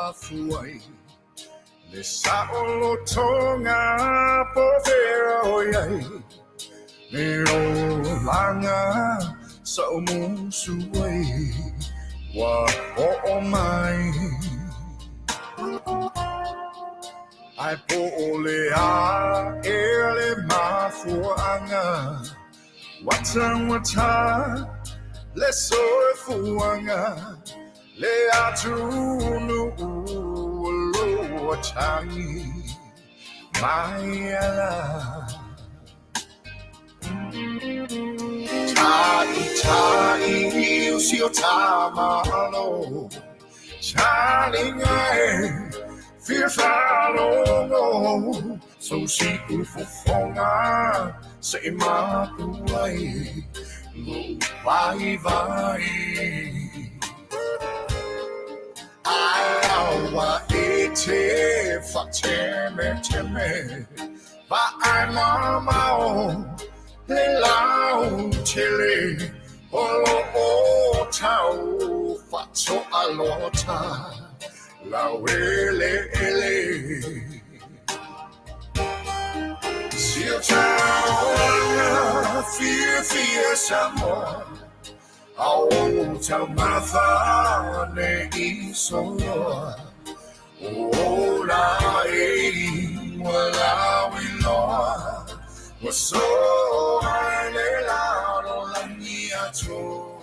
mafuai le saolo tonga po Fero'ota'iga le o langa sa umusuai wa o mai ai po ole a ele mafuanga wata le sofuanga le atunu lo tangi Maia tai usio tamalo chalingai Fale so si ufofonga se Mapu lo vai Aoauli fateme va amao le lau tele olo o tau fato alota la ele si tau fear Samoa Auta mafane isoa Ola wala wiloa Waso ale la la niato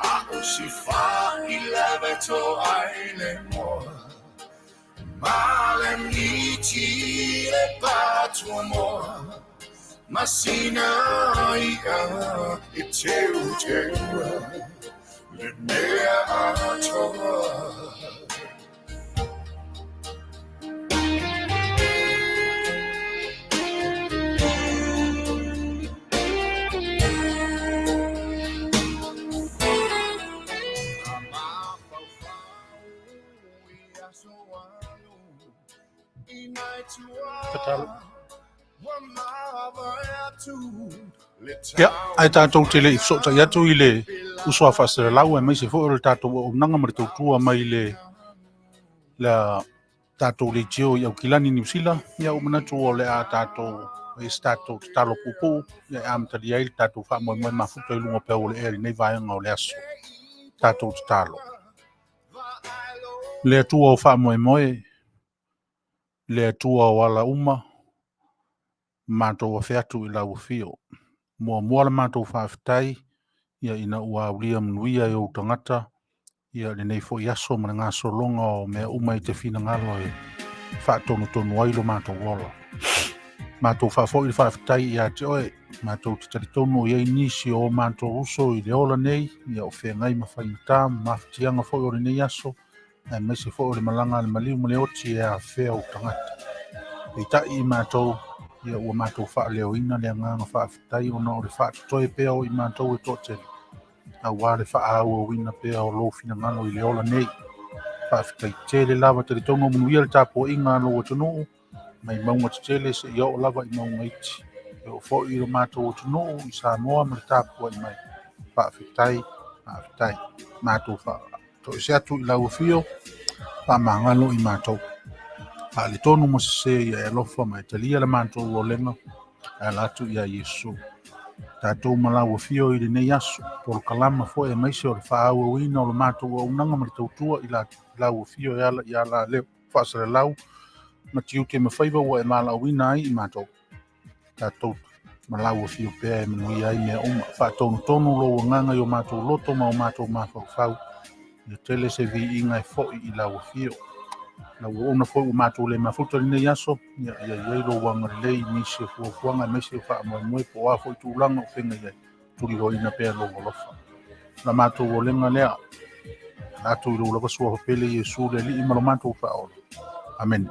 Ako si fa ilaveto aile moa Malem iti le patwa moa Masinaia iteuteua le mea atoa Ya, ai tātou te le Feso'ota'iga atu I le usoa whasaralau e mai se fo le tātou o nanga ma le tautua mai le la tātou Leitio I Aukilani ni Sila ia o manatu o le a tātou e tātou te talo pupu ia e amatari ai le tātou whaamoemoe mafuta I lunga pēo o le eri nei vaenga o le aso tātou te talo le atua o whaamoemoe le atua o ala uma mātou a whiatu I lau whio mua la mātou whaafetai ia ina ua aulia Manuia I o tangata ia le nei fo I aso ma ngā solonga o mea uma I te whina ngalo e whaatonu tonu ailo mātou wola mātou whaafo I whaafetai ia te oe mātou te taritonu I nisi o mātou uso I le ola nei ia o whengai ma whainata mawhitianga fo I o le nei aso e mese fo I le malanga le maliu ma le oti e a whea o tangata I tai I mātou ia ua mātou whaaleo ina le nganga whaafetai o na o le whaatotoe pēa o I mātou e tōtele a wale whaau o ina pēa o lo fina ngalo I le ola nei whaafetai tele lava te tono Manuia le tāpo inga lo o tonu mai maunga te tele se I o lava I maunga iti e o fo I lo mātou o tonu I Samoa ma le tāpo I mai whaafetai mātou wha to se atu I lau fio pa mangalo I mātou a le tonu mo se ia e lofa mai talia le mātou o lenga a latu ia Yesu tātou malaua fio I le nei aso por kalama fo e maise o le whaau o ina o le mātou o unanga ma le tautua I lau fio ia la leo whaasara lau ma tiu te mawhaiva ua e mala o ina ai I mātou tātou malaua fio pēa e Manuia ai mea uma whaatonu tonu lo o nganga I o mātou loto ma o mātou mawhau ia tele se vi inga e fo I lau fio na ona foi o matou le mafuta ni yaso ia lo wanga le nisi fuanga mesi fa mo po a foi tu langa o fenga ia tu ro ina pe lo lofa na matou o lenga lea na tu lo lo so pele Yesu le li ma matou fa o amen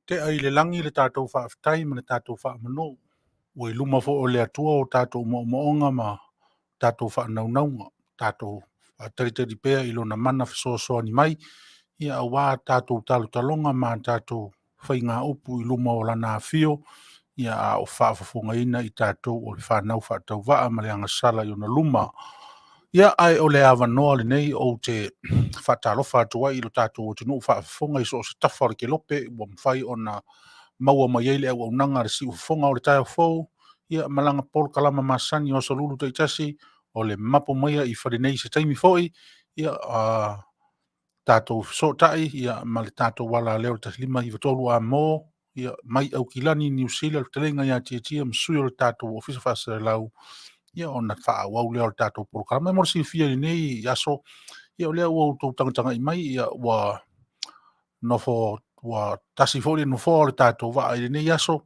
Te ai le langi le tātou whaafetai ma le tātou whaamano. Ua I luma fo o le atua o tātou moonga ma tātou whaanaunaunga. Tātou taritari pēa I lona mana fesoasoa ni mai. Ia wā tātou talonga ma tātou whainga upu I luma o lana awhio. Ia o Fofogaina I tātou o le whanau whaatau waa ma le angasala I ona luma. Ia ai o le awanoa le nei o te whaatalofa atua I lo tātou o te nuu whaafonga I so se tafa ke lope ua mwhai o na maua mai ele au unanga le si ufonga o le tai fou. Ia malanga pol kalama masani o salulu taitasi o le Mapu Maia I wharenei se taimi foi. Ia tātou Feso'ota'iga ia ma le tātou wala leo le taslima I watolu a mō. Ia mai Aukilani New Sila le telenga ia tia msui o le tātou ofisa whasalau. Ia ona Faava-O-Malo le tātou porokama. Mo si fia nei aso. Ia o lea ua tau tangtanga I mai. Ia ua nofo ua tasi fo le nofo le tātou wa I nei aso.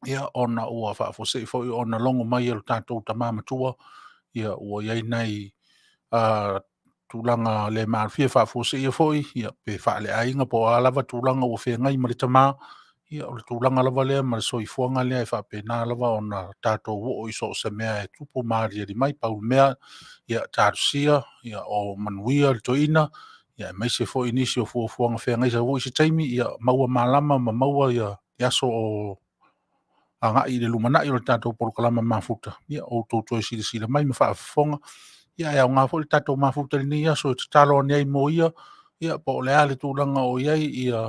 Ia ona ua whaafose fo ona longo mai le tātou tamamatua. Ia ua iai nei tūlanga le mārwhia whaafose ia foi. Ia pe whaale ainga po alawa tūlanga ua whea ngai ma le tamā. Ia o le tūlanga lava lea ma le soifuanga lea I whaapena lava ona tātou wo I so se mea e tupu māria di mai pau mea. Ia tārusia, ia o Manuia le toina. Ia mai se fo inisi o fuafuanga whea ngai sa wo I se taimi. Ia maua malama ma maua ia yaso o anga I le lumana I o le tātou porokalama mafuta. Ia o tōtoi sila mai ma whaafonga. Ia e au ngā fo le tātou mafuta le ni yaso e talo ni ai mo ia. Ia po le ale tūlanga o iai ia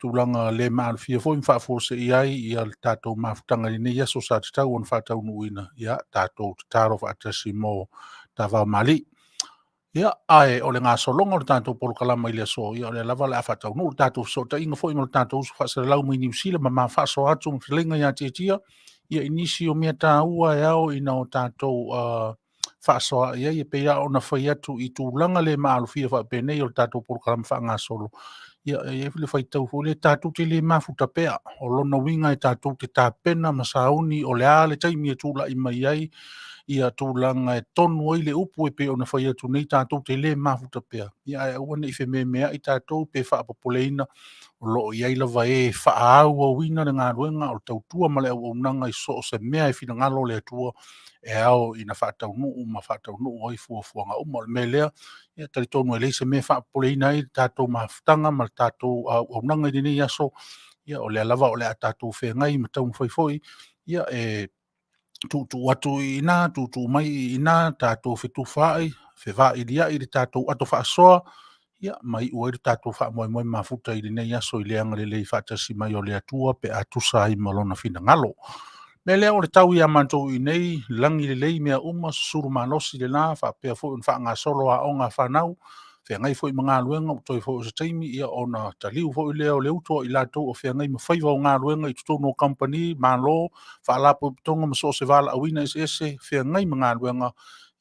tūlanga le mārwhia fo I whaafose iai ia le tātou mafutanga le ni yaso sa te tau on whaatau nuina. Ia tātou te taro whaatasi mo tā Faava-O-Malo. Ia ai o le ngā solonga o le tātou porokalama I le aso. Ia o le lava le awhatau nu o le tātou Feso'ota'iga fo I mo le tātou usu whaasalau mai New Sila ma mawhaaso atu mo telenga ia tia. Ia inisi o mea tā ua e au ina o tātou whaasoa ia I pe ia o na whai atu I tūlanga le maalufia whaapenei o le tātou porokalama wha ngā solo. Ia e le whaitau fo le tātou te le mafuta pea. O lona winga e tātou te tāpena masauni o le ale taimi e tūla I mai ai. Ia tūlanga e tonu ai le upu e pe o na whai atu nei tātou te le mafuta pea. Ia e awane I wheme mea I tātou pe whaapapoleina o loo iai lava e whaau o wina na ngā ruenga o tautua ma le au unanga I so se mea e whina ngalo le atua e au I na whaatau nuu ma whaatau nuu ai fuafuanga uma le me lea. Ia tari tonu e leise me whaapapoleina I tātou mafutanga ma le tātou au unanga I nei aso. Ia o le lava o le a tātou whengai ma tau mwhaifoi. Ia e tu atu ina tu mai ina tātou whetu whaai whewha I lia I le tātou ato whaasoa. Ia mai ua I le tātou wha moe moe mafuta I le nei aso I leanga le lei whaatasi mai o le atua pe atusa I malona whina ngalo. Me lea o le tau I amantou I nei langi le lei mea uma suru manosi le nā whaapea fo I wha ngā solo a o ngā whanau. Whea ngai fo I mga luenga o toi fo I sa taimi ia o na taliu fo I lea o le utoa I lātou o whea ngai ma whaiva o ngā luenga I tutono company, mālo, whaalapo pitonga ma so se wala awina ese whea ngai ma ngā luenga.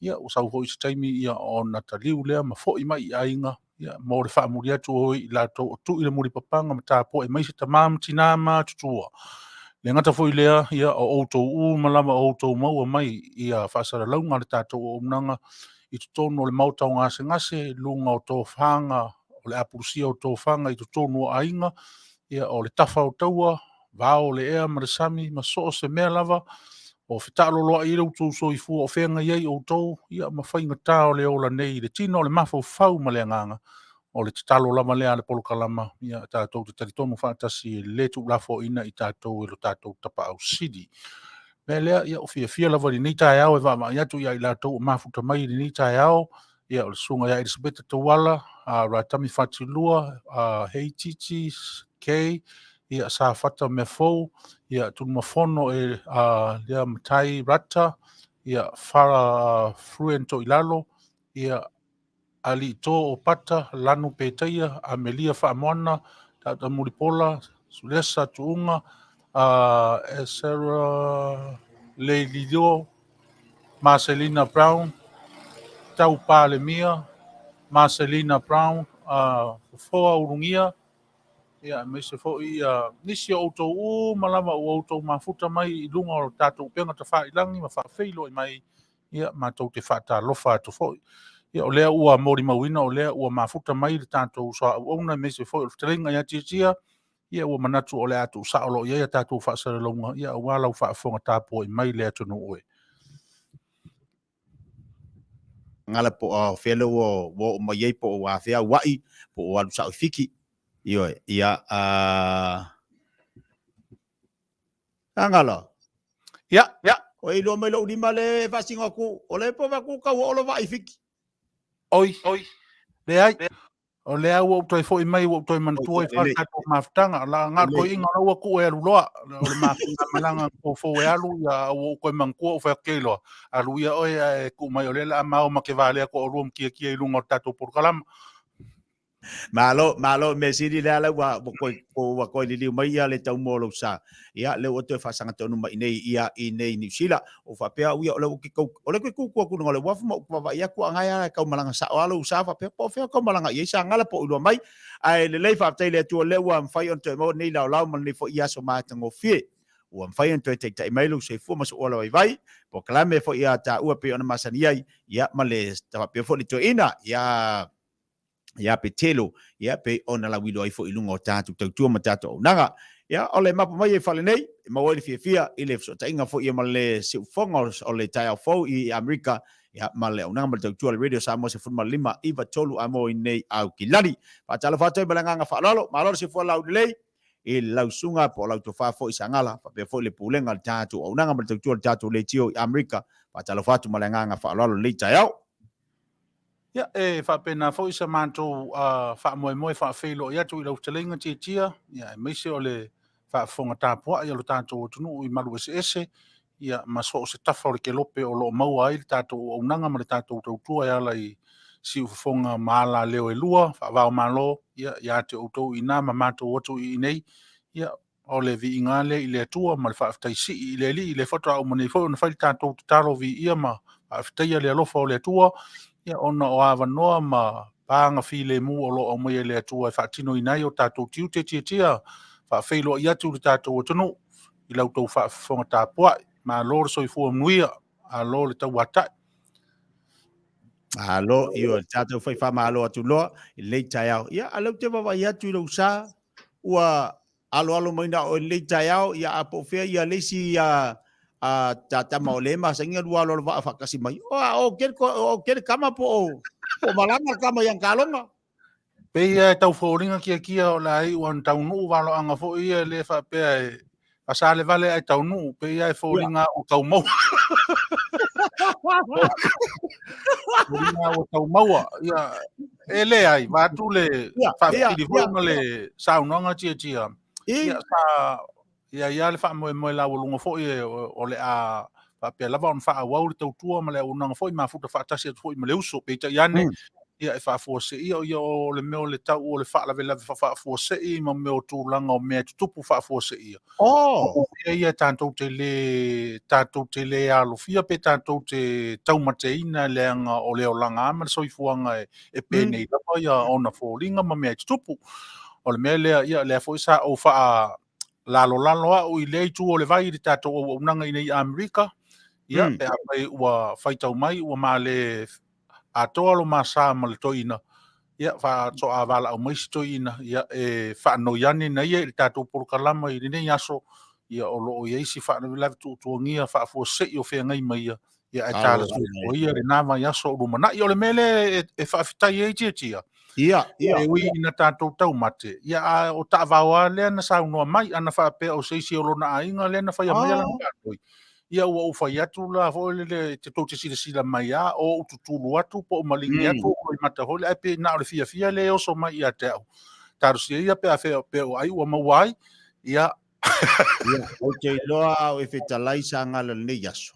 Ia o sau fo I sa taimi ia o na taliu lea ma fo I mai I ainga. Ia mo le whaamuri atu o I lātou o tu I le muri papanga ma tāpo e mai se tamam tina ma tutua. Le ngata fo I lea ia o outou u malama o outou maua mai ia whaasara launga le tātou o unanga I tutono le mautau ngase lunga o tō whanga o le apurusia o tō whanga I tutono o ainga ia o le tafa o taua vao le ea maresami ma so se mea lava o whetalo loa I rautou so I fua o whenga iei o tō ia ma whainga tā o le ola nei le tino o le mafau whau ma le anganga o le tatalo lama lea le polokalama ia tātou te taritono whaatasi le tu lafo ina I tātou lo tātou tapa au sidi. Me lea ia o fia lava ni nei tae au e wha mai atu ia I lātou o mafuta mai ni nei tae au ia o le sunga ia Elisabeta Tawala Ratami Fatilua Heititi Kei ia sa fata me fou ia tunumafono e lea matai rata ia fara fruento ilalo ia ali to o pata lanu peteia Amelia Faamoana tata muripola sulesa tuunga Sarah Leitio Marcelina Brown tau Palemia Marcelina Brown foa urungia ia me se fo ia nisi o to malama o to mafuta mai I lunga o tātou penga te whailangi ma whaafeilo I mai ia mātou te whaata lofa atu fo ia o lea ua mori mauina o lea ua mafuta mai le tatou saʻauauna me se foi o le fetaliga ia tiatia ia ua manatu o le atu saʻolo ia tatou faasalelauga ia auā lau faafoga tapua i mai le atunuu e ngala po o fele wo mai po wa fea wai po wa sa fiki ia ngala ia o i lo mai lo di male fa singa ku o le po va ku ka o lo vai fiki oi le ai o lea ua utoi foʻi mai ua utoi manatua i faatatou mafutaga la ga koe inga ua kuʻu e aluloa o le mafuga malaga fou e alu ia ua koe mangkua o feakei loa alu ia oe e kuʻu mai o le la amao ma ke valea ko o lua makiakia i luga o le tatou polokalama malo me siri le ala wa ko li mai ia le tau mo lo sa ia le o te fa sanga tonu mai nei ia i nei ni Sila o fa pe ia o le o le ku le wa fa va ia ku anga ia ka malanga sa o lo sa fa pe po fe ko malanga ia sa ngala po lo mai ai le fa te le tu le wa fa on te mo nei la man le fo ia so ma tango fie o fa on te te mai lo se fu ma so o vai po klame fo ia ta u pe on masania ia ma le ta pe fo li to ina ia pe telo ia pe ona la wilo ai fo ilunga o tatu tautua ma tatu nanga ia ole mapu mai e fale nei ma wai fia i le Feso'ota'iga fo ia ma le siufonga o le tai fo i Amerika ia ma le nanga ma tautua le radio Samoa se fun ma lima iva tolu amo i nei Aukilani pa tala fa tai balanga Faaalo ma lo se fo lau lei e lau sunga po lau to fa fo i Sagala fa pe fo le pulenga tatu o nanga ma tautua tatu Leitio i Amerika pa tala fa tu malanga Faaalo le tai ia e faapena foʻi sa matou faamoemoe faafeilo ia tu i lau taleiga tiatia ia e maise o le faafofoga tapuaʻi o le tatou atunuu i malu eseese ia ma so o se tafa o le kelope o loo maua ai le tatou aunaga ma le tatou tautua e ala i siufofoga ma ala leo e lua faava-O-Malo ia iā te outou inā ma matou atu i nei ia o le viiga le i le atua ma le faafetaisiʻi i le alii i le fotoaʻu manei foʻi ona fai le tatou tatalo viia ma faafetaia le alofa o le atua ia ona o avanoa ma panga file mu o lo o mai le atua e faatino inai o tatou tiu te tiatia faafeiloa i atu le tatou atunu i lau tou faafofoga tapuaʻi ma lo le soifua manuia a lo le tauataʻi alo io tatou fai fa malo atu loa i le taiao ia alo te baba ia tu lo sa ua alo mai na o le taiao ia apo fe ia le si a tata maolema senga dua lo va fa kasi mai o ker kama po malanga kama yang kalonga pe ia tau fōringa kia o lai wan tau nuu walo anga fo ia le fa pe ai pasale vale ai tau nuu pe ia fōringa o tau mau fōringa o tau maua ia ele ai va tu le fa fili fo ma le saunanga tia ia sa ia le fa mo la lunga fo o le a fa pe lava on fa Aoauli tau tua ma le unanga fo ma futa fa tasi fo ma le uso pe ta iane ia e faafuase ia o le mea o le tau o le faalavelave faafuasei ma mea o tulaga o mea tutupu faafuasei ia ia tatou te lē alofia pe tatou te taumateina leaga o le olaga ama le soifuaga e penei lava ia ona foliga ma mea tutupu o le mea lea ia lea foʻi sa ou lalolalo aʻu i lea itu o le vai i le tatou auaunaga i nei Amerika ia pe apai ua faitau mai ua male atoa lo masa ma le toina ia fa so avala au mai toina ia e fa no yani na ia le tatou polokalama i nei aso ia o lo ia isi fa no lave tu ngia fa fo se o fe ngai mai ia e tala o ia le nama ia so ru mana ia le mele e fa fitai e tia ia e wi na tatou tau mate ia o ta va le na sa no mai ana fa pe o se si o lo na ainga le na fa ia mai la ia ua ufa i atu la fo le te tau te sila Maia o ututulu atu po o malingi atu o i matahole ai pe na o le fia le oso mai ia te au. Tarusia ia pe a fea pe o ai ua mauai ia. O te loa o e Fetalaiga ngala le yaso.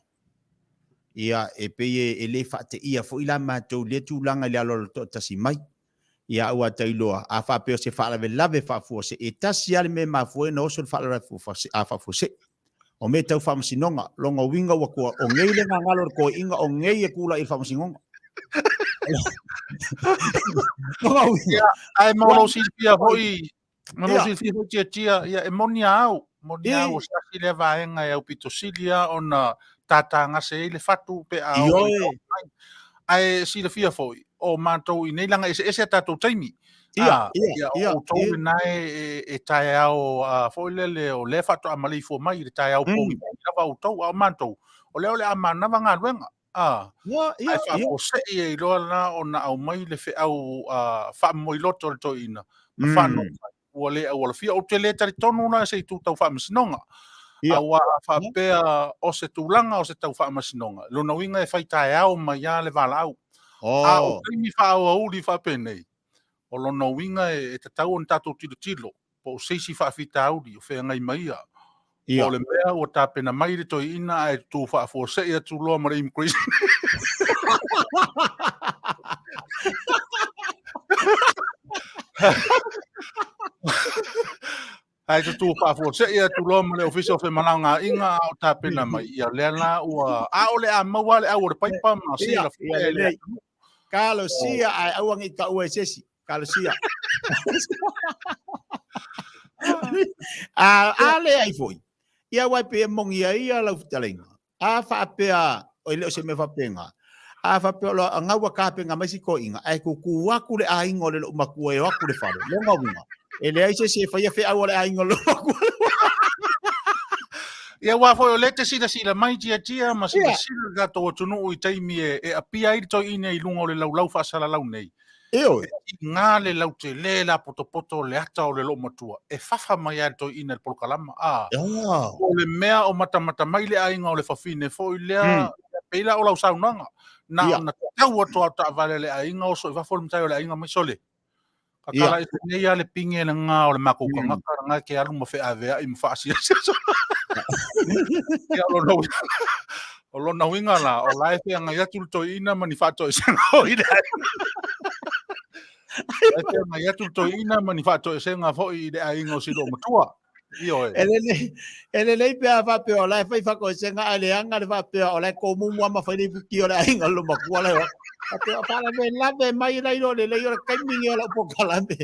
Ia e pe e le fate ia fo ila matou le tūlanga le alo to tasi mai. Ia ua te loa a fa pe o se fa lave fa fu se e tasi ale me ma fu no so fa lave fu a fa fu se. O me tau whamasinonga, longa winga wakua, o ngei le ngā ngalor ko inga, o ngei e kula i whamasinonga. Longa winga. Ai maulo silpia hoi, maulo silpia hoi tia, ia e moni au o sasi le vaenga e au pitosilia, ona tata ngase e le fatu pe au. ai sila fia foi o mātou I nei langa ese tātou taimi. Ia. O tau na e tai au foi lele o le fato amali fo mai le tai au pongi lava o tau au mātou. O le a manava ngā ruenga. Ai fa o se I loa na o na au mai le fe au fa moi loto le toina. Na fa no o le fia o te le tari tonu na se tu tau fa masinonga. Awa fa pea o se tulanga o se tau fa masinonga. Lona winga e fai tai au mai ya le vala au. O taimi fa Aoauli fa penei. O lona winga e te tau on tatou tilo. Po seisi fa fita auli o fea ngai Maia. O le mea o ta pena mai le toi ina e tu fa fo se ia tu loa mara immigration. Ai tu fa fo se ia tu loa mara official fe malanga inga o ta pena mai ia le la ua o le a mawale a o le paipa ma se la fea. Kalau sia ai awang I ka ua sesi. Kalau sia. Ale ai foi. Ia wai pe mongi ia la Fetalaiga. A fa pea o ile se me fa penga. A fa pe lo nga wa ka penga mai si ko inga. Ai ku aku le ai ngole lo maku e aku le falo. Lo nga winga. Ele ai se fa ia fe au le ai ngole maku. Ia wa foi o lete sila mai tia ma sila gato o tunu I taimi e apia I to ine I lunga o le lau fa sala lau nei. Ngā le lau te le la poto le ata o le lo matua. E fafa mai ai to ine le polokalama. O le mea o mata mai le ainga o le fafine foi lea peila o lau saunanga. Na tau ato ta vale le ainga o so I fafo le mtai o le ainga mai sole. Kakala I nei le pinge na ngā o le makuka ngaka ngā ke alu ma fe avea I mawhaasi. Ia o lona winga la o lai fea ngai atu to ina mani whato I senga o ina. Lai fea ngai atu to ina mani whato I senga fo I le ainga o silo matua. Io e. Ele nei pea whapea o lai whai whako senga ai le anga le whapea o lai ko mumua ma whai buki o le ainga lo makua lai wa. Whapea whala me lawe mai lai no le lei o le kaimingi o la pokalame.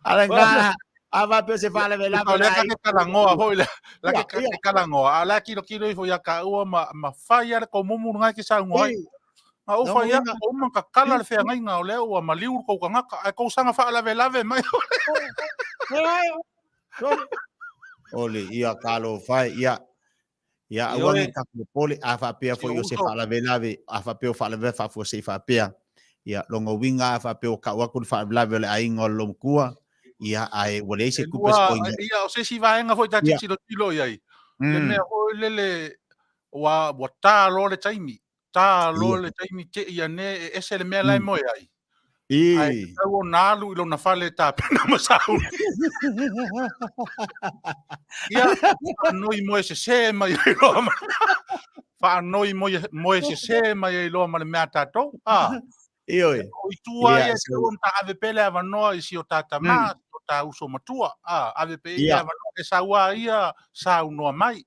Ale ngā ava pe se fale me la le ka kalangoa foi la ka kalangoa ala kilo I foi ka ua ma fai ale ko mumu ngai ki sa ngoi ma o fai o man ka kala le fea ngai nga o le ua ma liu ko ngaka ai ko sanga fa lave mai ole ia kalo fai ia awangi ka pole ava pe foi o se fala lave ava pe o fala ve fa fo se fa pe ia longo winga ava pe o ka wa ku fa lave le ai ngol lo kua ia ai wale se kupes ko ia o se si vaenga foi tati tilo ia le me o le wa ta lo le taimi te ia ne ese le me lai mo ai ai o nalu lo na fale ta pena masau ia noi mo se mai lo fa noi mo se mai lo ma le mata to Io o tua ia se on ta ave pele ava no si o tata ma ta uso matua ave pe ia ava no e saua ia sa no mai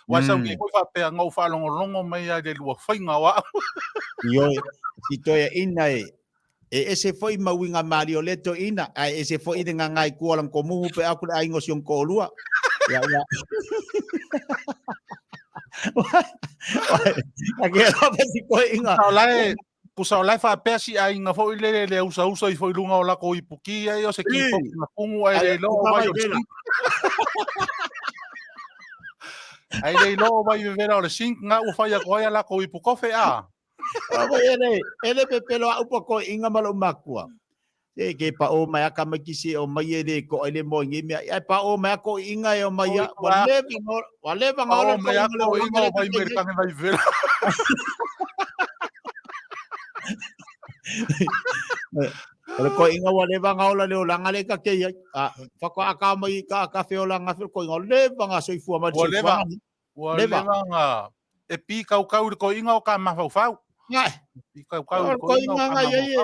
wa sa ke ko fa pe ngau fa longo mai ia de lua fainga wa io si to ina ese foi mawinga Mario leto ina ese foi de ngai ku lang komu pe aku ai ngosion ko lua ya Aquela vez que foi inga. Pusa lai fa pesi ai nga foi le usa I foi lunga o la ko I puki ai o se ki po na pungu ai le lo vai o sink. Ai le lo vai vera o le sink nga u fai a ko ai la ko I pukofe a. Ele pepelo a upo ko inga malo makua. E ke pa o mai aka makisi o mai ele ko ele mo ngi me ai pa o mai ko inga o mai wale va ngolo mai ko inga vai merkan vai vera. Ole ko inga wale va ngolo le langa le ka ke fa ko aka mai ka fe o langa fe ko inga le va nga so fu ma wale va e pi kau ko inga o ka ma fau. Pi kau ko inga nga ye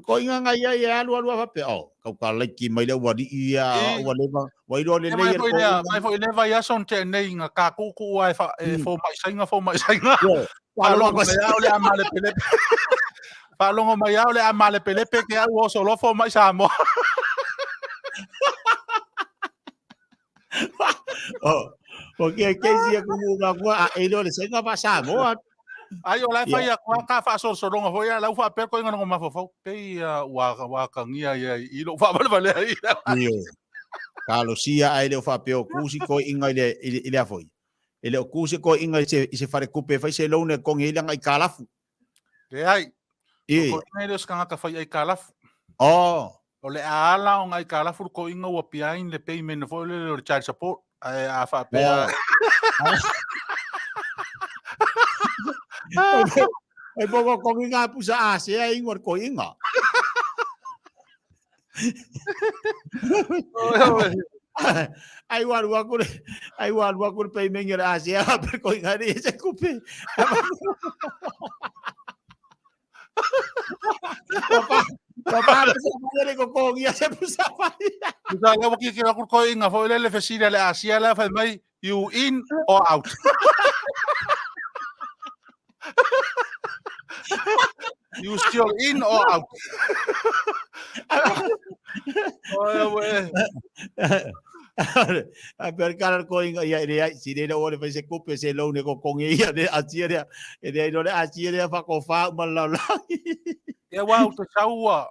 ko inga nga ye alu fa pe kau ka le ki mai le wadi ia wale va wai ro le mai foi le vai ason te nei nga ka ku ai fa fo mai sainga Palongo mai au le amale pelepe. Palongo mai au le amale pelepe ke au o solo fo mai Samoa. Porque keisi aku ngua e lo le senga pa Samoa. Ai o lai fai ka fa so ronga foi la fa per ko ngana ma fo pe wa ka ngia I lo fa vale ai. Iyo. Kalau sia ai le fa pe o kusi ko inga ile foi. Ele o kusi ko inga se fare kupe fai se lo ne ko ngi langa I kalafu. Ke ai. Ko E. ngai le ska ka fai ai kalafu. Oh. O le ala o ngai kalafu ko inga wa piain le payment fo le child support a fa pe Ai bogo ko inga pusa ase ai ngor ko inga. Ai waru aku pe mengira ase a per ko inga ri se kupe. Papa se vai ko ko ia se pusa vai. Pusa le ki ki ko inga fo le fesina le asia la fa mai you in or out. You still in or out? A per cara ko inga ia ia si le o le se kupe se lo ne ko kongi ia de asia e de no le asia fa ko fa malala. E wa o te saua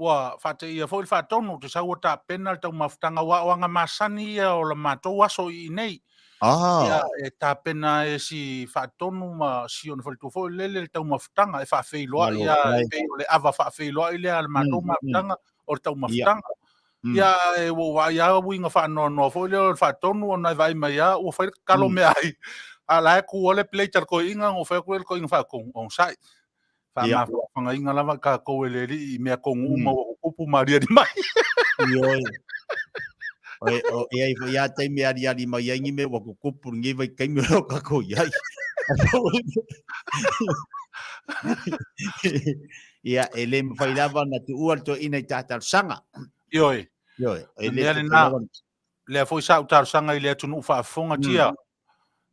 wa fa te ia fo fa tonu te saua ta penal tau maftanga wa nga masani ia o la mato waso I nei. Ia e ta pena e si fa tonu ma si on fo tu fo le tau maftanga e fa fe loa ia e le ava fa fe loa ile al mato maftanga o tau maftanga. Ia e wo wa ia winga fa no fo le fa tonu ona vai mai ia o fa kalo me ai. Ala ku ole plater ko inga o fa ko inga fa ko on site. Fa ma fa inga lava ka ko le I me ko uma o kupu maria di mai. Yo. O ai fo ia te me ari ari mai ngi me wa ko kupu ngi vai kai me ro ka ko ia. Ia ele me fai lava na tu alto ina tata sanga. Yo. Ele le foi sa utar sanga I le tunu fa fonga tia.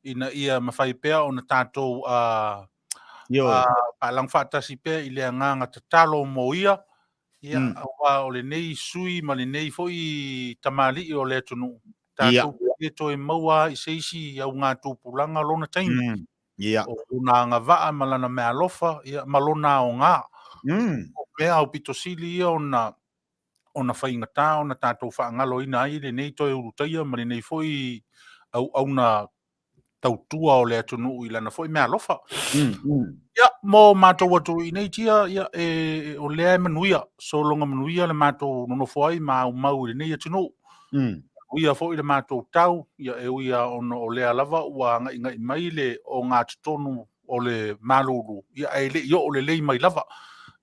Ina ia ma fai pea ona tatou pa lang fata si pe I le nganga tatalo mo ia. Ia wa o le nei sui ma le nei foi tamali o le tunu. Tatou e to e maua I seisi au ngā tūpulanga lona taimi. O una nga vaa malana mea lofa ia malona o ngā. O mea au pitosili ia ona whaingata ona tātou whaangalo ina ai le nei toi urutaia ma le nei foi au na tautua o le atunu I lana foi mea lofa. Ia, mo mātou atu I nei tia, ia, o lea e Manuia, so longa Manuia le mātou nonofo ai mau le nei atunu. Uia foi le mātou tau, ia e uia ono o lea lava, ua ngai mai le o ngā tutonu o le malulu. Ia e le o le lei mai lava.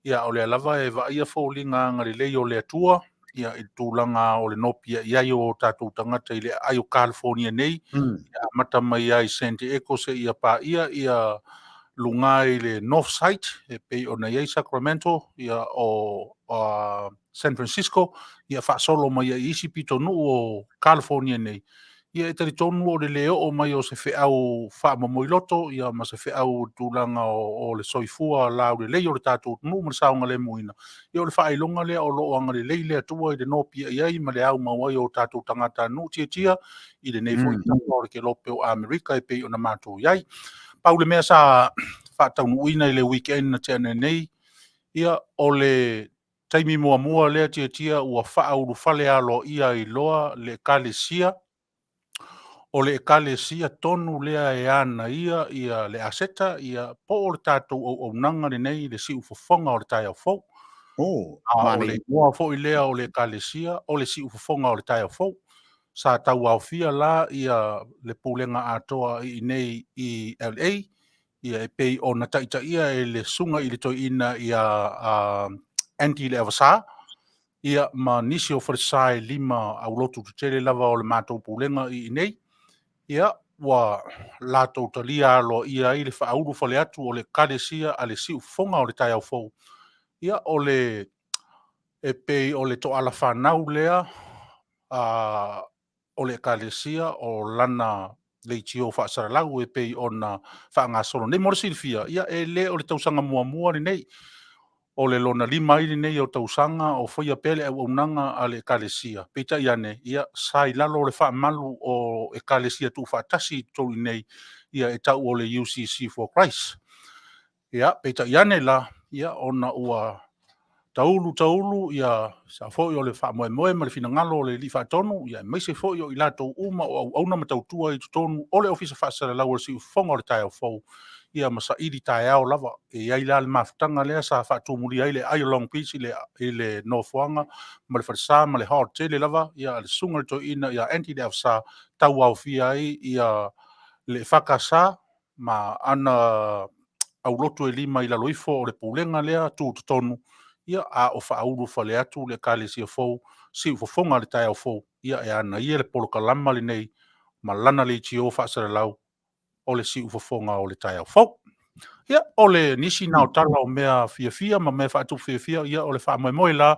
Ia o lea lava e va ia fo linga ngari lei o le atua. Ia I tūlanga o le nopia ia I o tātou tangata I le ai o California nei. Ia mata mai ai San Diego se ia pa ia lunga I le North Side e pei o na iai Sacramento ia o San Francisco ia fa solo mai ia isi pitonu o California nei. Ia e tari tonu o le leo o mai o se feau fa mamoiloto ia ma se feau tūlanga o le soifua lau le lei o le tātou tunu ma saunga le muina. Ia o le whaelonga lea o loo anga le lei lea tua I le nopia iai ma le au mawai o tātou tangata nu tia I le nei foi tātou o le ke lope o Amerika e pei o na mātou iai. Pau le mea sa whātaunu uina I le weekend na tia nei. Ia o le taimi mua lea tia ua whaau fale alo ia I loa le kalesia. O le kalesia tonu lea e ana ia le aseta ia po o le tātou au nanga le nei le si ufofonga o le tai au fau. O le mua fo I lea o le kalesia o le si ufofonga o le tai au fau. Sa tau au fia la ia le pulenga atoa I nei I LA. Ia e pei o na taita ia e le sunga I le toi ina ia anti le avasa. Ia ma nisi o wharesai 5 au lotu tutele lava o le mātou pulenga I nei. Ia wa lato talia lo ia I le whauru whale atu o le kalesia a le siu fonga o le tai au fau. Ia o le e pei o le toala whanau lea o le kalesia o lana Leitio whaasaralau e pei o na whaanga solo. Nei mora silfia, ia e le o le tausanga mua ni nei. o le lona lima ili nei o tausanga o whaia pele au aunanga a le ekalesia. Peita iane, ia sai lalo o le Faava-O-Malo o ekalesia tu whaatasi tolu nei, ia e tau o le UCC for Christ. Ia, peita iane la, ia ona ua taulu, ia sa foi o le whaamoemoe ma le finangalo o le li whaatonu, ia mai se foi o i lato uma o au auna matautua i tutonu o le ofisa whaasara lau o le si ufonga o le tae o fau. Ia masa iri tae au lava e ai la le mafutanga lea sa whaatumuri ai le ai Long Beach i le Northwanga ma le whaasa ma le Haotele lava ia le sunga le toina ia enti le afsa tau au fia ai ia le whakasa ma ana au lotu e lima i la loifo o le pulenga lea tu tutonu ia a o whauru whale atu le kālesia fau si ufofonga le tae au fau ia e ana ia le polokalama le nei ma lana Leitio whaasara lau o le si ufofonga o le tae au fau. Ia, o le nisi nao tala o mea fia ma mea whaatu fia ia o le whaamoemoe la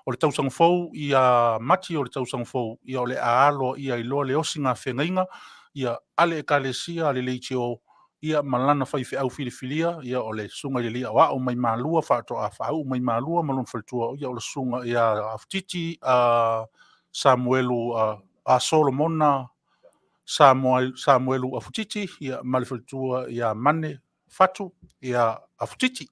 o le tausang fau ia mati o le tausang fau ia o le aalo ia i loa le osinga whengainga ia ale ekalesia le Leitio ia malana whaife au filifilia ia o le sunga i lia wa o mai malua whaato a whaau mai malua malon whaltua ia o le sunga ia aftiti a Samuelu a Solomona Samuelu afutiti ia malifaltua ia mane fatu ia afutiti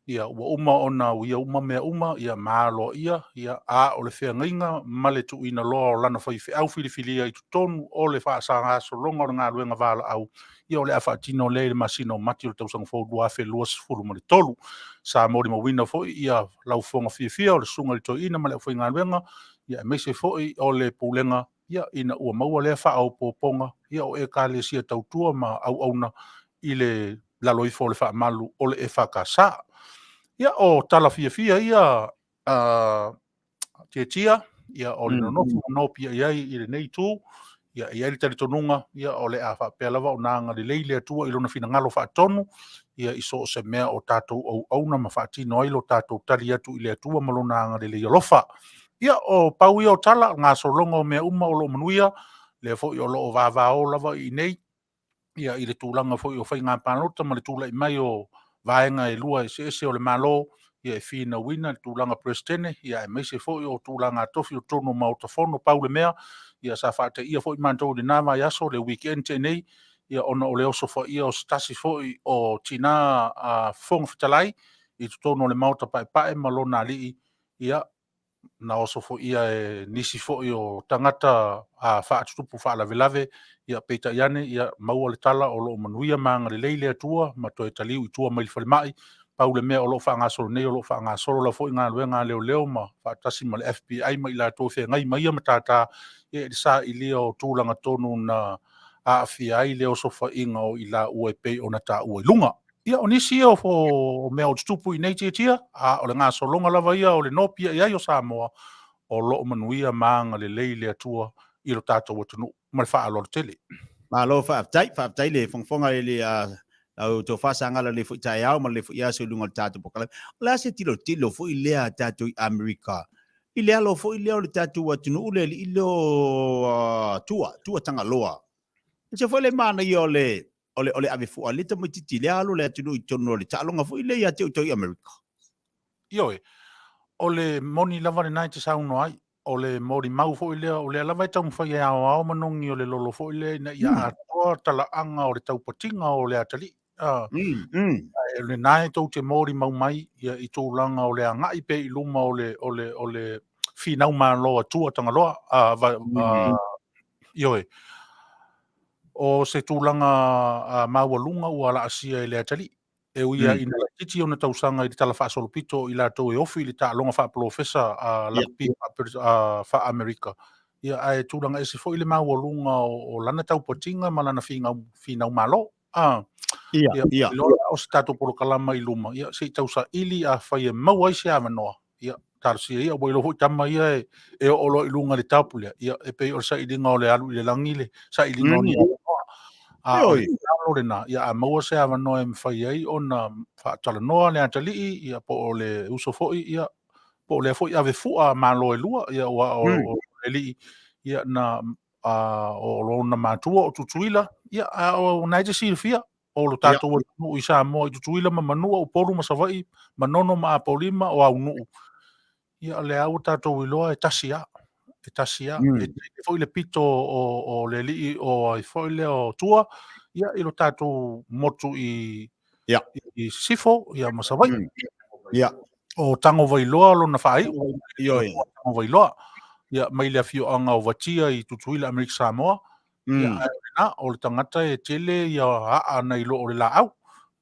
ia ua uma ona ia uma mea uma ia malo ia a o le whengainga male tu ina loa o lana whaife au filifilia i tutonu o le whaasanga solonga o ngā ruenga wala au ia o le awhaatino le masino mati o le tausanga fōu lua whe lua sifuru ma le tolu sa mori mawina fo ia lau whonga fia o le sunga le toi ina male au whainga ruenga ia meise fo o le pulenga ia ina ua maua lea whaau pōponga ia o e kālesia tautua ma au auna i le laloifo o le Faava-O-Malo o le e whakasa. Ia o tala fia ia tia ia o le nonopia iai i le nei tū ia i le taritonunga ia o le a whapea lava o nanga le leile atua i lona finangalo whaatonu ia i so se mea o tātou au auna ma whaatino ailo tātou tari atu i le atua ma lona anga le leia ia o pau ia o tala ngā solonga o mea uma o lo Manuia le fo i o lo o Faava-O lava i nei ia i le tūlanga fo i o whai ngā pānota ma le tūla i mai o vaenga e lua e se o le malo ia e fina wina le tūlanga prestene ia e meise fo i o tūlanga tofi o tono ma o tafono pau le mea ia sa whaate ia fo i mantou le nāma i aso le weekend te nei ia ona o le oso fo ia o stasi fo i o tina fonga Fetalai i tono le mauta pae ma lona alii ia na oso fo ia e nisi fo i o tangata a whaatutupu whaalavelave ia peita iane ia maua le tala o lo Manuia maanga le leile atua ma toi taliu i tua mai le mai pau le mea o lo whaangasolo nei o lo whaangasolo la fo i ngā luenga leo ma whaatasi ma le FBI ma i la tō whengai ma ia matata ia i sa i lea o tūlanga tonu na a FBI leo sofa inga o i la ue pei o na ta ue lunga. Ia o nisi o fo mea o tutupu i nei tia a o le ngā solonga lava ia o le nopia ia o Samoa o lo Manuia maanga le leile atua i lo tātou atunu ma le wha alor tele. Malo whaatai le whongwhonga le au tō whasangala le fui tai au ma le fui aso lunga tātou pokala. O le ase tilo fui lea tātou i Amerika. I lea lo fui lea o le tātou atunu ule i lo tua tanga loa. Se foi le mana i ole ave fu ale tamo titi le alo le atunu i tono le talonga fui le ia te i Amerika. Ioe, o le moni lava le nai te sauno ai, o le mori mau fo i lea, o le alava i tau mwhai e ao manongi o le lolo fo i lea, ia atoa tala anga o le taupatinga o le atali. Le nai tau te mori mau mai, ia i tō langa o le anga i pe i luma o le whinau maa loa tua tanga loa. Ioe, o se tūlanga maualunga ua la asia i le atali. E uia ina la titi o na tausanga i tala wha solopito i la tau e ofi i ta longa wha profesa lakpi wha Amerika. Ia ai tūlanga e se fo i le maualunga o lana tau patinga ma lana whinau malo. Ia, o se tato poro kalama i luma. Ia, se tausa ili a whai e mau ai se amanoa. Ia, tarsia ia, o iloho i tama ia e o lo i lunga le tapulia. Ia, e pei o sa ilinga o le alu i le langile. Sa ilinga o ni o le talo le na. Ia, a maua se amanoa e mwhai ai o na whaatala noa le atali ia po o le uso foi ia po le foi ave fua malo e lua ia o le li ia na o lo na matua o tutuila ia o naite silfia o lo tātou nu i Samoa i tutuila ma Manua o poru ma Savai manono ma Apolima o au nu ia le au tātou i loa e tasia e foi le pito o le li o ai foi le o tua ia i lo tātou motu i sifo ia ma Savai o tango vailoa lo na fai o tango vailoa ia mai le afio anga o vatia i tutuila Amerika Samoa ia na o le tangata e tele ia a nei lo o le la au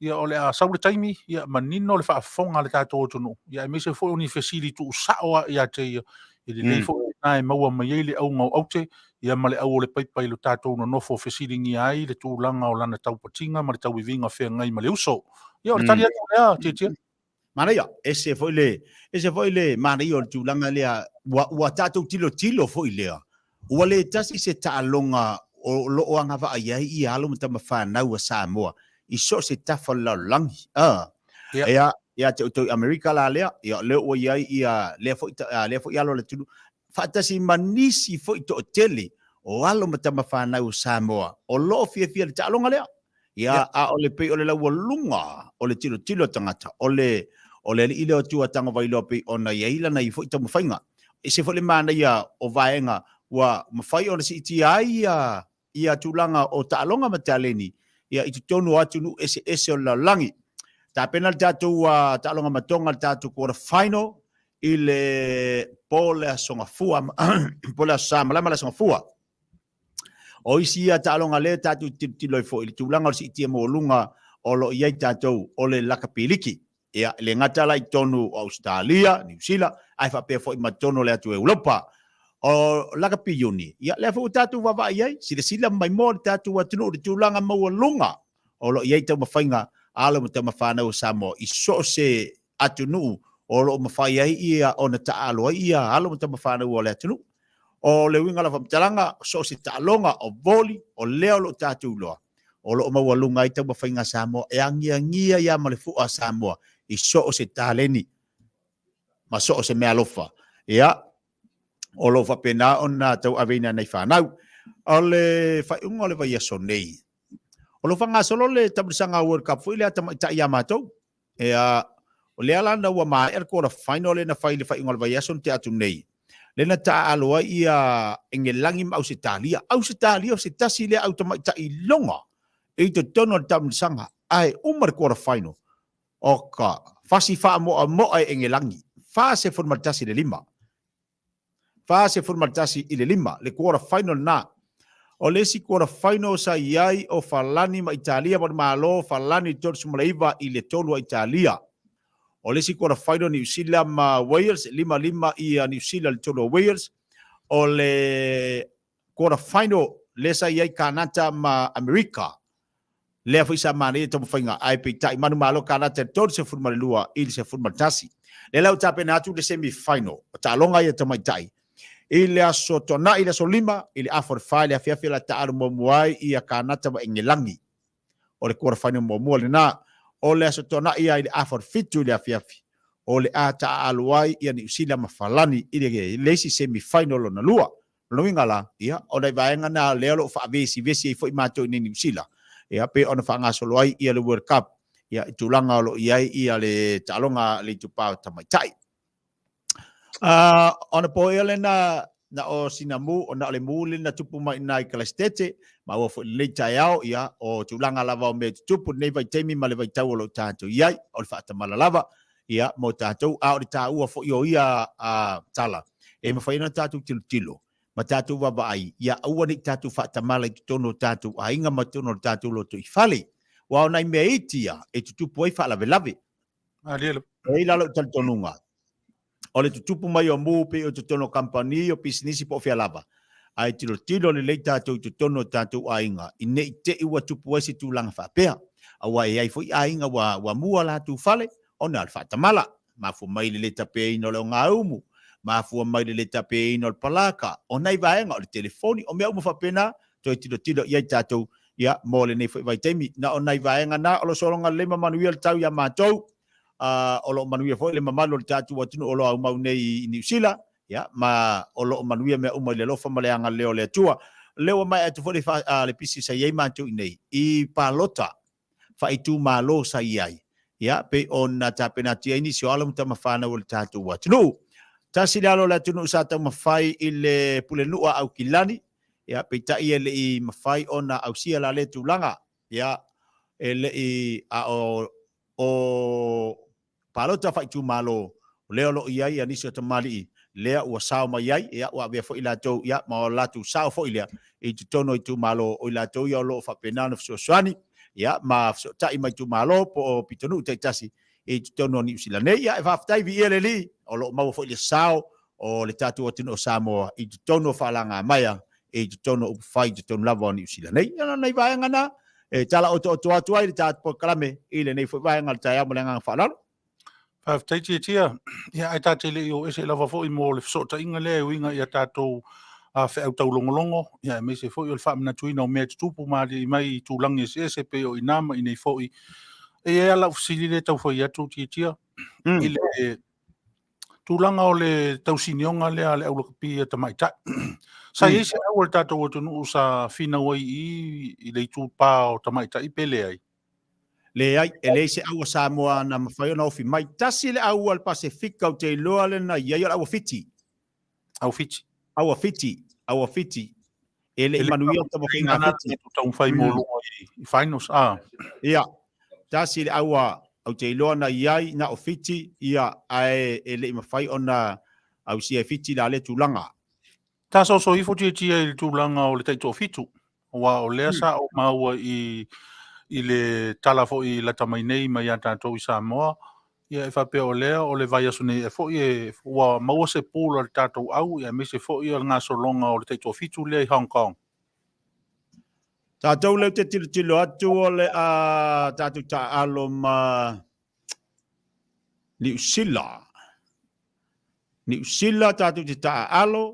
ia o le a saule taimi ia manino le faafonga le tātou tonu ia me se foi oni fesili tu saoa ia te ia i le leifo na e maua mai le au ngau aute ia ma le au o le paipai lo tātou no nofo fesili ngi ai le tūlanga o lana tau patinga ma le tau ivinga whea ngai ma le uso ia o le tali atu lea te Manuia, ese foi le Manuia o le tūlanga lea ua tātou tilo foi lea ua le tasi se tālonga o loo anga va ai i alo mata mawhanau a Samoa i so se tafalalangi ia te utoi Amerika la lea ia leo ua iai ia lea foi alo le tulu fatasi manisi foi to tele o alo mata mawhanau Samoa o loo fia le tālonga lea ia a o le pei o le lau lunga o le tilo tangata o le li leo tua tanga vai lope ona iaila na i foi to mawhainga e se foi le mana ia o vaenga wa mawhai o le si iti ai ia tūlanga o tālonga mataleni ia i tonu atu nu ese o la langi ta pena tātou tālonga matonga tātou quarter final i le pole a songa fua pole a samalama la songa fua o isi ia tālonga le tātou tilo i fo i tūlanga o si iti mo lunga o lo iai tātou o le lakapiliki ia le ngatala i tonu Australia New Zealand ai fa pe fo i matono le atu Europa o laka piuni ia le fu tatu wa ia si le sila mai mo tatu wa tunu de tulanga mo lunga o lo ia te mafainga ala mo te mafana o Samoa i so se atunu o lo mafai ia ona ta alo ia ala mo te mafana o le atunu o le winga la famtalanga so se talonga o voli o leo lo tatu lo o lo mo lunga i te mafainga Samoa e angia ia mo le fu a Samoa i so se taleni ma so se me alofa ia o lo fa pena ona tau avina nei whanau o le whaiunga o le vai aso nei o lo whanga solo le tabrisanga World Cup fui le ta ia mātou o le ala na ua maa kora final le na whai le whaiunga o le vai aso te atu nei le na ta aloa ia engelangi ma Ausitalia o se tasi le au tamai ta i longa e to tono le tabrisanga ai umar kora final o ka fasi wha mo ai engelangi fa se formatasi le lima fase formatasi i le lima le quarter final na o le si quarter final sa iai o falani ma Italia ma malo falani tolu malaiva i le tolu a Italia o le si quarter final New Zealand ma Wales 5-5 i New Zealand tolu Wales o le quarter final le sa iai Kanata ma America le foi sa mane to fainga ai pe tai manu malo Kanata tolu se formalua il se formatasi le lau tape na tu le semi final ta longa ia to mai tai ile aso tona ile aso lima ile afor fale afia la ta'aru momuai ia Kanata wa engelangi o le quarter final momu le na o le aso tona ia ile afor fitu ile afia o le ata aluai ia New Zealand mafalani ile lesi semi final na lua no ingala ia o le vaenga na le lo fa vesi foi mato ni New Zealand ia pe ona fa ngaso loai ia le World Cup ia tulanga lo ia le talonga le tupa tamaitai ona po ele na o sinamu ona le muli na tupu mai nai kalastete ma o le taiao ia o tulanga lava o me tupu nei vai temi ma le vai tau lo tanto ia o le fata malalava ia mo tanto a o tau fo io ia tala e ma faina tatu tilo ma tatu wa vai ia o ni tatu fata mala tono tatu ainga ma tono tatu lo to Fale wa ona meitia e tupu ai fa la velave alielo e la lo tantonunga o le tutupu mai o mupe o tutono kampani o pisinisi po fia lava. Ai tilo le lei tātou tutono tātou ainga. I nei te iwa tupu esi tūlanga whapea. Awa e ai foi ainga wa mua la tu Fale o na alwhatamala. Mafu mai le tape ino leo ngā umu. Mafu mai le tape ino le palaka. O nei vaenga o le telefoni. O mea umu whapena toi tilo iai tātou ia mo le nei foi vai temi. Na o nei vaenga na o lo soronga lema Manuia le tau ia mātou. O lo Manuia foi le mamalo le tatu watunu o lo au mau nei New Zealand ya ma o lo Manuia me uma le lofa maleanga leo le tua leo mai atu foi le pisi sa yei mantu nei I palota Fa'a-O-Malo sa iai. Ya, pe ona tapena tia ini si ala muta mafana o le tatu wa. Tunu, ta silalo la tunu sa ta mafai ile pulenua Aukilani, ya, pe ta ia le i mafai ona ausia la le tulanga, ya, ele i a o palota Fa'a-O-Malo, leo lo iai anisi o tamali lea ua sao mai ai, ya, ua vea fo ila tau, ya, ma o latu sao fo ilia, i tutono i Fa'a-O-Malo o ila tau, ya, lo whapenana Feso'ota'iga, ya, ma Feso'ota'iga mai Fa'a-O-Malo po pitonu taitasi, i tutono ni Sila nei, ya, e whaftai vi ele li, o lo mau fo ilia sao, o le tatu o tino o Samoa, i tutono whalanga Maia, i tutono upawhai, tutono lava o ni Sila nei, ya, nei vaenga na, e tala o to atu ai, tatu po kalame, i le nei fo vaenga, le tai amo le ngang whalalo. Faaeteete tia, ia ai tāte le o ese lava fo i mo le Feso'ota'iga le uinga ia tātou a wheau tau longolongo, ia me se fo i o le whaamina tuina o mea tutupu maari i mai i tūlangi ese pe o inama i nei fo i. E ala ufisili le tau fo i atu tia, i le tūlanga o le tau sinionga le ale au lakapi e tamaitai. Sa i se au le tātou o tunu sa fina wai i le tūpā o tamaitai pele ai. Le ai e le se au Samoa na mawhai na ofi mai tasi le au al Pasifika o te iloa le na iai au fiti. Au fiti. Au fiti. E le Manuia ta mawhai ngā fiti. Tau mwhai mō lunga i finals. Ia, tasi le au te iloa na iai na o fiti, ia ai e le mawhai o na au si e fiti la le tūlanga. Tā so i foti e tia i le tūlanga o le taito o fitu. Wa o lea sa o maua i le tala fo i la tamai nei mai a tātou i Samoa, ia e whape o lea o le vai asu nei e fo i e ua maua se pūla le tātou au, ia me se fo i o ngā solonga o le teito fitu lea i Hong Kong. Tātou leu te tilo atu o le tātou ta alo ma New Sila. New Sila tātou te ta alo,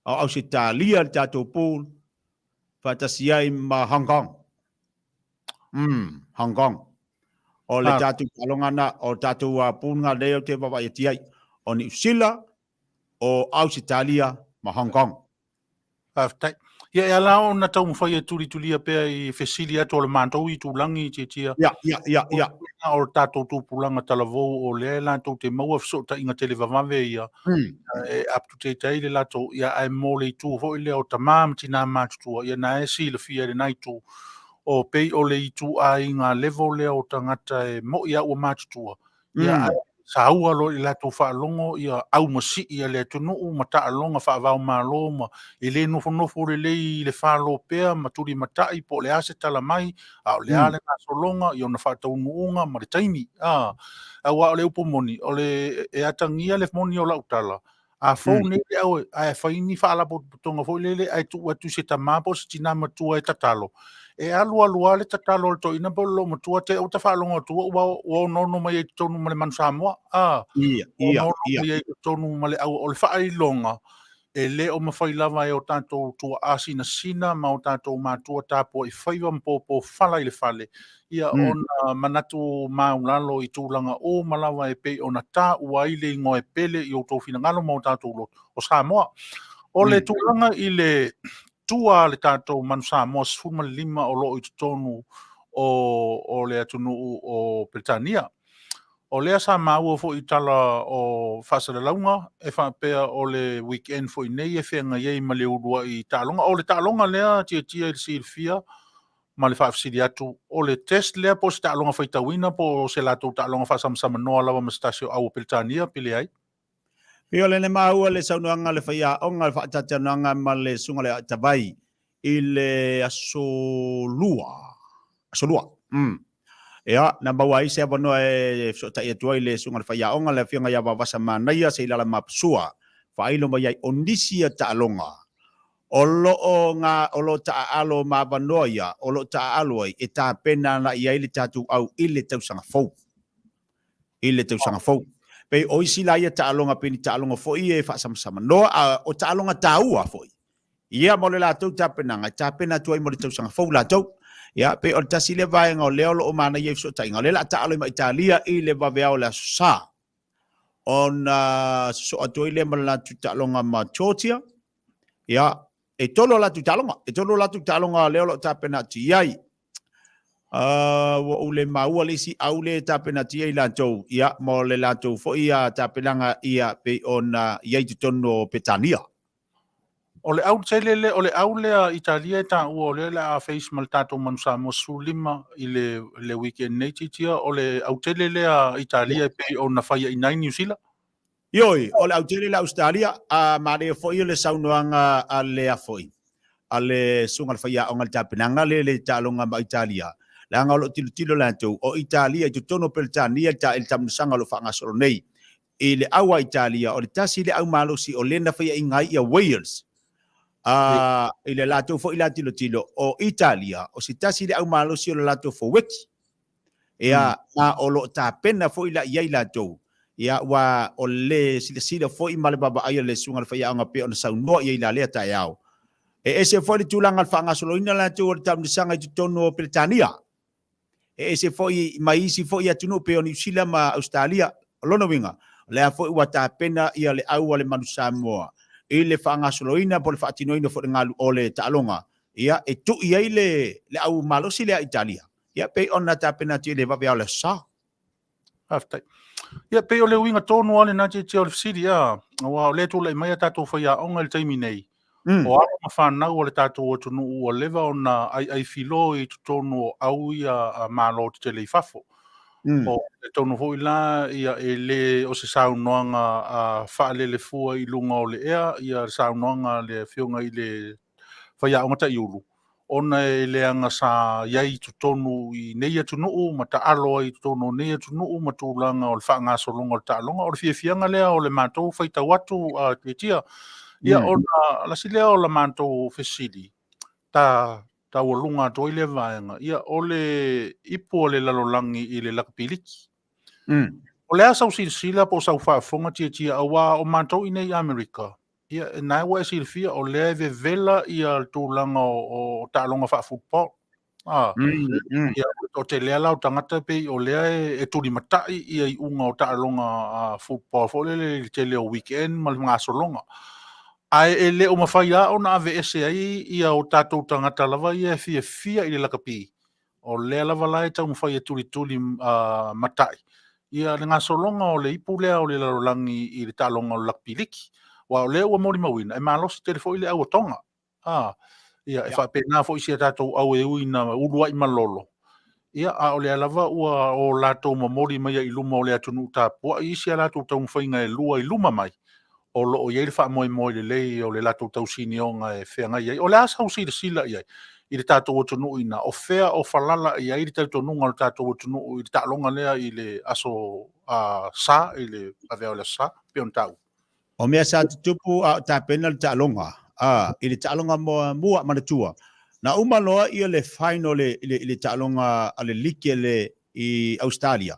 au se ta lia le tātou pūl, whatasi ai ma Hong Kong. Hong Kong. O le tātou alongana, o tātou pūnga leo te wawai atiai. O New Sila, o Australia, ma Hong Kong. Whaftai. Ia e alao na tau mwhai e turi pia i whesili atu o le mātou i tūlangi i tia. Ia. O le tātou tūpulanga talavou o le lātou te maua Feso'ota'iga te le vavave ia. E aptu te tei le lātou ia ai mō le i tū ho i leo tamām tina mātutua. Ia na e si le fia le naitu. O pei o le itu a i ngā level lea o tangata e mo ia ua mātutua. Ia sa aua lo i lato whaalongo ia au masi ia le tunu ma taalonga Faava-O-Malo ma i le nofo le i le whaalo pea ma turi matai po le ase tala mai a o le ale ngā solonga i o na whaatau nuunga ma le taimi. A wa o le upomoni o le e atangia le moni o lautala. A fau ne le au a e whaini whaala potonga fo lele ai tu atu se tamapo se tina matua e tatalo. E alua le tatalo le toina bolo matua te o ta whaalonga tua o nono mai e tonu ma le Manu Samoa. Ia. Mai e tonu ma le au o le whaailonga e le o mawhai lava e o tātou tua sina ma o tātou mātua tāpua i whaiwa mpopo whala i le whale. Ia ona manatu maulalo i tūlanga o malawa e pei ona tā ua i le ingoe pele i o tō whina ngalo ma o tātou lot o Samoa. O le tūlanga i le tua le tātou Manu Samoa 15 o lo i tonu o le atunu o Britania. O lea sa maua fo i tala o whasaralaunga e whapea o le weekend fo i nei e whenga iei ma le urua i tālonga. O le tālonga lea tia i silfia ma le whaafsiri atu. O le test lea po se tālonga whaitawina po se lato tālonga whasamsama noa lawa ma stasio au Britania pile ai. Pio le ne maua le saunuanga le whaia onga le whaatatanuanga ma le sunga le tawai i le asolua. Ea, na bawa i se abano e Feso'ota'iga tua i le sunga le whaia onga le whianga ia wawasa Manuia se ilala mapsua. Whailo mai ai onisia ta'alonga. O lo ta'alo ma Manuia, o lo ta'alo ai e tā pena na i ai le tātu au i le tausanga fau. Pei o isi la ia ta'alonga peni ta'alonga fo i e whaasamasama. Noa o ta'alonga tāua fo i. Ia mo le lātou tāpenanga, tāpena tua i mo le tausanga fau lātou. Ia, pe o tasi le vaenga o leo lo o mana i Feso'ota'iga. Le la ta'alo i ma Italia i le vavea o le asosa. Ona so atu i le ma la ta'alonga ma Georgia. Ia, e tolo la ta'alonga. E tolo la ta'alonga leo lo tāpena ti iai. Wa ule maua le si aule tapena tia ila tau ia mo le la tau fo ia tapenanga ia pe ona ia i tono petania. O le au telele o le au lea Italia ta ua o le a face mal tatou manusa mo sulima i le weekend nei titia o le au telele a Italia pe ona faia i nai New Zealand. Ioi, o le au tele la Australia a mare fo ia le saunoanga a lea foi. A le sunga faia o ngal tapenanga le talonga ma Italia. La ngalo tilo la tau o Italia i tono petania ta il tamsanga lo fanga solo nei. I le awa Italia o le tasi le au malo si o lena faia ingai ia Wales. I le lato fo i la tilo o Italia o si tasi le au malo si o le lato fo weki. Ia ma o lo ta pena fo i la ia i lato. Ia wa o le sila fo i male baba ai le sunga faia anga pe ona sau no ia i la lea ta iau. Ese fo le tulanga al fanga solo ina lato o tamsanga i tono Britania. Ese fo i maisi fo i atunu pe o New Zealand ma Australia lona winga. Le fo i wata pena ia le au le Manu Samoa. I le whaanga soloina po le whaatinoina fo ngalu o le talonga. Ia e tu ia i le au malosi le a Italia. Ia pe ona ta pena ti le vape au le sa. Aftai. Ia pe o le winga tonu ale na te o le siri a. Wa le tu le mai tatou faia onga le taimi nei. O ala ma whanau o le tatou o tunu ua lewa ona ai filo i tonu au ia malo te tele i fafo. O le tonu ho ila ia e le o se saunoanga a Fale le fua i lunga o le ea ia saunoanga le whiunga i le whaia ongata i ulu. Ona e le anga sa iai tutonu i neia tunuu ma ta alo i tutonu neia tunuu ma tūlanga o le whaanga solonga o le ta'alonga o le whiawhianga lea o le mātou whaita watu a te tia. Ia ona la silea o la mātou fesili ta walunga toi le vaenga. Ia ole ipu o le lalolangi i le lakapiliki. O le asau Sila po sau whaafonga tia awa o mātou i nei Amerika. Ia nai wa e silfia o le ve vela ia tūlanga o ta'alonga whaafutpol. Ia o te lea lau tangata pe o lea e turi matai ia i unga o ta'alonga football. Fo le te leo weekend ma ngā solonga. Ai e le o mawhai a o na ave ese ai ia o tātou tangata lava ia fia i le lakapi. O lea lava lai tau mawhai e turi matai. Ia le ngā solonga o le ipu lea o le larolangi i le tālonga o lakapi liki. Wa o lea ua mori mawina. E malosi telefo i le au o tonga. Ia e whapena fo isi a tātou au e ui na urua i malolo. Ia a o lea lava ua o lātou mamori mai i luma o lea tunu tāpua. Isi a lātou tau mwhainga e lua i luma mai. O lo o iei le wha moe le lei o le lato tau sini o ngai whenga iei. O le asa au sila iei. I le tātou o tunu ina. O whea o whalala iei i le tātou nunga o le tātou o tunu i le tālonga lea i le aso sa, i le avea o le sa, peon tau. O mea sa tupu a tāpena le tālonga. I le tālonga mua manatua. Na umaloa i le final i le tālonga a le like le i Australia.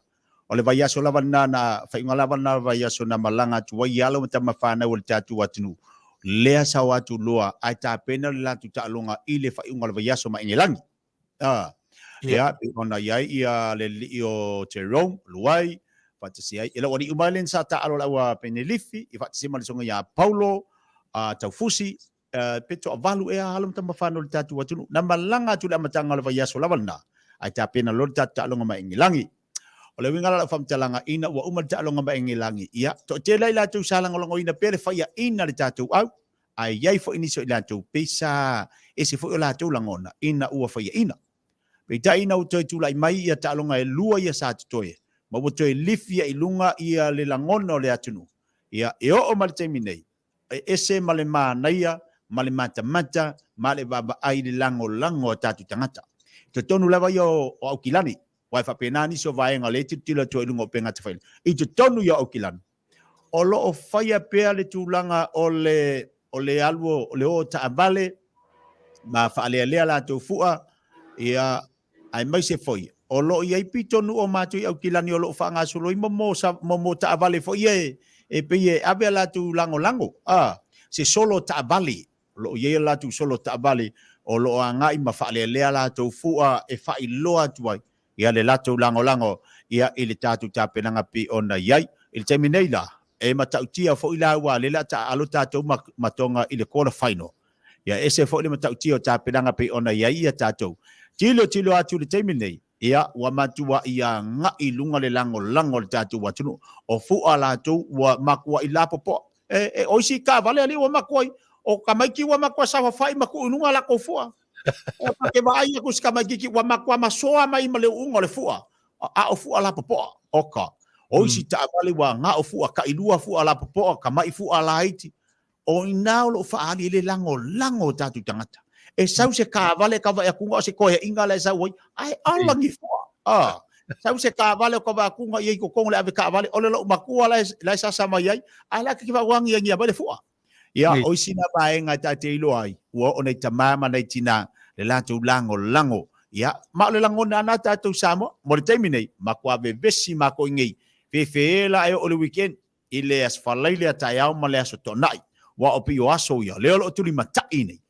O le vai aso lava na whainga lava na vai aso na malanga tua i alo mata mawhana o le tātu atinu. Lea sa watu loa ai tā pena le latu ta'alonga i le whainga le vai aso ma ingelangi. Ia, ona iai ia le li o te Rome, luai, whatasi ai. Ila wani umailen sa ta'alo laua penelifi, i whatasi ma le songa ia Paulo, taufusi, peto a valu ea alo mata mawhana o le tātu atinu. Na malanga tu le amatanga le vai aso lava na. Ai tā pena lo le tātu ta'alonga ma ingelangi. O le wingala la whamtalanga ina ua uma le ta'alonga ma ingelangi. Ia, to te lai lātou sālanga longo ina pere whaia ina le tātou au. Ai iai fo iniso i lātou pesa ese fo i lātou langona ina ua whaia ina. Pei ta ina utoi tūlai mai ia ta'alonga e lua ia sa tutoe. Ma utoi lifia i lunga ia le langona o le atunu. Ia, e o ma le teimi nei. Ese ma le mānaia, ma le mata, ma le baba ai le lango tātou tangata. Te tonu lava ia o Aukilani. Wai whapenani so vaenga le titila to ilunga o penga te whaile. I te tonu ia Aukilani. O lo o whaia pea le tūlanga o le aluo, o le o taabale, ma whaalea lea la tō fua, ia ai mai se foi. O lo i aipi tonu o mātui Aukilani o lo whaanga solo i mo taabale foi e peye abea la tū lango. Se solo taabale, lo i la tū solo taabale, o lo a ngai ma whaalea lea la tō fua e whailoa tuai. Ia le lato lango ia i le tātou tāpenanga pi ona iai i le taimi nei la e matautia fo i la ua le la ta alo tātou matonga i le quarter final Ia ese fo le matau tio ta penanga pe ona ia tatou. Tilo atu le taimi nei. Ia wa matua ia nga I lunga le lango le tatou watunu. O fua la tu wa makua I la popo. Oisi ka vale ali wa makua o kamaiki wa makua sa fai maku ununga la ko fua. O ke vai ku skamaiki wa makua masoa mai male unga le fua. A o fua la popo. Oka. Oisi ta vale wa nga o fua ka ilua fua la popo kamai fua la haiti. O inao lo faali le lango tatu tangata. E sau se ka vale ka vai kunga se koe inga le sau ai alangi fua. Sau se ka vale ka vai kunga ye ko kong le ave ka vale o le lo makua la sa sama yai ala ki va wangi ngi vale fua. Ya o sina bae nga ta te ilo ai. Wo o nei tamama nei tina le latu lango. Ya ma le lango na tatu samo mo le taimi nei makua ve vesi mako ngi. Fefela e o le weekend ile as falaile ta yao ma le aso tonai. Wa opi o aso ia leo lo tuli matai nei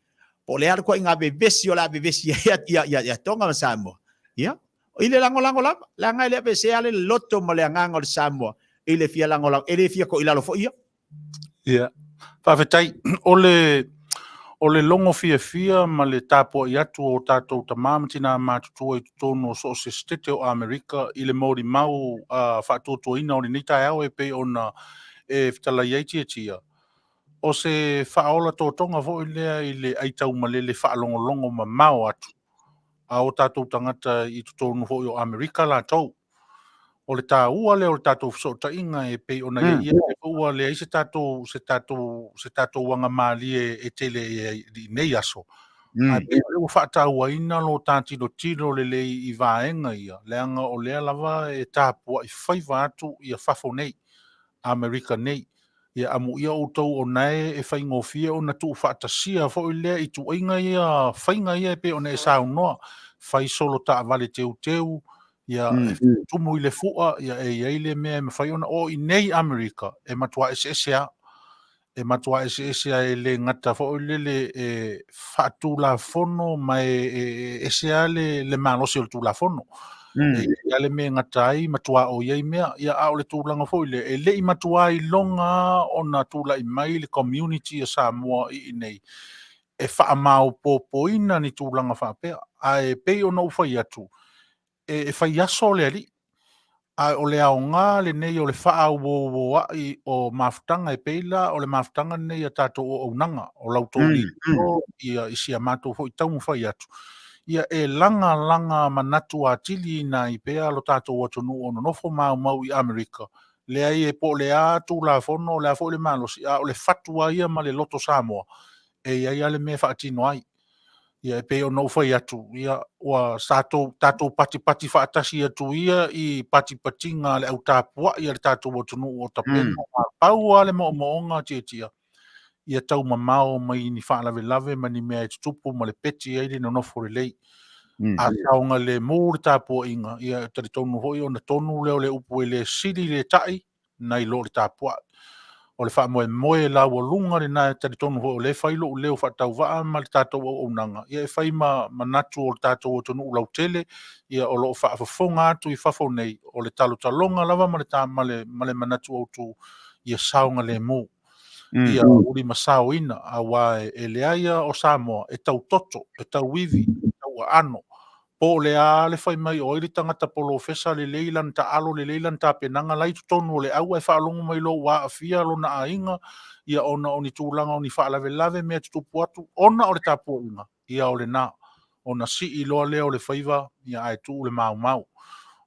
po le ar ko inga be vesi o la be vesi ya tonga Samoa ya ile lango la ngai le be se ale loto mo le nganga o Samoa ile fia lango ile fia ko ilalo fo ia ya Faaeteete o le longo fia ma le tapo I atu o tatou tamama tina matutua I tono so se stete o Amerika I le mori mau whaatotoina o ni nita au e pe ona e Fetalaiga tia o se whaola tō tonga fo lea I le aitau malele whaalongolongo ma mau atu. A o tātou tangata I tōnu fo o Amerika la tau. O le tā ua le o le tātou Feso'ota'iga e pei ona ia e ua le se tātou wanga mali e tele I nei aso. A pei o le whaatau aina lo tilo le I vaenga ia. Leanga o lea lava e tāpua I whaiva atu I a whafo nei. Amerika nei. Ia amu ia o tau o nae e whaingofia o na tu whaatasia fo I lea I tu inga ia whainga ia pe o na e sao noa whai solo ta vale teu ia tumu I le fua ia e eile mea me whai ona o I nei Amerika e matua SSA e le ngata fo I le whaatu la fono mai SSA le malosi o tu la fono ia le me ngata ai matua o iei mea ia au le tūlanga fo I le I matua I longa o na tūla I mai le community a Samoa I nei e whaamau pōpoina ni tūlanga whaapea a e pei o na uwhai atu e whai aso le ali a o le ao ngā le nei o le whaau ai o mafutanga e peila o le mafutanga nei a tātou o unanga o lautou ia isi a mātou fo I taumu whai atu ia e langa manatu a tili na I pea lo tātou atunu o nofo mau I Amerika. Lea I e po le atu la fono, lea fo le malosi, a o le fatua ia ma le loto Samoa. E ia le me whaatino ai. Ia e pe o no whai atu. Ia ua tātou pati whaatasi atu ia I pati ngā le au tāpua ia le tātou atunu o tapena. Pau ale moonga tia. Ia tau mamao mai ni whaalave ma ni mea tupu ma le peti ai le nonofo le lei. A taonga le mūri tāpua inga. Ia tari tonu hoi o na tonu leo le upu e le siri le tai nai lo le tāpua. O le wha la walunga le nai tari tonu hoi o le whailo o leo whatau waa ma le tātou o unanga. Ia e whai manatu o le tātou o tonu lau tele. Ia o lo whaafafonga atu I whafo nei. O le talonga lava ma le manatu o tu. Ia saonga le mū. Ia uri masao ina a wae e leaia o Samoa e tau toto, e tau wivi, e tau ano. Po lea le whai mai o iri tangata polo fesa le leilan ta alo le leilan ta penanga lai tutonu le au e whaalongo mai lo wa a fia lo na ainga ia ona o ni tūlanga o ni whaalave mea tutupu atu ona o le tāpua inga ia o le nā ona si I loa lea o le whaiva ia ai tu le mau.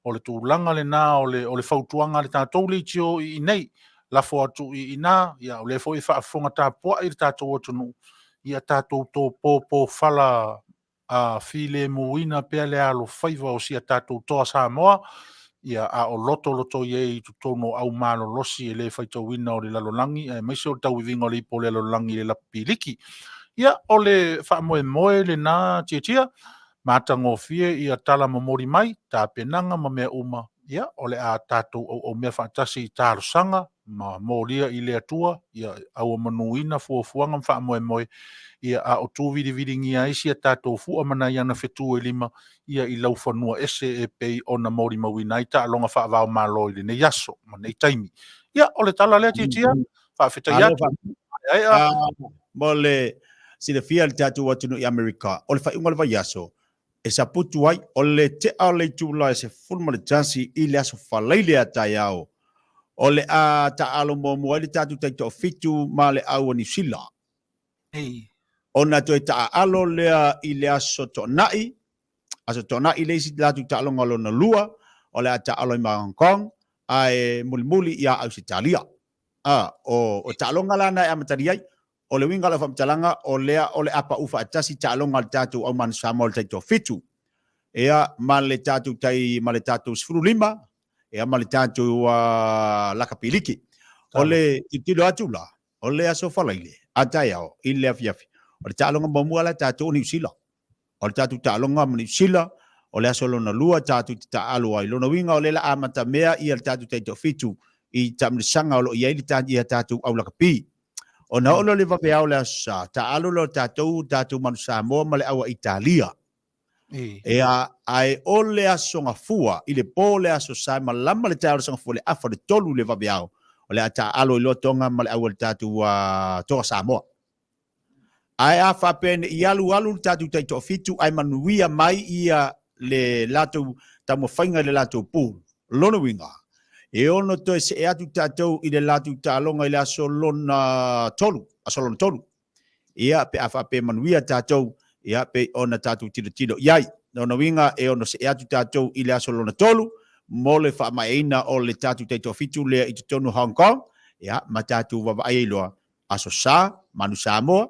O le tūlanga le nā o le whautuanga le tātou Leitio I nei la fo atu I ina ia o le fo I whaafonga tāpua I tātou atunu ia tātou tō pō whala a file muina pea le alo whaiva o sia tātou toa Samoa ia a o loto ie I tutono Aoauli losi e le whaitau ina o le lalonangi e maise o tau I vinga o le ipo le lalonangi le lapiliki ia o le whaamoe le nā tia mātango fie ia tala mamori mai tā penanga ma mea uma ia o le a tātou o mea whaatasi I tārosanga ma moria I le atua ia au manuina fuafuanga whaamoe ia a o tū vidi isi a tātou fua mana I ana whetu e lima ia I lau whanua ese e pei o na mauri mawina I ta alonga Faava-O-Malo I le nei aso ma nei taimi ia o le tala lea tia whaafetai atu mo le sila fia le tatu atu no i Amerika o le whaiunga le vai aso e sa putu ai o le te a le tūla e se fulma le tansi i le aso whalaile a tai au o le a ta alo mo mua le tatu tai to fitu ma le au ni Sila ona to e ta alo lea i le aso to nai le isi latu ta alo ngalo na lua o le a ta alo i Hong Kong ai muli ia Australia o ta alo ngala na e amatari ai o le winga la famtalanga o le apa ufa atasi ta alo ngal tatu au man Samoa tai to fitu ea ma le tatu tai ma le tatu sfurulima ea ma le tatu lakapiliki o le titilo atula o le aso falaile atai ao i le afiafi o le talonga mamua la tatu ni Sila o le tatu talonga ni Sila o le aso lona lua tatu ta alo ai lona winga o le la amata mea i le tatu tai to fitu i tamsanga o lo i le tatu au lakapi o na olo le vape au le asa ta alo lo tatu manu Samoa ma le awa Italia ea ai ole aso ngafua i le pole aso sai malama le tau sanga fole afa le tolu le vape au o le ata alo i lo tonga ma le awa le tatu toa Samoa ai afa pen i alu tatu tai to fitu ai manuia mai ia le latu tamo fainga le latu pu lona winga e ono to se atu tatu i le latu talonga i le aso lona tolu ia pe afa pe manuia tatu ia pe ona tatu tilo iai no winga e ono se atu tatu i le aso lona tolu mo le fa maina o le tatu tai to fitu le i tonu Hong Kong ia matatu wa ai loa aso sa manu Samoa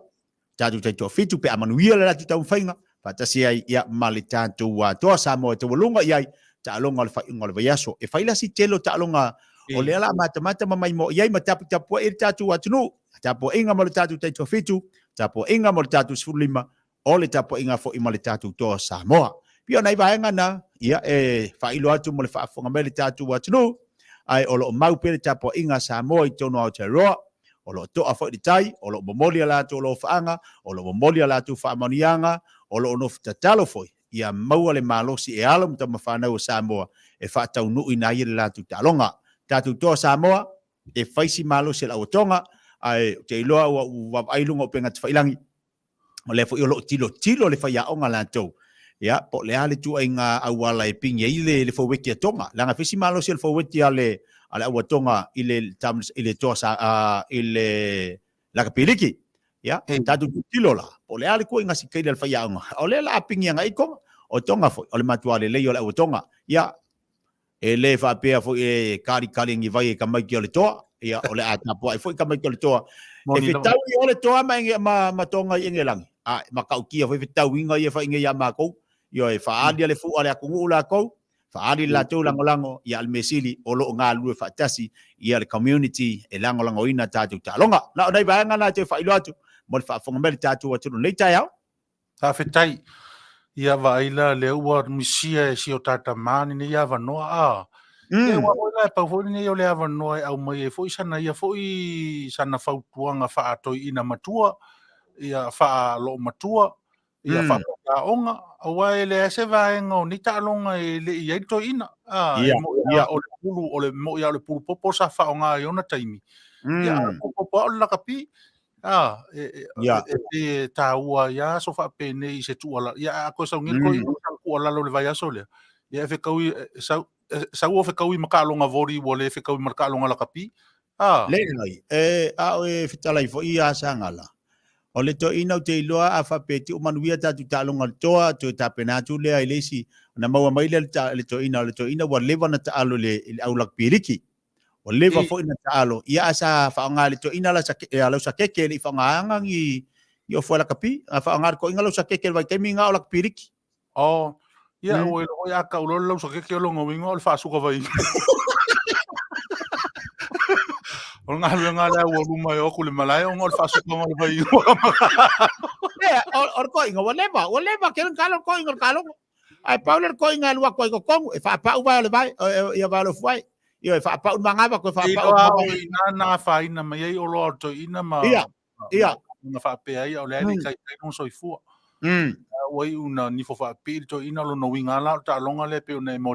tatu tai to fitu pe Manuia le tatu tau fainga fatasi ai ia mali tatu wa to Samoa to lunga iai ta longa le fa ngol vayaso e faila si telo ta longa o le ala mata mai mo iai matapu e tatu atunu tapo inga mo le tatu tai to fitu tapo inga mo le tatu sfulima o le tapo inga fo i mo le tatu to Samoa pio nai vaenga na ia e failo atu mo le fa fonga me le tatu atunu ai o lo mau pe le tapo inga Samoa i tono Aotearoa o lo to afo di tai o lo momolia la to lo faanga o lo momolia la tu fa manianga o lo no tatalo foi ia mau le malosi e alam ta mafana o Samoa e fa tau nu ina i la tu talonga tatu to Samoa e faisi malosi la otonga ai te loa wa ai lungo penga te failangi o le fo i lo tilo le faia onga la to ia po le ale tu inga awala e pinga ile le fo weki tonga langa fisi malosi le fo weki ale ala watonga ile tams ile tosa ile la kapiliki ya tatu kilo la o le ale ko inga sikile fa ya o le la pingi nga iko o tonga fo o le matua le o la watonga ya ele fa pe fo e kari ngi vai ka mai ki le toa ya o le ata po fo ka mai ki le toa e fitau o le toa ma tonga ingelang a ma ka ki fo fitau inga ye fa inga ya ma ko yo e fa ali le fu ale ku la ko Fa'ali la tau langolango ia almesili o lo ngā lue whaatasi ia le community e langolango ina tātou tālonga. Na o nei vaenga nā te whailo atu, mo le whaafonga mele tātou atunu nei tai au. Ta fetai ia vaila le ua misia e si o tata mani ni ia vanoa a. E wa ola e paufoni ni o le avanoa e au mai e foi sana ia foi sana fautuanga whaatoi ina matua, ia wha lo matua, ia wha onga awa ele se vaenga o ni talonga e le ia to ina e mo ia o le pulu o le mo ia le pulu popo sa fa nga i ona taimi ia popo o la kapi e ta ua ia so fa pene i se tuala ia ko sa ngil ko i ko la lo le vai asole ia fe kau sa o fe kau i makalonga vori o le fe kau i makalonga la kapi le nei a o e fetalai fo ia Sagala o le to ina te iloa a whapeti o Manuia tatu talonga toa to tapenatu lea ilesi na maua mai le to ina wa leva na taalo le aulak piriki o leva fo ina taalo ia asa whaonga le to ina la sa keke le whaonga i o fuala kapi a whaonga ko inga lo sa keke vai kemi nga aulak piriki ia o ia ka ulo lo sa keke lo ngawinga o le whaasuka vai o nga la o luma e oku le malai o ngol fasu ko ngol vai o ko inga o leva ke kalo ko inga kalo ai pauler ko inga lua ko ko e fa pa u vai le vai ia vai lo foi ia fa pa u manga ba ko fa pa na fa ina mai o lo to ina ma ia na fa pe ai o le kai no soi fu wai una ni fo fa pe to ina lo no winga la ta longa le pe na mo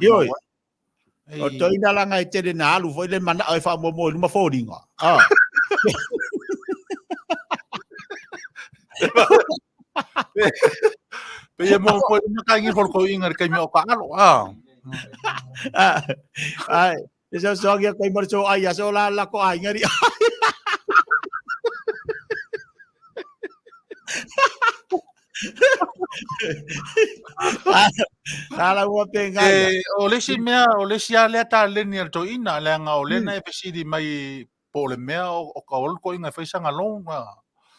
o to ina la ngai te na alu foi le mana ai fa mo mo ma fo dinga Pe mo po makangi hol ko ingar kay mi o kaalo Ai, so ya kay mo so ay so la ko ay ngari. Kala mo pengai. o le si mea o le si ale ta le ni to ina le nga o le na e pesi di mai po le mea o ka ol ko inga fai sanga long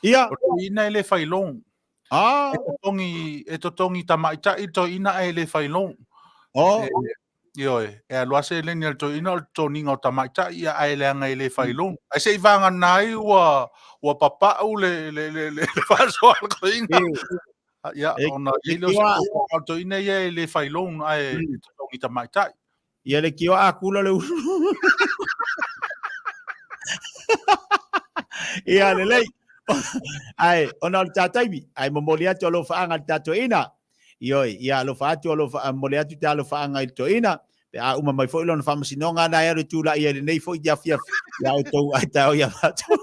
Ia. o to ina ele fai long e to tongi tamaita i to ina ele fai long Io e lo se le ni to ina o to ninga o tamaita ia ai le nga ele fai long ai se vanga nai wa papa u le fa so ko inga ia ona ile o to ina ia ele fai long ai to tongi tamaita Ia le kiwa akula le Ia le lei. Ai, ona o tātaimi, ai momoli atu alo whaanga tātou ina. Ioi, ia alo whaatu alo mole atu tā alo whaanga i to ina. Pe a uma mai foilo na whamasinonga na ero tūla ia le nei fo i ia fia. Ia o tau ai tau ia whatu.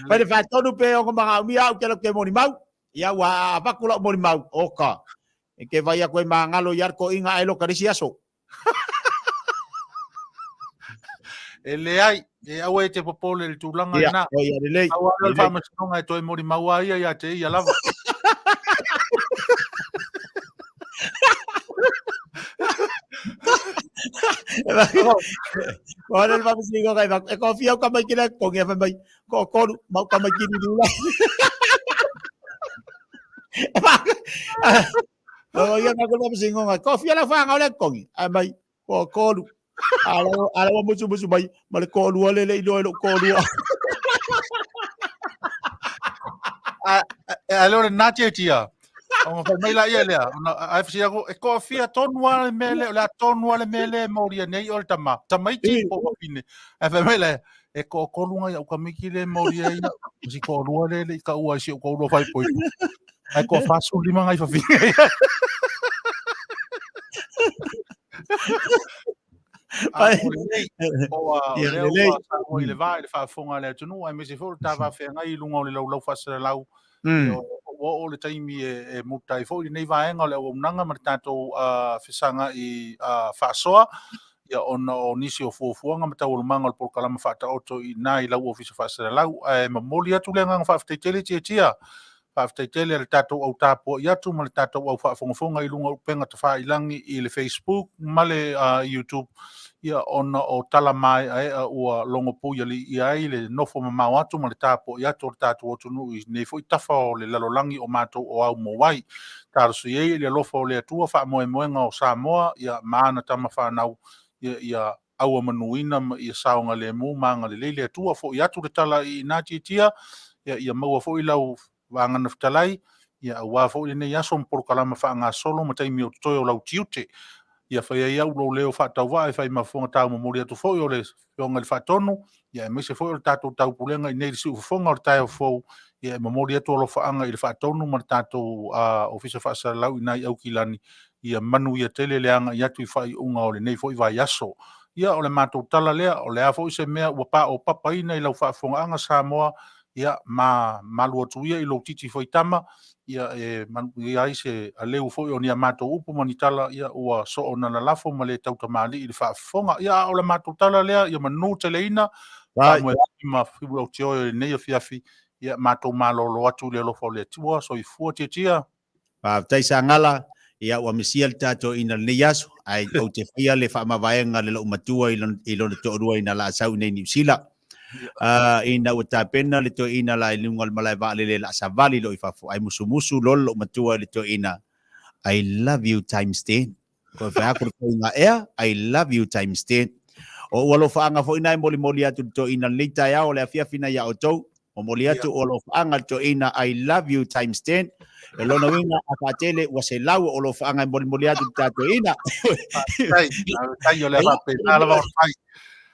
Pare whatonu pe o mga umi au kelo ke moni mau. Ia wa apakula moni mau. Oka. E ke vai a koe mangalo iarko inga ai lo karisi aso. Ele ai e au e te popole le tūlanga na. Ia le lei. Au ala whamasinonga e toi mori maua ia te ia lava. Ora el vamos digo que e confía o kamai kina con e mai ko ko mau kamai kini dula. Ia na ko vamos digo nga confía la fa ngole con ai mai ko ala musu mai mal ko lu le lo ko lu. Allora natia tia. O fa mai la ia le. Ai fisi ako e ko fia tonua le mele la tonua le mele moria nei o tama. Tamai ti po pine. Ai fa mai le e ko lunga ia ka miki le moria ia. Si ko lu le ka ua si ko lu fai poi. Ai ko fa su lima ngai fa fi. Ai o le vai le fa fonga le tunu ai me se fo tava fe ngai lunga le lau fa se lau o le taimi e mutai fo nei vaenga le o nanga ma tato fisanga i fasoa ia ona o nisi o fuafuanga ma tau manga por kalama fa ta oto i nai lau ofisa fa se lau e mamoli atu le nga fa ftetele tia Faaeteete le tatou au tapo i atu ma le tatou au faafogafoga i luga upenga tafailangi i le Facebook ma le YouTube ia ona o tala mai ae ua longo pui ali i ai le nofo mamau atu ma le tapo i atu o le tatou atunuu i nei foʻi tafa o le lalolagi o matou o au mauai talosi ai le alofa o le atua faamoemoega o Samoa ia maana tama fanau ia aua manuina ma ia saoga lemu magalelei le atua foʻi atu le tala i na tiatia ia maua foʻi lau vangana Fetalai ia auā foʻi lenei aso ma polokalama faagasolo ma taimi o totoe o lau tiute ia fai ai au lou leo faatauva'a e fai mafofoga taumamoli atu foʻi o le feoga i le faatonu ia e maise foʻi o le tatou taupulega i nei le siʻufofoga o le taeofou ia e mamoli atu alofaaga i le faatonu ma le tatou ofisa faasalalau i nai Aukilani ia manu ia tele leaga i atu i faaiʻuga o lenei foʻi vaiaso ia o le matou tala lea o le a foʻi se mea ua paʻopapaina i lau faafogaaga Samoa ia malu atu ia i lou titi foi tama ia ia ai se aleu foi o nia matou upu manitala ia ua soʻona lalafo ma le tautamaliʻi i le faafofoga ia o le matou tala lea ia manu teleina faamoemoe ma fiu autioe lenei afiafi ia matou malolo atu le alofa o le atua soifua tiatia tai Sagala ia ua mesia le tatou ina lenei aso ai ou te fia le faamavaega le loʻu matua i lona toʻalua ina laasau nei New Sila ina ua tapena le toeina la i luga le malai vaalele la savali lo i fafo ai musumusu lolo matua le toeina I love you times 10 ko fa ko nga ea I love you times 10 o lo faanga fo ina moli atu toeina le taia o le afia fina ya oto o moli atu o lo faanga toeina I love you times 10 e lona winga akatele wa se lau o lo faanga moli atu toeina ai o le fa pena la va fai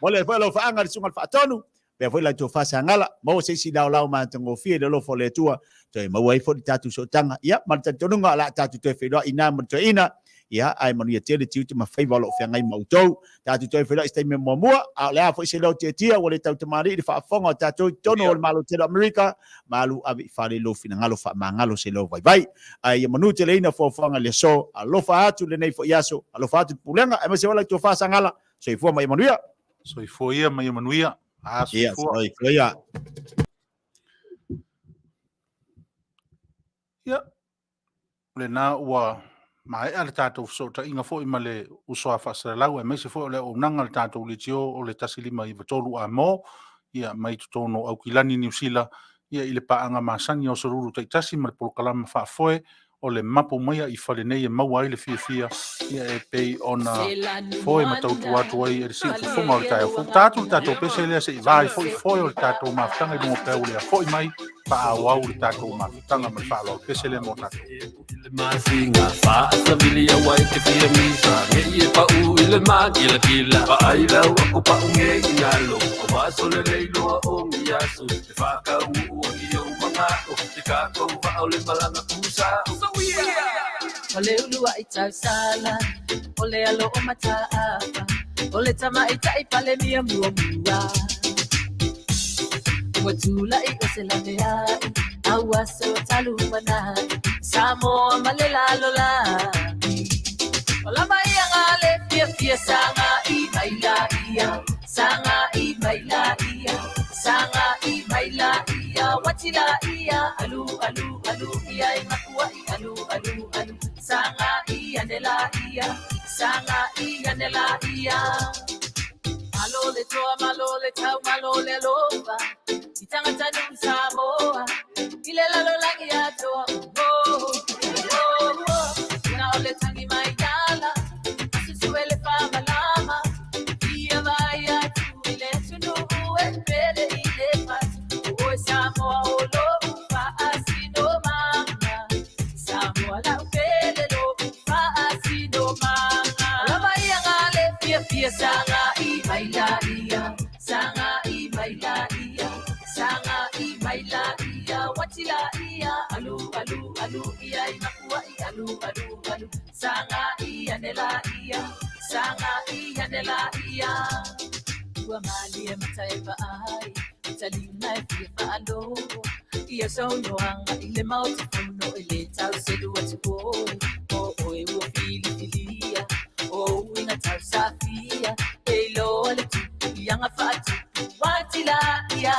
mole fa lo faanga sunga fa tonu pe foi la to fa Sagala mo se si lau ma tango fie de lo fo le tua to e mo wai fo tatu so tanga ia ma tatu nga la tatu te fe ina mo to ina ia ai Manuia te le tiu te mawhaiva lo whiangai mautou tātou toi whira istai me mua a lea fo ise lau te tia o le tau te mari i whaafonga tātou tono o le malo te Amerika malu avi Fale lo fina ngalo wha mangalo se lau vai ai Manu te leina Fofogaina le so a lofa atu le nei fo iaso a lofa atu pulenga e mase wala tō wha Sagala so i fua mai Manuia so i fua ia mai Manuia so i fua ia ia le na ua mai ale tātou Feso'ota'iga fo'i ma le usoa whasalalau e maise fo'i o le onanga le tātou Leitio o le tasilima i watolu a mo ia mai tutono Aukilani New Sila ia i le paanga masani o soruru taitasi ma le polokalama whaafoe o le Mapu Maia i Fale nei e maua ai le fia ia e pei ona foe ma tautu atu ai e le si ufufunga o le tae ufu tātou pese lea se i vai foe o le tātou mawhtanga i lungo pēu lea fo'i mai pa Aoauli tātou mawhtanga ma le whaalo pese lea mo tātou Masinga fasa milia wai te fia misa nge pa u ile magila kila pa aila ko pa unge inalo ko baso le leilo o miasu te faka u o mga o te ka ko pa ole malanga kusa ole ulu ai tau sala ole alo o mata ole tama ita i pale mia mua watula i osela mea awaso talu mana Samoa malela lola Ola Maia ngale fia sanga I baila ia Sanga I baila ia Sanga I baila ia Watila ia Alu ia Makua I alu Sanga I anela ia Sanga I anela ia Malole toa malole tau malole alofa Itanga tanu Samoa Ilela lola ia toa na ole tangi mai dala suele fama lama ia vai a tu ile sunu e pele ile pas o Samoa o lo fa asino manga Samoa la pele lo fa asino manga la vai ngale fia sanga I baila ia sanga I baila ia sanga I baila ia watila ia alu ia Makua I alu sanga I anela ia sanga I anela ia ua mali e mataiva ai talina e fia alo ia sono anga I le mau te fono I le tau se lua te koi o oe ua filifilia o ina tau safia e loa le tupu ianga fatu watila ia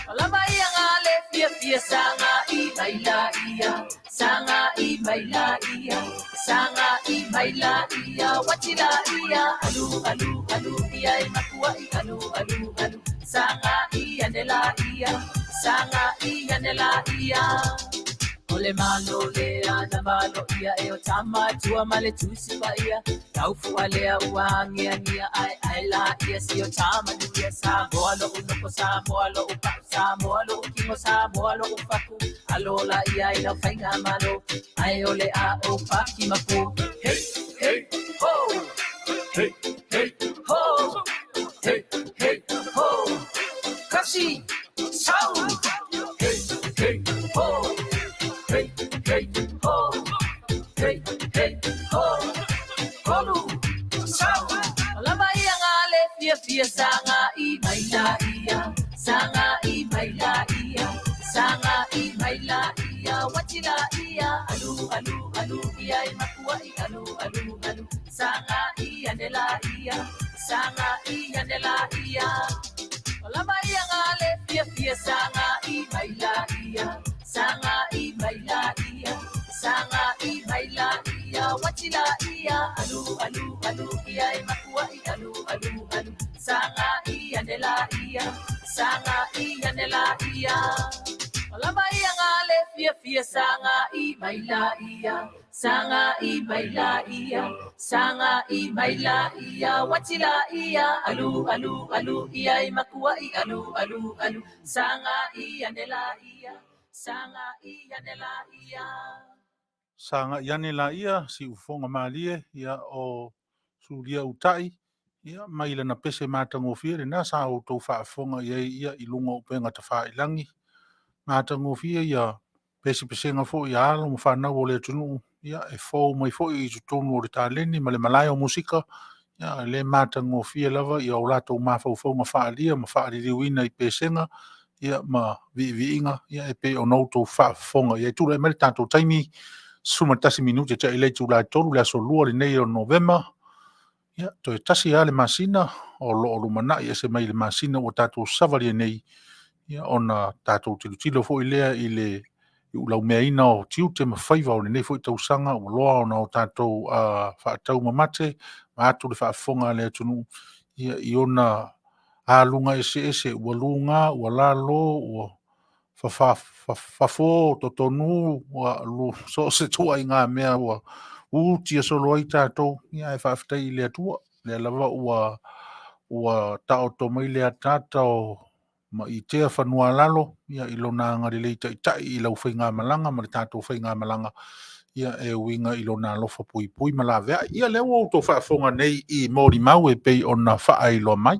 ola mai anga le fia sanga I baila ia sanga I baila ia sanga I baila ia watila ia alu ia Makua I alu sanga I anela ia sanga I anela ia ole malo le ana malo ia e o tama tua male tusi pa ia tau fuale a uangi ania ai la ia si o tama ia Samoa lo uno Samoa lo upa Samoa lo ukimo Samoa lo upaku alola ia I la fainga malo ai ole a o paki Mapu hey ho hey ho hey ho kasi sau hey ho hey ho hey ho kolu sau la mai ngale fia sanga I baila ia sanga I baila ia sanga I baila ia watila ia alu ia Makua I alu sanga I anela ia sanga I anela ia la mai ngale fia sanga I baila ia sanga I baila ia sanga I baila ia watila ia alu ia Makua I alu sanga I anela ia sanga I anela ia ola mai ngale fia sanga I baila ia sanga I baila ia sanga I baila ia watila ia alu ia Makua I alu sanga I anela ia sanga I anela ia sanga iane la ia si ufonga malie ia o sulia utai ia mai lana pese matangofia le nasa o tau whaafonga ia I lunga upenga ta whaelangi matangofia ia pese nga fo ia alo mo whanau o le tunu ia e fou mai foi i tutonu o le taleni ma le malai o musika ia le matagofia lava ia o latou mafaufauga faalia ma faaliliuina i pesenga ia ma viiviiga ia e pe ona outou faafofoga ia tulaʻi mai le tatou taimi sumatasi minuti te i Leitio laitolu le aso lua lenei o Novema ia toe tasi a le masina o loo lumanaʻi ese mai le masina ua tatou savalia nei ia ona tatou tilotilo foʻi lea i le laumeaina o tiute ma faiva o lenei foʻi tausaga ua loa ona o tatou faatau mamate ma atu le faafofoga a le atunuu ia i ona aluga ese ua luga ua lalo ua fafō totonu ua so se tuaiga mea ua utia solo ai tatou ia e faafetai i le atua le lava ua taoto mai le atata o ma i tea whanua lalo, ia i lona anga le taʻitaʻi i lau whainga malanga, ma le tātou whainga malanga, ia e winga i lona alofa pui pui ma la vea, ia leo au tō whaafonga nei i mori mau e pei ona wha lo mai.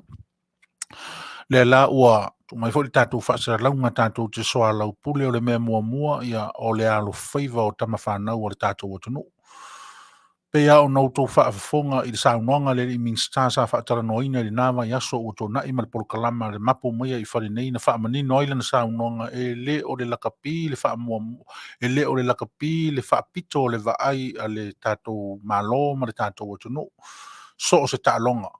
Le la ua, mai fo le tātou whaasara launga tātou te soa lau pule o le mea mua ia o le alo whaiva o tama whanau o le tātou atunu. Pea o nau tō whaafonga i le saunoanga le iming star sa whaatara noina le nāwa i aso o tō nai ma le polokalama le Mapu Maia i whare nei na whaamani noila na saunoanga e le o le lakapi le whaamua e le o le lakapi le whaapito le vaai a le tātou malo ma le tātou atunu. So o se tālonga.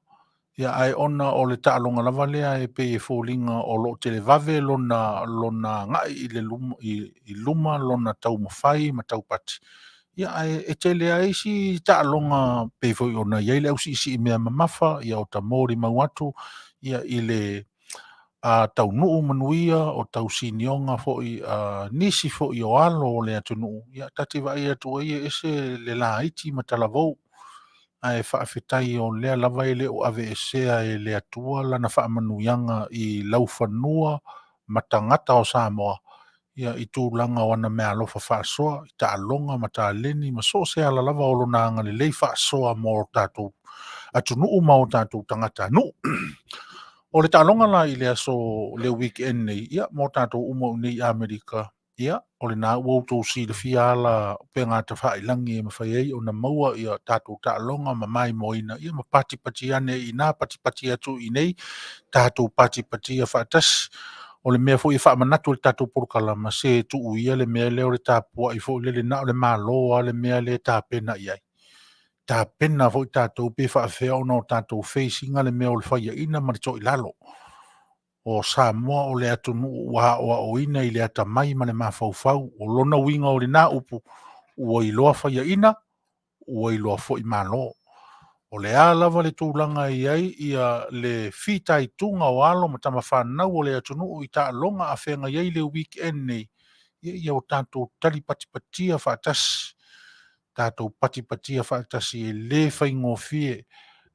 Ia ai ona o le tālonga lava lea e pe e fōlinga o lo te le vave lona ngai i le luma, i luma lona tau mawhai ma tau pati. Ia e tele ai si tālonga pe foi ona ia le ausi si mea mamafa ia o ta mori mau atu ia i le tau nuu manuia o tau sinionga foi nisi foi o alo o le atu nuu ia tati vai atu ia ese le la iti matalavou ai faafetai o lea lava ele o ave esea e le atua lana faamanuiaga i laufanua ma tagata o Samoa ia i tulaga o ana mea alofa faasoa i taaloga ma taleni ma so se ala lava o lona agalelei faasoa mo tatou atunuu ma o tatou tagata anuu o le taaloga la i le aso le weekend nei ia mo tatou uma nei Amerika ia o le na ua outou silafia ala pe gata faailangi e mafai ai ona maua ia tatou taaloga ma mai moina ia ma patipati ane ina patipati atu i nei tatou patipati a faatasi o le mea foʻi faamanatu o le tatou polokalama se tuu ia le mea lea o le tapuaʻi foʻi le lenā o le malo a le mea le tapena i ai tapena foʻi tatou pe faafea ona o tatou feisiga le mea o le faiaʻina ma le toʻilalo o Samoa o le atunuu ua aʻoaʻoina i le atamai ma le mafaufau o lona uiga o lenā upu ua iloa faiaʻina ua iloa foʻi malo o le a lava le tulaga i ai ia le fitaituga o alo ma tamafanau o le atunuu i taaloga afega i ai le weekend nei ia o tatou talipatipatia faatasi tatou patipatia faatasi e lē faigofie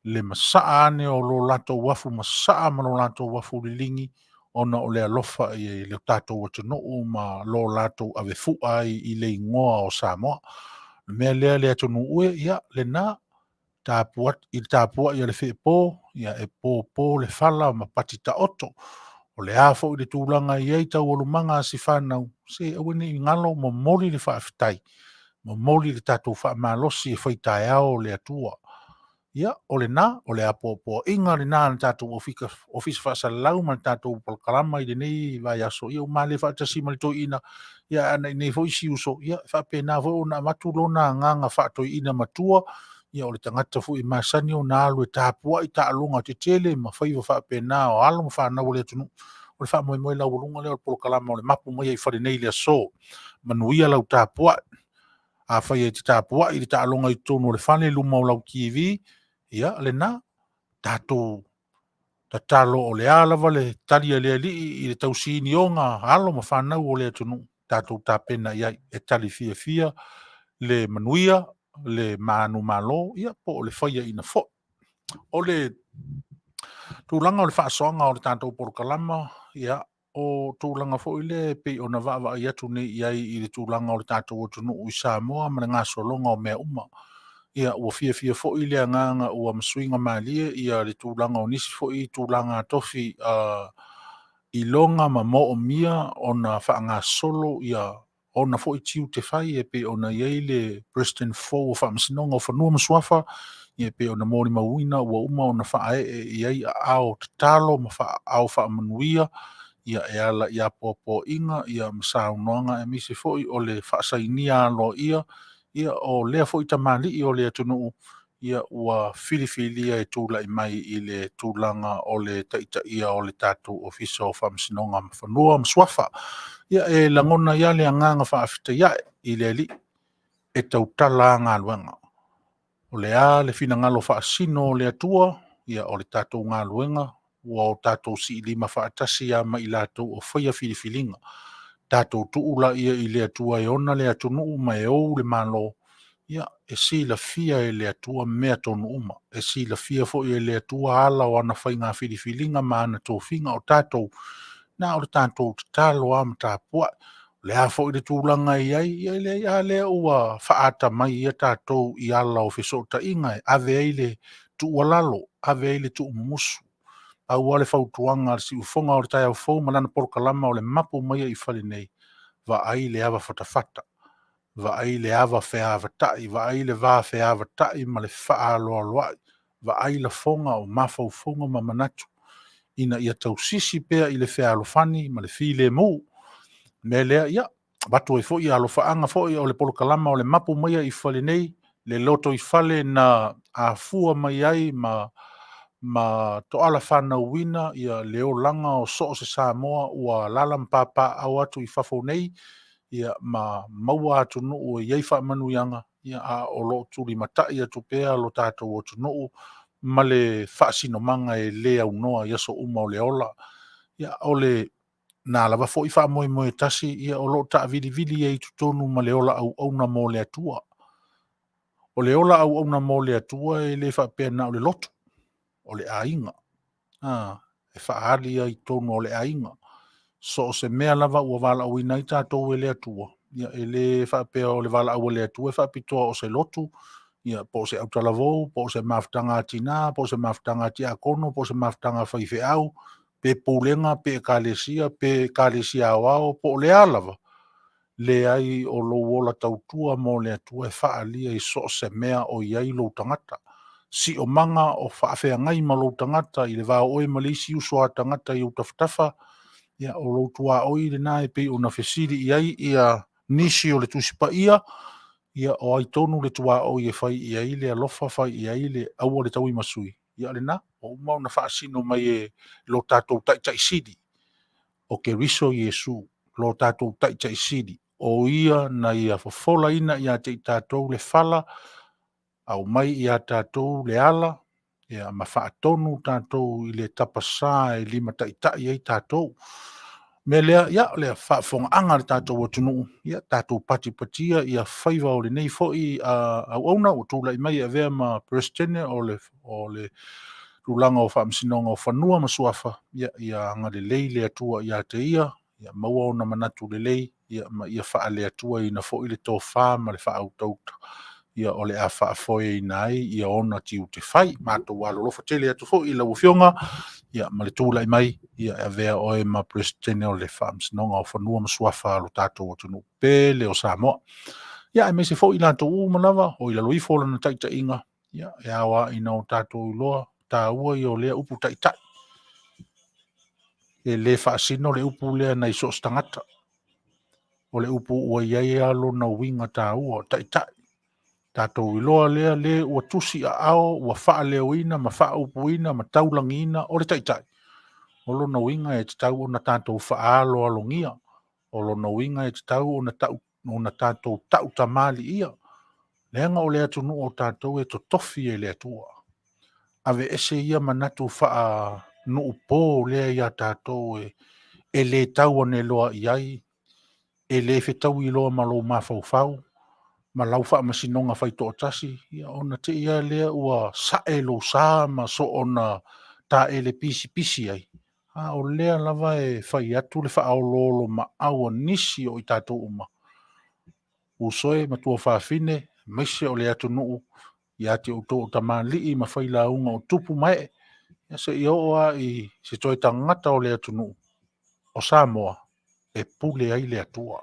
le masaa ane o lo latou afu masaa ma lo latou afu liligi ona o le alofa i le tatou atunuu ma lo latou avefuʻa ai i le igoa o Samoa mea lea le atunuu ia lenā tapuaʻi a le feʻepō ia e pōpō le fala ma pati taoto o le a foʻi le tulaga i ai taualumaga a sifanau se aua neʻi galo momoli le faafetai momoli le tatou faamalosi e faitaeao o le atua ia o lenā o le a poʻopoʻiga lenā na tatou ofisa faasalalau ma le tatou polokalama i lenei vaiaso ia uma le faatasi ma le toeina ia ana i nei foʻi siuso ia faapena foʻi ona amatu lona agaga faatoeina matua ia o le tagata foʻi masani ona alu e tapuaʻi taaloga tetele ma faiva faapena o alo ma fanau o le atunuu o le faamoemoe laualuga lea o le polokalama o le Mapu Maia i falenei le aso manuia lau tapuaʻi a fai e te tapuaʻi i le taaloga i tonu o le fale luma o lau kiwi ia lenā tatou tatalo o le a lava le tali a le alii i le tausinioga alo ma fanau o le atunuu tatou tapena i ai e tali fiafia le manuia le Manu malo ia po o le faiaʻina foʻi o le tulaga o le faasoaga o le tatou polokalama ia o tulaga foʻi le pei ona vaavaai atu nei i ai i le tulaga o le tatou atunuu i Samoa ma le gasologa o mea uma ia ua fiafia foʻi le agaga ua masuiga malie ia le tulaga o nisi foʻi tulaga tofi i loga ma moʻomia ona faagasolo ia ona fo i tiu te whai e pe ona iei le President Fo o whaamasinonga o whanua masuafa, e pe ona mōri mauina ua uma ona whae e iei a ao te talo ma wha ao wha Manuia, ia e ala ia popo inga, ia masaunoanga e misi fo i o le whaasainia alo ia o lea fo i tamali i o lea tunu ia ua filifilia e tūla i mai i le tūlanga o le taita ia o le tātou ofisa o whaamasinonga ma whanua masuafa. Ia e langona ia le anganga whaafita ia i le li e tautala ngā luenga. O le a le fina ngalo whaasino o le atua, ia o le tātou ngā luenga, ua o tātou si lima whaatasi a ma i lātou o whaia filifilinga. Tātou tuula ia i le atua e ona le atunu ma e ou le malo, ia e Sila fia e le atua mea tonu uma, e Sila fia fo i le atua ala o ana whai ngā filifilinga ma ana tōwhinga o tātou, na o le tātou te talo a mata pua, le a fo i le tūlanga i ai, ia le a le ua whaata mai ia tātou i ala o Feso'ota'iga, ave ai le tu walalo, ave ai le tu umusu, au ale whautuanga si ufonga o le tai au fau manana porokalama o le Mapu Maia i Fale nei, va ai le ava whatawhata, va ai le ava Feaava-Tai, va ai le va Feaava-Tai ma le wha aloaloai, va ai la fonga o mawhaufonga ma manatu, ina ia tausisi pea i le Fealofani ma le File mu, me lea ia, batu e fo i alofaanga fo i o le porokalama o le Mapu Maia i Fale nei, le loto i Fale na a fua mai ai ma to ala whana uina ia leo langa o so se Samoa ua lalam papa au atu i Fafo nei ia ma maua atu nuu iei wha Manuianga ia a o lo turi matai atu pea lo tātou o tu nuu ma le whaasino manga e lea unoa ia so uma o le ola ia o le nā lava fo i wha moe moe tasi ia o lo ta vili vili e i tutonu ma le ola au na mo le atua o le ola au na mo le atua e le wha pēr na o le lotu o le ainga. E whaari ai tonu o le ainga. So se mea lava ua wala au ina i tātou e le atua. Ia e le whapea o le wala au le atua e whapitoa o se lotu. Ia po se autalavou, po se maftanga tina, po se maftanga tia kono, po se maftanga whaife au, pe poulenga, pe kalesia, pe kalesia awao, po le alava. Le ai o lo wola tautua mo le atua e whaalia i so se mea o iai lo tangata. Si o manga o whaafea ngai ma lo tangata i le vao oe malisi usua tangata i utaftafa ia o lo tua oi le nae pe o na fesiri i ai ia nisi o le tusipa ia o ai tonu le tua oi e whai i ai le alofa whai i ai le aua le tau i masui ia le na o umau na whaasino mai e lo tātou tai sidi o ke riso Iesu lo tātou tai sidi o ia na ia Fofogaina ia te tātou le fala au mai ia tātou le ala, ia ma whaatonu tātou i le tapasā e lima taitai ei tātou. Me lea, ia lea whaafonga anga le tātou o tunu, ia tātou patipatia, ia whaiva o le nei foi au auna o tūla i mai a vea ma Prestene o le rulanga o whaamsinonga o whanua masuafa, ia anga le lei le atua ia te ia maua o na manatu le lei, ia wha le atua i na foi le tō wha ma le wha au tauta. Ia o le a whaafoe i nai, ia ona tiu te whai, mātou walo lofa tele atu fo i lau whionga, ia ma le tūla i mai, ia e vea oe ma Prestene o le whaamsinonga o whanua masuafa lo tātou o tunu pele o Samoa. Ia e mese fo i lātou umanawa, o i lalo i fōla na taita inga, ia e awa ina o tātou i loa, tā ua i o lea upu taitai. E le whaasino le upu lea na iso stangata. O le upu ua iai alo na winga tā ua taitai. Tātou i loa lea le ua tusi a ao, ua wha leo ina, ma wha upu ina, ma taulangi ina, o le taitai. O lo na winga e te tau o na tātou wha alo alongia. O lo na winga e te tau o na tātou tau tamali ia. Leanga o lea tunu o tātou e to tofi e lea tua. Ave ese ia manatu wha no upo lea ia tātou e le tau ane loa iai, e le whetau i loa malo mawhau ma lau wha masinonga whai tō tasi, ia ona te ia lea ua sae lo sā ma so ona tā ele pisi ai. O lea lava e whai atu le wha au lolo ma aua nisi o i tātou uma. Usoe ma tua whawhine, meise o le atu nuu, ia te o tō tamali i ma whai launga o tupu mai, ia se i oa i se toi tangata o le atu nuu. O Samoa, e pule ai le atua.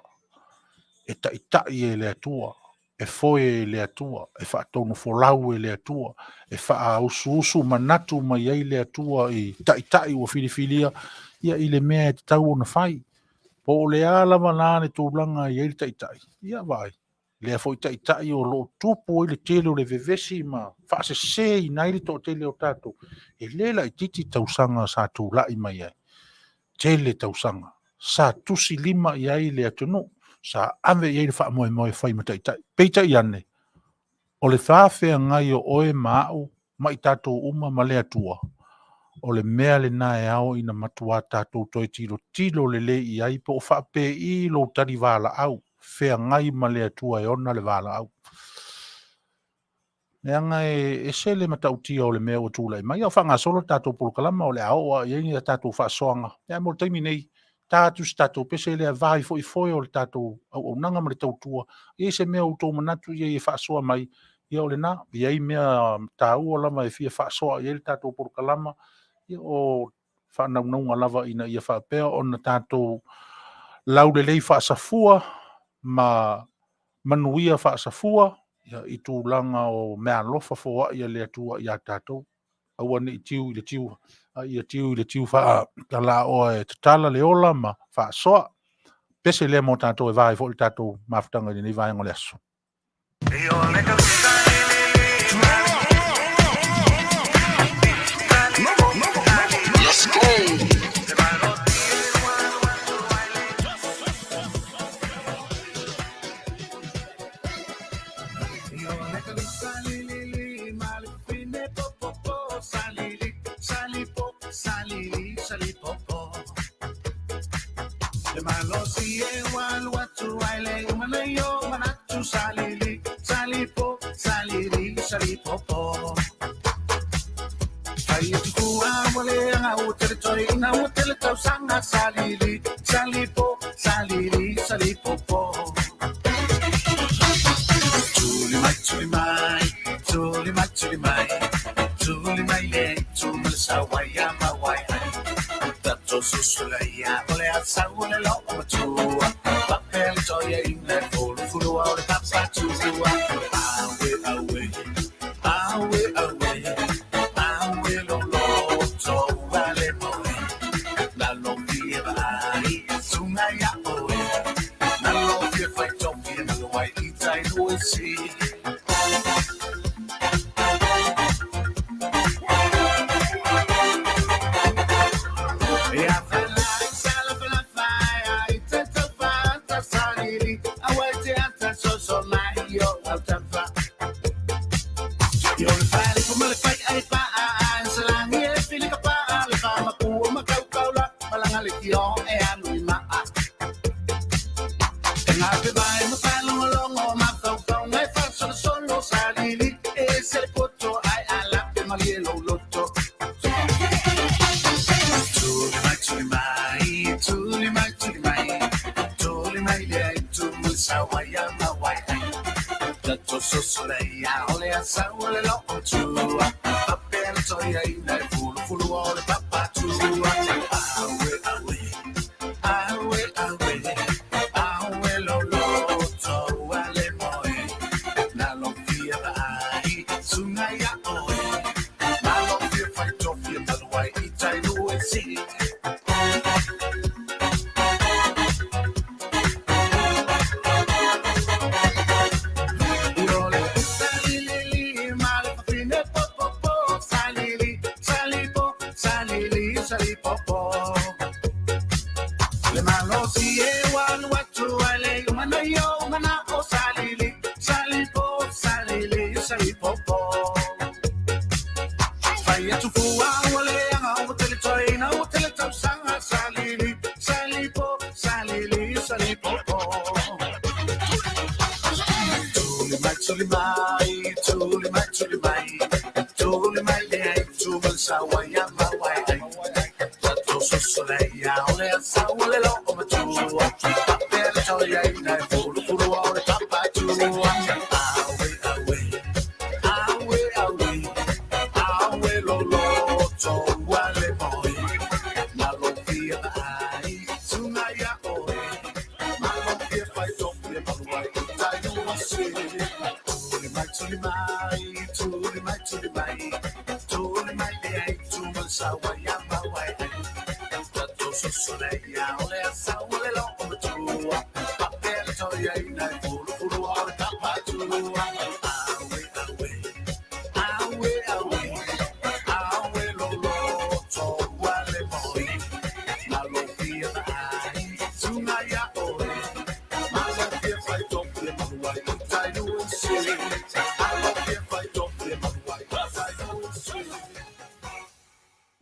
e tai e le atua, e foe e le atua, e whaatonu folau e le atua, e wha usu manatu mai ei le atua i tai ua whiriwhiria, ia i le mea e te tau o na whai. Po le ala manane tūlanga i ei tai. Ia vai. Le foi tai o lo tupu i le tele o le vevesi ma whaase se i nairi to tele o tātou. E lela i titi tausanga sa tūlai mai ai. Tele tausanga. Sa tusi lima i ai le atunu. Sa ame i ei le wha moe whai ma tai. Peita i ane. O le whawhea ngai o oe maau mai tātou uma ma le atua. O le mea le nae ao ina matua tātou toi tilo le i ai po o whape i lo tari wala au. Fea ngai ma le atua e ona le wala au. E anga e sele matautia o le mea o tūlai. Mai au whanga solo tātou pulukalama o le aoa i eni a tātou whaasoanga. E mo taimi nei, tātou pese le a vai fo i foe o le tātou au nanga ma le tautua. I se mea o tō manatu i e whaasoa mai. I o le nā, i ei mea tāua lama e fia whaasoa i le tātou pulukalama. I o whanaunga lava ina i a whapea o na tātou lau le lei whaasafua ma Manuia Faasafua ia i tūlanga o mea lofa foa ia le atua ia tātou. Aua ni i tiu i le tiu wha la o e tatala le ola ma whaasoa. Pese le mo tātou e vai fo i tātou mawhtanga ni vai ngole aso. Let's go.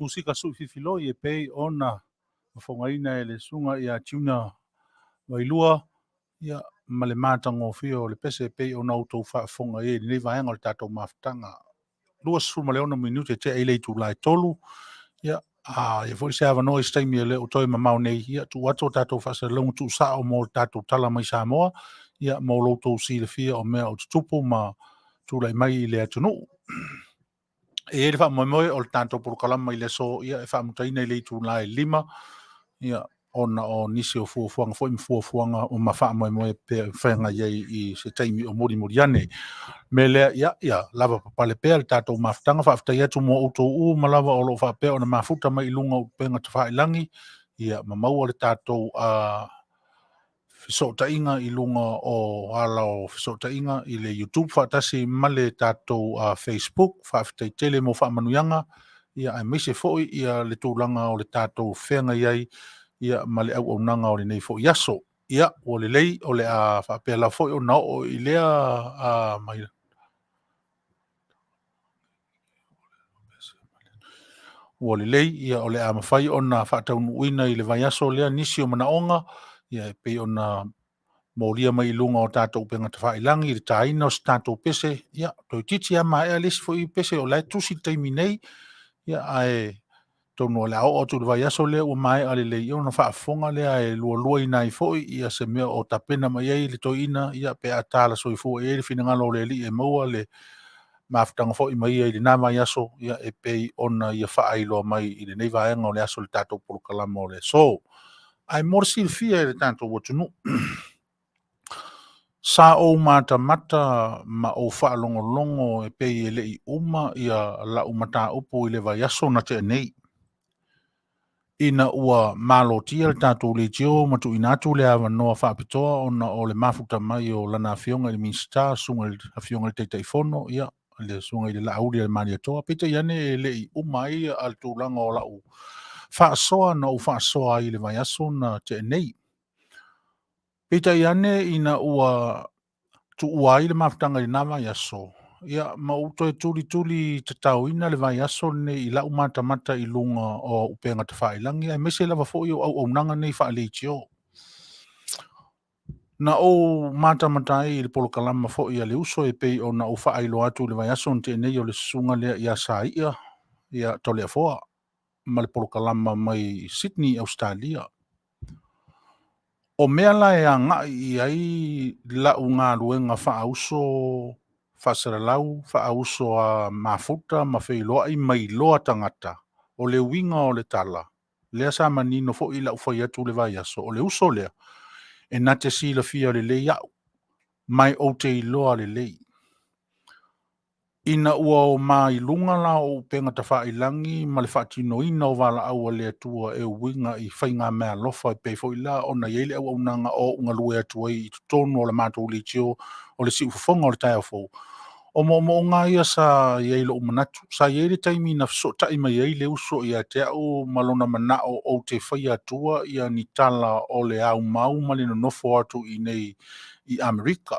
Usika su fifilo e pei ona Fofogaina e le sunga ia tuna wailua ia ma le matango fio le pese pei ona autou faafoga e lenei vaega o le tatou mafutaga lua sefulu ma le ona minute te ai leitu lai tolu ia ia foi se avanoa i se taimi e le o toe mamao nei ia tuatu o tatou faasalalauga tuusao mo le tatou tala mai Samoa ia mo loutou silafia o mea o tutupu ma tulai mai i le atunuu e le faamoemoe o le tatou polokalama i le so ia e faamutaina i leitu lai 5 ia ona o nisi o fuafuaga foi ma fuafuaga o ma faamoemoe pe faiga iai i se taimi o mulimuli ane me lea ia lava papale pea le tatou mafutaga faafetai atu mo outou ma lava o loo faapea ona mafuta mai i luga o pega tafailangi ia mamaua le tatou Feso'ota'iga i lunga o ala o Feso'ota'iga i le YouTube faatasi ma le tatou Facebook faafetai tele mo faamanuiaga ia ai maise fo'i ia le tulaga o le tatou feaga iai ia ma le auaunaga o lenei fo'i aso ia ua lelei o le a faapea la fo'i ona o'o i lea mai ua lelei ia o le a mafai ona faataunu'uina i le vai aso lea nisi o manaʻoga ia e pei ona molia mai i luga o tatou pega tafailangi i le tāina o se tatou pese ia toe titi ama ea lesi fo'i pese o lae tusi taimi nei ia ae tonu o le ao'o atu le vai aso lea ua mae'a lelei ona fa'afofoga lea e lualua ina ai fo'i ia se mea o tapena mai ai le toeina ia pe a talasoifua ai le finagalo o le ali'i e maua le mafutaga fo'i mai ia i lenā vai aso ia e pei ona ia fa'ailoa mai i lenei vaega o le aso le tatou polokalama o le so ae mo le silafia e le tatou atunuu sa ou matamata ma ou fa'alogologo e pei e le'i uma ia la'u mataupu i le vai aso na te anei ina ua malotia le tatou Leitio ma tuuina atu le avanoa fa'apitoa ona o le mafuta mai o lana afioga i le minista suga i le afioga i le taitaifono ia le suga i le la'auli a le maniatoa petai ane e le'i uma ai a le tulaga o la'u fa'asoa na ou fa'asoa ai le vai aso na te anei petai ane ina ua tu'ua ai le mafutaga i lenā vai aso ia ma ou toe tuli tatauina le vai aso lenei i la'u matamata i luga o upega tafailangi ae maise lava fo'i o auaunaga nei fa'aleitio na ou matamata ai i le polokalama fo'i a le uso e pei ona ou fa'ailoa atu i le vai aso na te'enei o le susuga lea iā sai'a ia toleafoa ma le polokalama mai Sydney Australia o mea la e aga'i i ai la'u galuega fa'auso fa'asalalau fa'auso a mafuta ma feiloa'i mai loa tagata o le uiga o le tala lea sa manino fo'i la'u fai atu le vai aso o le uso lea e na te silafia lelei a'u mai ou te iloa lelei ina ua o mailuga la o upega tafailangi ma le fa'atinoina o vala'au a le atua e uiga i faiga mea alofa e pei fo'i la ona iai le auaunaga o ugalue atu ai i totonu o le matou Leitio o le si'u fofoga o le taeafou o mo'omo'oga ia sa iai lo'u manatu sa iai le taimi na feso'ota'i mai ai le uso ia te a'u ma lona mana'o ou te faia atua ia ni tala o le aumau ma le nonofo atu i nei i Amerika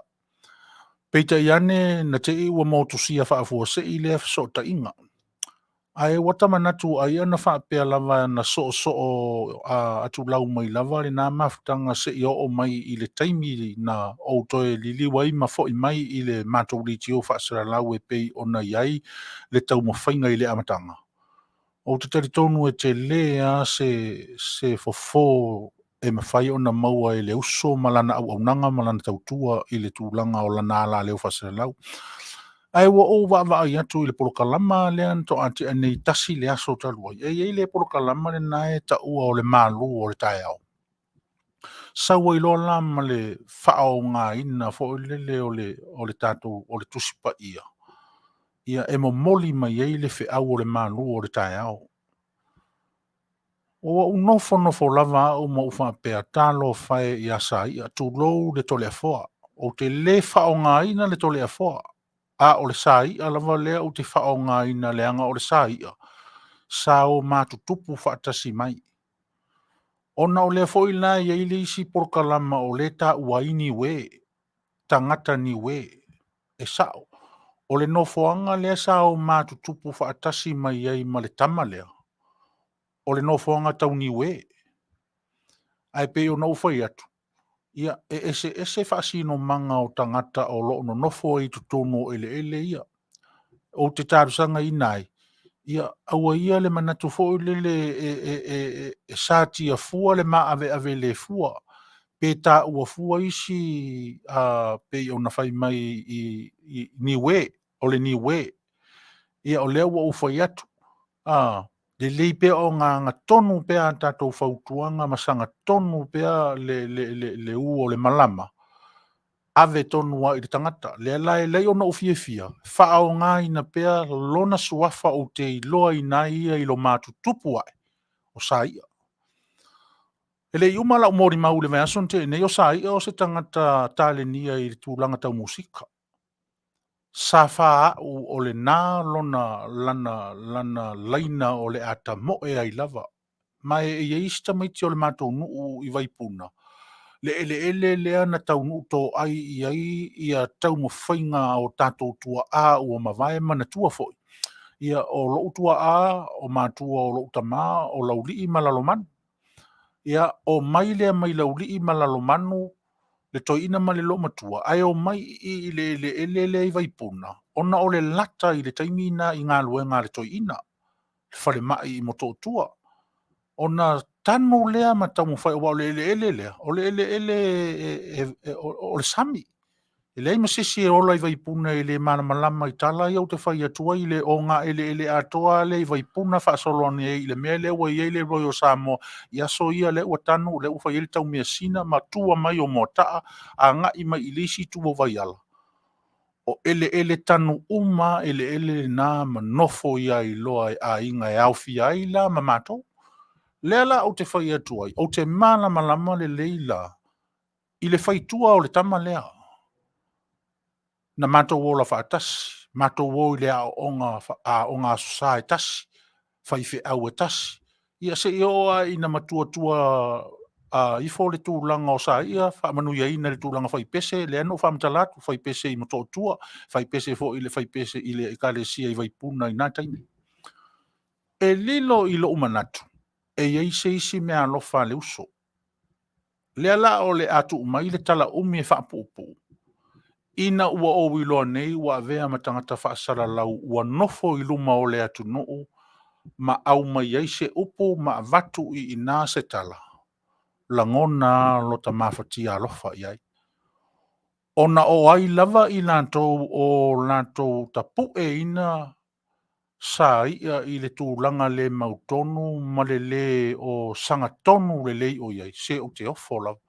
peita ane na te ua motusia fa'afuase'i lea feso'ota'iga ae ua tamanatu ai ana fa'apea lava na so'oso'o atulau mai lava lenā mafutaga se'i o'o mai i le taimi na ou toe liliu ai ma fo'i mai i le matou Leitio fa'asalalau e pei ona iai le taumafaiga i le amataga o te talitonu e te lea se fofō e mawhai ona maua e le uso ma lana auaunaga ma lana tautua i le tulaga o lana ala leo fa'asalalau ai ua ou va'ava'i atu i le polokalama lea na to'ate anei tasi le aso talu ai e iai le polokalama lenā e ta'ua o le mālū o le taeao saua iloa la ma le whaongaina fo lele o le tātou o le tusipa ia. Ia e momoli mai ei le whiau o le Manu o le tae au. O unofo lava au ma ufa pea talo whae i asa ia tu lou le tole afoa. O te le whaongaina le tole afoa. A o le sa ia lava lea o te whaongaina le anga o le sa ia. Sa o mātutupu whaatasi mai. Ona o le foi la ia i le isi porkalama o le ta uaini we, tangata ni we, e sao. O le nofoanga lea sa o mātutupu whaatasi mai ai ma le tama lea. O le nofoanga tau ni we. Ai pe o nau whai atu. Ia ese whaasino manga o tangata o lo no nofo i tutono ele ia. O te tarusanga i nai. Ia aua ia le manatu fo le sati a fua le ave le fua. Pe ta ua fua isi pe o na fai mai i ni we, o le ni we. Ia o lea ua ufai atu. Le leipe o nga tonu pea tatou fautuanga masanga tonu pea le u o le malama. Ave tonu wa i tangata. Le lai o na ufiefia. Faa o ngā ina pea lona suafa o te iloa i nai ia i lo mātu tupu ai. O sa ia. Ele i umala o mori mau le mai ason te ne o sa ia o se tangata tale nia i tūlanga tau musika. Sa faa o le nā lona lana laina o le ata mo e ai lava. Mai e ista mai ti o le mātou nuu i vaipuna. Le ele lea na tau nuu tō ai i ai i a tau mo whainga o tātou tua a ua mawai mana tua foi. Ia o lou tua a o mātua o lou tamā o lauli i malalomanu. Ia o mai lea mai lauli i malalomanu le toina ma le lo matua. Ai o mai i le i vaipuna. Ona o le lata i le taimina i ngā luenga le toina. Le whare mai i moto tua. Ona tanu lea ma tamu whai o le lea. O le o le sami. E lei masisi e ola i vaipuna i le mana malama i tala i au te whai atua i le o ngā ele atoa le i vaipuna whaasoloni e i le mea le ua i le roi o Samoa i aso ia le ua tanu le ufa i le tau mea sina ma tua mai o motaa a ngā i mai i lisi tua vai ala. O ele tanu uma ele nā ma nofo ia i loa a inga e au fia i la ma mātou. Lea la au te whai atua i, au te mana malama le leila i le whaitua o le tama lea. Na mātou o la whaatasi, mātou o i le o ngā susa e tasi, whaiwhi au e tasi. Ia se i oa i na matua i fo le tūlanga o sa ia, Manuia ina le tūlanga whaipese, le anu whamtalatu, whaipese i moto tua, whaipese fo i le whaipese i le ekalesia i vaipuna i nā taimi. E lilo i lo umanatu, e iei se isi mea alofa le uso. Le ala o le atu umai le tala umi e whaapupu. Ina ua o wiloa nei ua avea ma tangata whaasara lau ua nofo i luma o le atu noo ma au mai eise upu ma vatu i ina se tala. Langona lo ta mawhati alofa iai. Ona o ai lava i lantou o lantou tapu e ina sa ia i le tūlanga le mautonu ma le o sangatonu le lei o iai se o te ofo lava.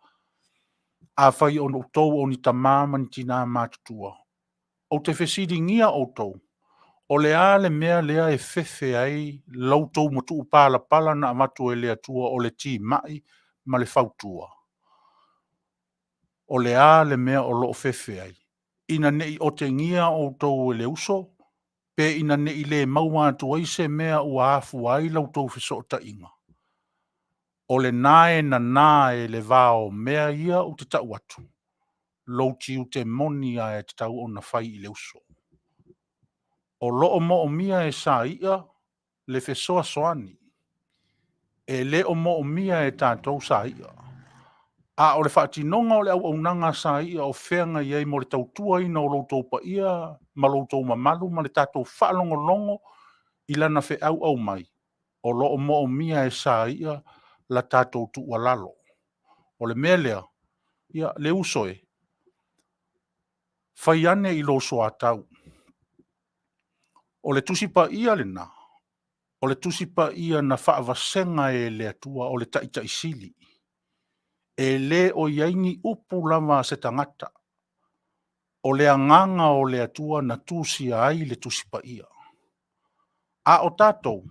A whai o tau o ni tamama ni tina mātutua. O te whesiringia o tau. O le a le mea lea e whewhe ai lau tau motu upala pala na amatu e lea tua o le ti mai ma le whautua. O le a le mea o loo whewhe ai. Ina nei o te ngia o tau e le uso, pe ina nei le maua atu ai se mea ua afu ai lau tau Feso'ota'iga. O le nae na nae le vao mea ia u te tau atu. Louti u te moni a e te tau o na whai i le uso. O loo mo o mia e sa ia, le fesoa soani. E le o mo o mia e tātou sa ia. A o le whaatinonga o le au nanga sa ia o whenga iei mo le tautua ina o loutou pa ia, ma loutou mamalu, ma le tātou whaalongolongo i lana whe au mai. O loo mo o mia e sa ia, la tātou tua lalo. O le mea lea, ia le uso e. Whai ane i lo soa tau. O le tusipa ia le na. O le tusipa ia na whaavasenga e le atua o le taitai sili. E le o iaini upu lava se tangata. O le anganga o le atua na tusi ai le tusi pa ia. A o tātou,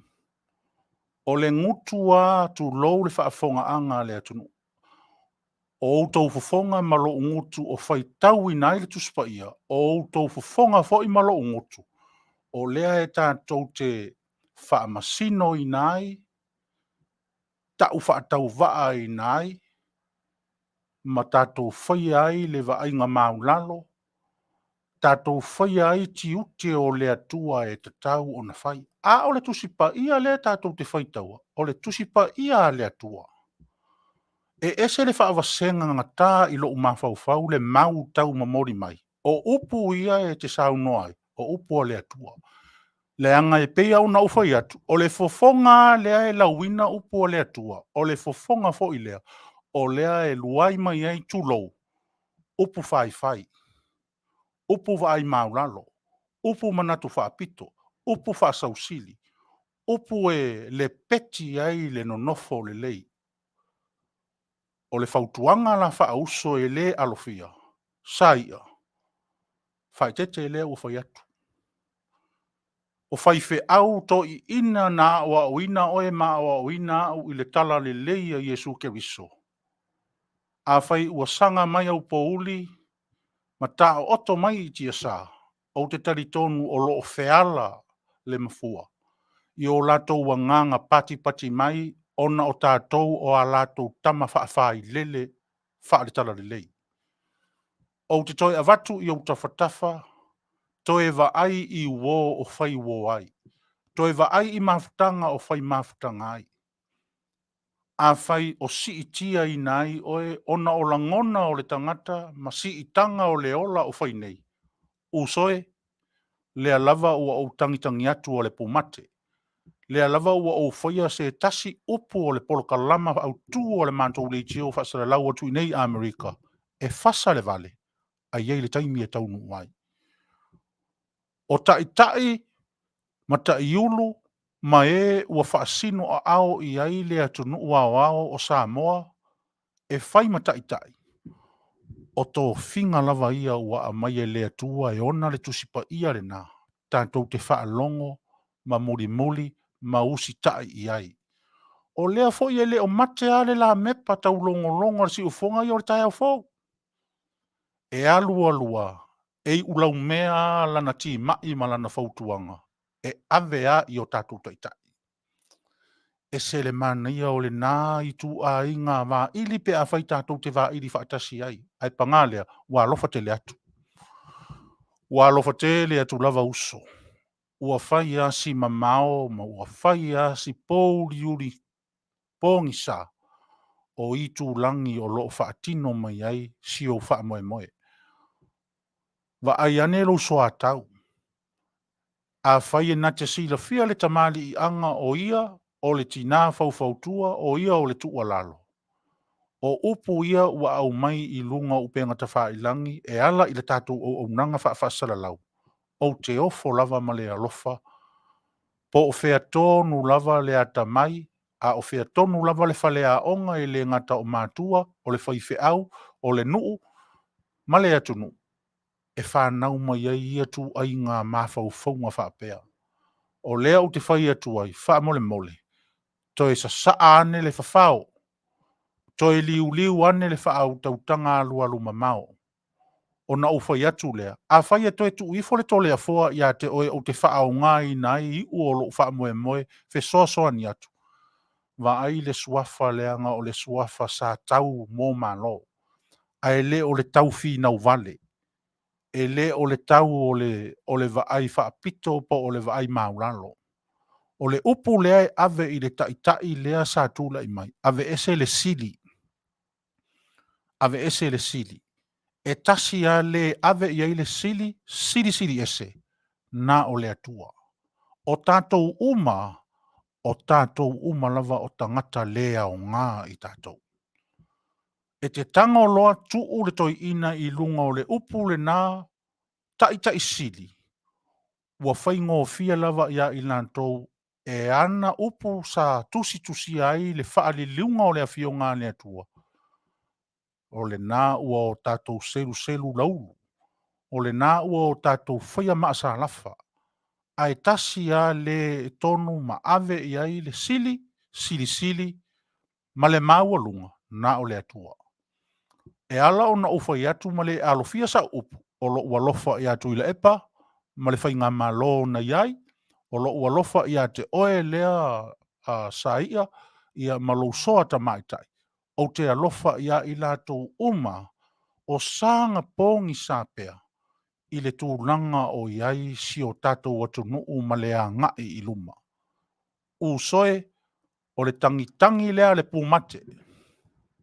o le ngutua tu lou le whaafonga anga le atunu. O tau fofonga malo ngutu o whai tau i nai le tusi pa ia. O tau fofonga fo i malo ngutu. O lea e tātou te whaamasino i nai, tau whaatau waa i nai, ma tātou whai ai le vainga maulalo, tātou whai ai ti ute o le atua e te tau o na whai. A o le tusipa ia le tātou te whai taua, o le tusipa ia le atua. E ese le whaavasenga ngatā i lo umawhauwhau le mau tau mamori mai. O upu ia e te saunoai, o upu o le atua. Le anga e pei au na uwhai atu. O le fofonga lea e lauina upu o le atua. O le fofonga fo i lea. O lea e luai mai ai tulou. Upu whai. Upu vai maulalo. Upu manatu whaapito. Upu whaasausili. Upu e le peti ai le nonofo le lei. O le whautuanga la whaauso e le alofia. Saia. Faaeteete e lea ua whai atu. O whaife au to i ina na o ina oe ma o ina au i le tala le leia Iesu Keriso. A whai ua sanga mai au pouli, ma ta o oto mai i tia sa, o te taritonu o lo o feala le mafua. I o latou wa nganga pati mai, ona o tātou o a latou tama whaafai lele, wha le tala le lei. O te toi avatu i o tawhatafa, toi wa ai i wo o whai wo ai. Toi wa ai i mafutanga o whai mafutanga ai. A whai o si itia i nai oe ona o langona o le tangata ma si itanga o le ola o whai nei. Usoe, lea lava ua o tangitangi atu o le pumate. Lea lava ua o whaia se tasi upu o le polokalama au tu o le mantou Leitio whasara lau atu i nei Amerika. E whasa le vale, a iei le taimi e taunu wai. O tai ma tai ulu, ma e ua whaasino a ao i ai le atunu o Samoa, e whai ma tai. O tō whinga lava ia ua a mai e le atua e ona le tusipa ia le nā. Tātou te whaalongo, ma muli, ma usi tai i ai. O lea fo i e le o mate ale la mepa tau longo si ufonga i o le tai au fau. E alua, e ulau mea lana ti mai ma lana fautuanga. E avea i o tātou tai. E se le manaia o le nā i tu a inga wā ili pe a whai tātou te wā ili whaatasi ai. Ai pangalea, wā lofa te le atu. Wā lofa te le atu lava uso. Ua whai asi mamao, ma ua whai asi pōuri uri pōngi sā. O i tū langi o loo whaatino mai ai, si o wha moe. Wa ai anelo soa tau. A whai e nate sila fia le tamali i anga o ia, o le tina fautua, o ia o le tua lalo. O upu ia ua au mai i lunga upenga ta whaailangi, e ala i le tātou o nanga whaasala lau. O te ofo lava ma le alofa, po o whea tonu lava le ata mai, a o whea tonu lava le whale a onga e le ngata o mātua, o le whaife au, o le nuu, ma le atunu. E whanau mai ai ia tu ai ngā mawhau whaunga whaapea. O lea u te whai atu ai, wha mole. Toi sa ane le whawhao. Toi liu ane le whaau tautanga alu mamao. O na uwhai atu lea. A whai atu e tu ifo le tole a fua ia te oe o te whaau ngai nai i uolo wha moe, Feso'ota'iga ni atu. Wa ai le suafa leanga o le suafa sa tau mō malo. Ai le o le tau whi nau vale. E le o le tau o le vaai whaapito po o le vaai maulalo. O le upu lea e ave i le tai lea sa tūla i mai. Ave ese le sili. E tasi a le ave i le sili ese. Na o le atua. O tātou uma lava o tangata lea o ngā i tātou. E te tanga o loa tuu le toi ina i lunga o le upu le nā tai sili. Ua whaingo fia lava ia i lantou e ana upu sa tusi ai le whaali liunga o le awhionga le atua. o le nā ua o tātou selu laulu, o le nā ua o tātou whaia maasa lafa, ai tasi a le tonu ma ave i ai le sili, ma le maua lunga, na o le atua. E ala o na ufa i atu ma le alofia sa upu, o lo ua lofa i atu i la epa, ma le whainga malo na iai, o lo ua lofa i ate oe lea saia, ia malo soa ta maitai, o te alofa ia i latou uma, o sanga pongi sapea, i le tūlanga o iai si o tātou atu nuu ma le a ngai i luma. U soe, o le tangitangi lea le pūmate.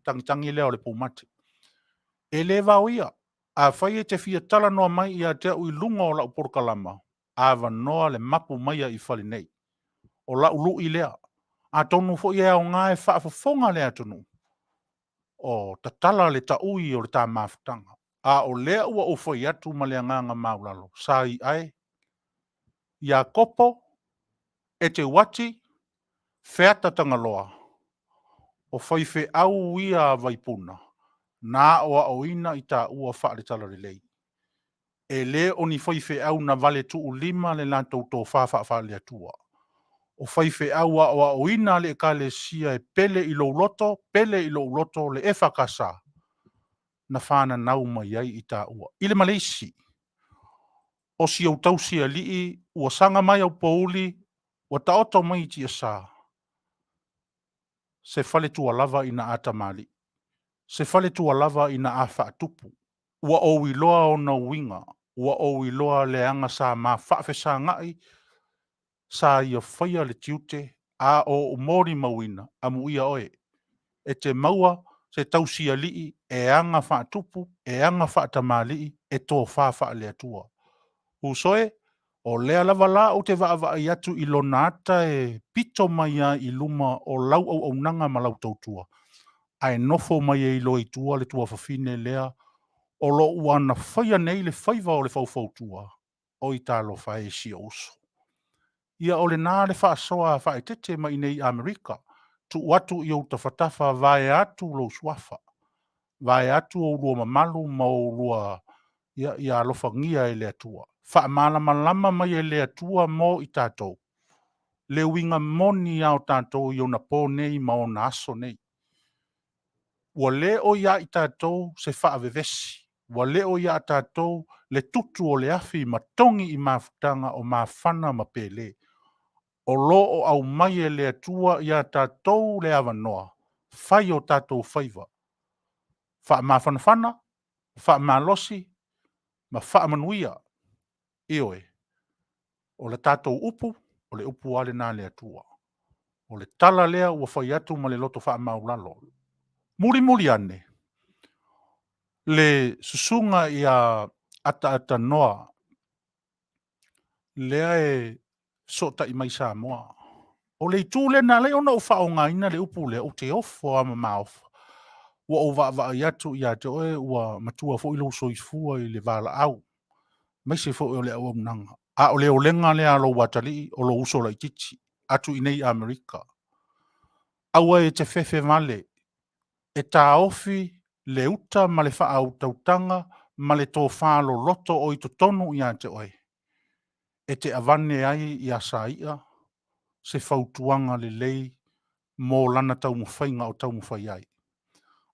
Tangitangi lea o le pūmate. E le vau ia, a whai e te fia tala noa mai i a te ui lunga o lau porkalama, a vanoa le mapu Maia i Fale nei. O lau lu i lea, a tonu fo ia o ngā e whaafafonga lea tonu. O tatala le ta ui o le tā mafutanga. A o lea ua o whai atu ma lea nganga maulalo. Sa i ai, ia kopo, e te wati, feata tangaloa. O whaife au ia vaipuna. Nā oa o ina i tā ua whaare tala le lei. E le o ni whaife au na vale tu ulima le lantou tō whawha le atua. O whaife au a oa o ina le ka le sia e pele i lou loto le e whakasa. Na whana nau mai ai i tā ua. I le Malaysi. O si au tausi a lii, ua sanga mai au pouli, ua taoto mai ti a sā. Se whale tua lava ina ata mali. Se whale tua lava ina a whaatupu. Ua o iloa o na winga. Ua o iloa le anga sa ma whaafe sa ngai. Sa ia whaia le tiute. A o umori mawina. Amu ia oe. E te maua se tausia lii. E anga whaatupu. E anga whaatamali. E tō whawha le atua. Usoe. O lea lava la o te waa i atu i lona ata e pito mai i luma o lau au nanga ma lau tautua. Ai nofo mai e ilo i tua le tua whawhine lea o lo uana whaia nei le whaiva o le whautua o i talo whae si oso. Ia o le nā le whaasoa Faaeteete mai nei Amerika tu watu i o tawhatafa vae atu lo suafa. Vae atu o lua mamalu ma o lua ia alofa ngia e le atua. Whaamalama mai e le atua mo i tātou. Le winga moni au tātou i ona pō nei ma o na aso nei. Ua le o ia i tātou se whaavevesi. Ua le o ia i tātou le tutu o le afi ma tongi i mafutanga o mawhana ma pele. O lo o au mai e le atua i a tātou le awanoa. Whai o tātou whaiva. Whaamawhanawhana, whaamalosi, ma whaamanuia. Ioe, o le tātou upu, o le upu ale nā le atua. O le tala lea ua whai atu ma le loto wha maulalo. Muri ane. Le susunga i a ata noa. Lea e sota i mai Samoa. O le itu le nā le ona o wha o ngaina le upu lea o te ofo ama maofa. Ua o wa i atu i a te oe ua matua fo ilo soifua i le vala au. Mai se fo o le au nanga. A o le o lenga le alo watali o lo uso la ititi. Atu i nei Amerika. Aua e te fefe male. E tā ofi le uta ma le wha au tautanga ma le tō whālo loto o i to tonu i a te oe. E te avane ai i a saia. Se whautuanga le lei mō lana tau mwhainga o tau mwhai ai.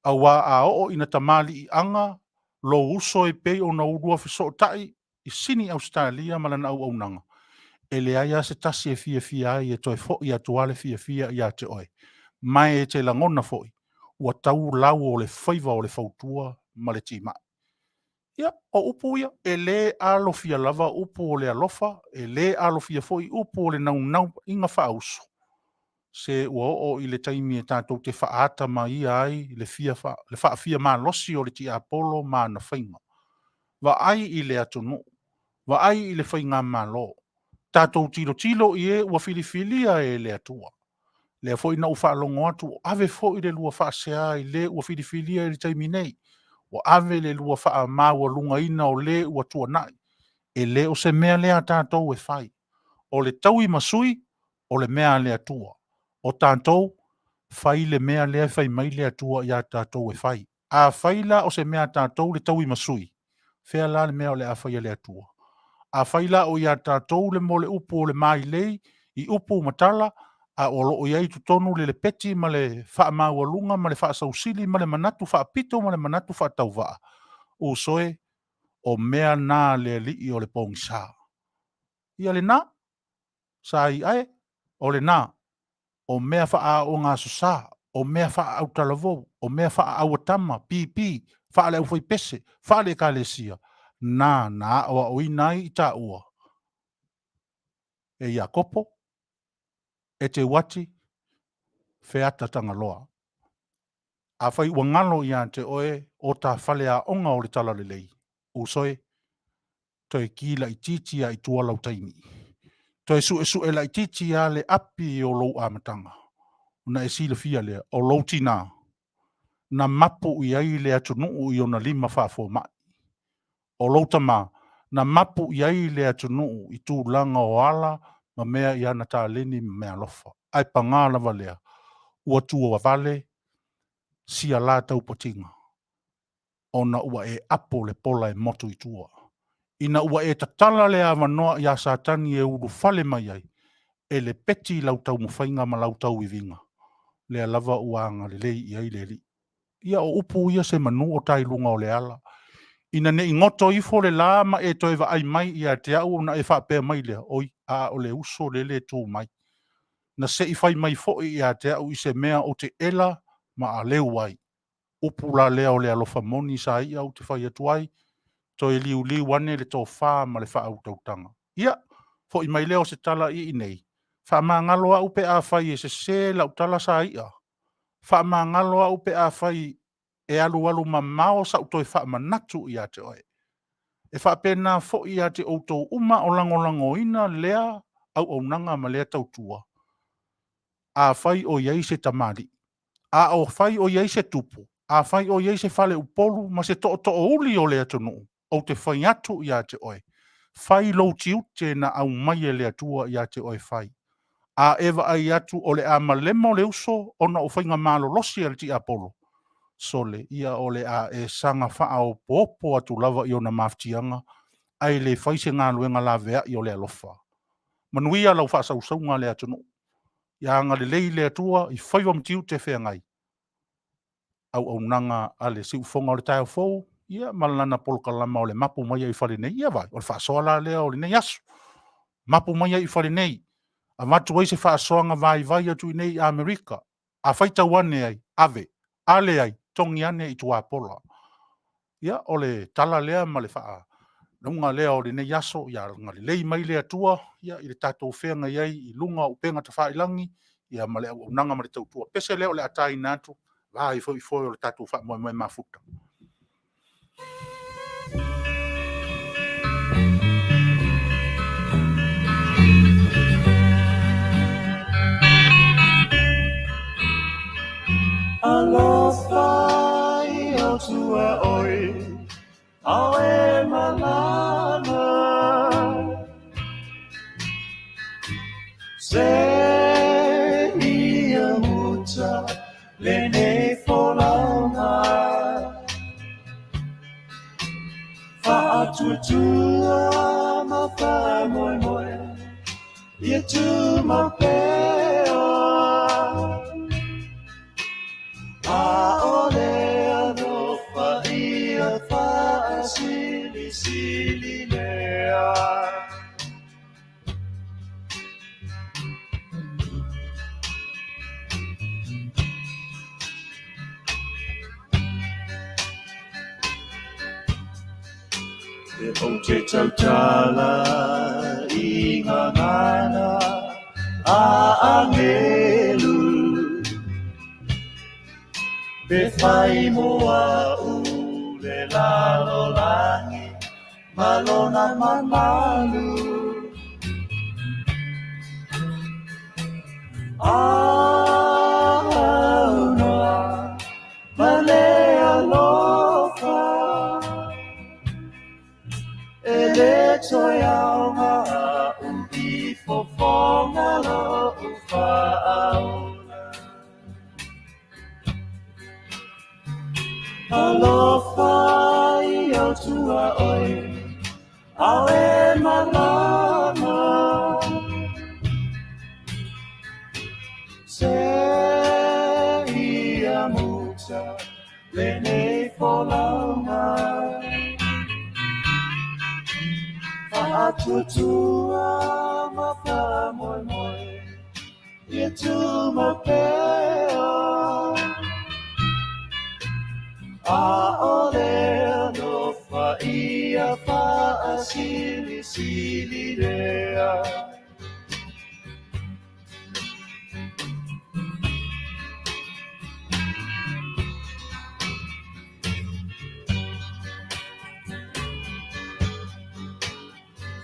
Aua a o ina tamali i anga lo uso e pei o na urua Feso'ota'iga i sini Australia malana au nanga. E le aia se tasi e fia ai e toi fo i atuale fia i a te oe. Mai e te langona foi. Ua tau lau o le whaiva o le whautua ma le tima. Ia, o upu ia, e le alo fia lava upu o le alofa, e le alo fia foi upu o le nau inga whausu. Se ua o i le taimi e tātou te whaata ma ia ai, le wha ma losi o le ti apolo ma na whainga. Wa ai i le atunu, wa ai i le whainga ma lo. Tātou tilo i e ua filifilia e le atua. Le foi na ufa longo atu, ave foi le lua wha sea i le ua filifilia i le taimi nei. Wa ave le lua wha ma ua lunga ina o le ua tua nai. E le o se mea lea tātou e whai. O le taui masui, o le mea lea tua. O tātou, whai le mea lea whai mai lea tua i a tātou e whai. a faila o se mea tātou le tau I masui. Fea la le mea o le a faia le atua. A faila o ia tātou le mo le upu o le mai lei, I upu matala, a o lo o iai tutonu le peti ma le wha maualunga, ma le wha sausili, ma le manatu wha pito, ma le manatu wha tauvaa. O soe, o mea nā le li o le pongi sā. Ia le nā, sā I ae, o le nā, o mea wha o ngā susā, o mea wha au talavou, o mea wha au atama, pipi, wha le au fai pese, wha le ka le sia, nā o oi nai I tā ua. E ia kopo, e te wati, feata tangaloa. A whai ua ngalo ia te oe o tā whale a onga o le tala le lei. Usoe, toi kila I titia I tua lau taimi. Toi su e la I titia le api o lou amatanga. Una e sila fia lea, o lou tina. Na mapu I ai le atunuu I ona lima Faava-O-Malo. O lou tama, na mapu I ai le atunuu I tū langa o ala, ma mea I ana tā leni ma mea lofa. Ai pangā lava lea, ua tua wa vale, sia la tau potinga. Ona ua e apo le pola e motu I tua. Ina ua e tatala le awanoa ia satani e uru fale mai ai. E le peti lau tau muwhainga ma lau tau I vinga. Lea lava uanga le lei I ai le li. Ia o upu ia se manu o tai lunga o le ala. Ina ne ingoto ifo le la ma e toiva ai mai ia te au na e whapea mai lea. Oi, a o le uso le tū mai. Na se I whai mai fo ia te au I se mea o te ela ma a leu ai. Upu la lea o le alofa moni sa ia o te whai atuai. To e liu wane le tō whā ma le wha au tautanga. Ia, fo I mai leo se tala I nei. Wha maa ngaloa upe a whai e se lau tala sa ia. Wha maa ngaloa upe a whai e alu ma mao sa utoi wha manatu I a te oe. E wha pena fo I a te outou uma o lango ina lea au nanga ma lea tautua. A whai o iei se tamari. A o whai o iei se tupu. A whai o iei se whale upolu ma se to uli o lea tonu. O te whai atu I a te oe. Whai Leitio te na au mai e lea tua I a te oe whai. A ewa ai atu o le a malemo le uso ona o whainga malo losi al ti apolo. Sole ia o le a e sanga wha o popo atu lava I ona maftianga. Ai le whai se ngā luenga la vea I o le alofa. Manuia lau wha sau ngā lea tunu. Ia ngā le lei lea tua I whai wamtiu te whea ngai. Au nanga a le si ufonga o le tae o fau. Ia malana polkalama o le mapu Maia I whare nei. Ia vai, o le whaasoala lea o le nei asu. Mapu Maia I whare nei. A matu ai se whaasoanga vai atu I nei Amerika. A whaita wane ai, ave, ale ai, tongi ane I tua pola. Ia o le tala lea ma le whaa. Lunga lea o le nei aso, ia ngari lei mai lea tua, ia I le tatou whenga iai I lunga upenga ta whailangi, ia ma le au nanga ma le tautua. Pese lea o le atai natu, vai foi o le tatou wha moe mafuta. Alofa I o tua oi, au e malana. Se ia muta, le ne folama. Fa'atua ma fa moe, ia tu ma peo. Aole alofa ia fa sili lea. E o te tautala I ngā ngana a angelu. Be whai moa u le lalo langi, malona manalu. Noa, male alofa. E toi au ngā I Fofogaina o Faaola. Alofa I au tua oi, au e malama. Se ia muta, lene folaunga. Fa'atutua ma fa moi moi, ia tu ma pea. Aole no fa ia fa sili sili rea.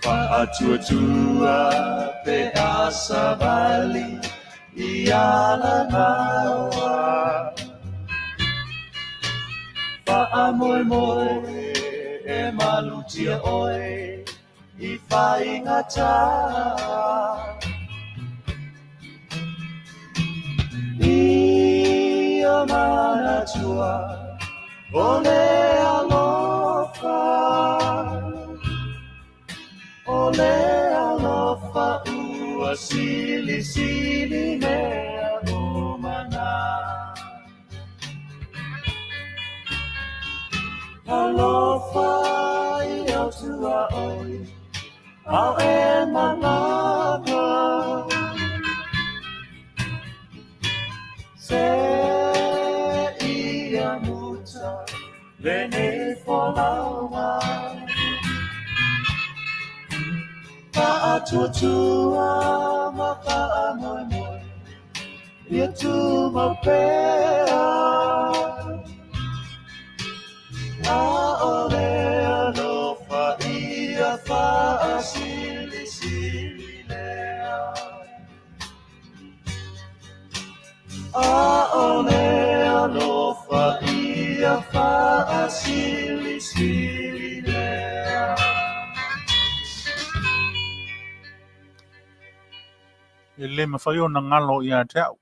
Fa atua pe asa vali ia la nawa. Fa moi moi e malutia oe I fa ingata. Ia mana tua ole alofa. Ole alofa ua sili sili mea umana. Alofa I au tua oi, au e malama. Se ia muta, lene folaunga. Fa'atutua ma fa'a moi moi, ia tu ma pea. Aole alofa ia fa'a sili sili lea. Aole alofa ia fa'a sili sili lea. E le mawhai o na ngalo I a te au.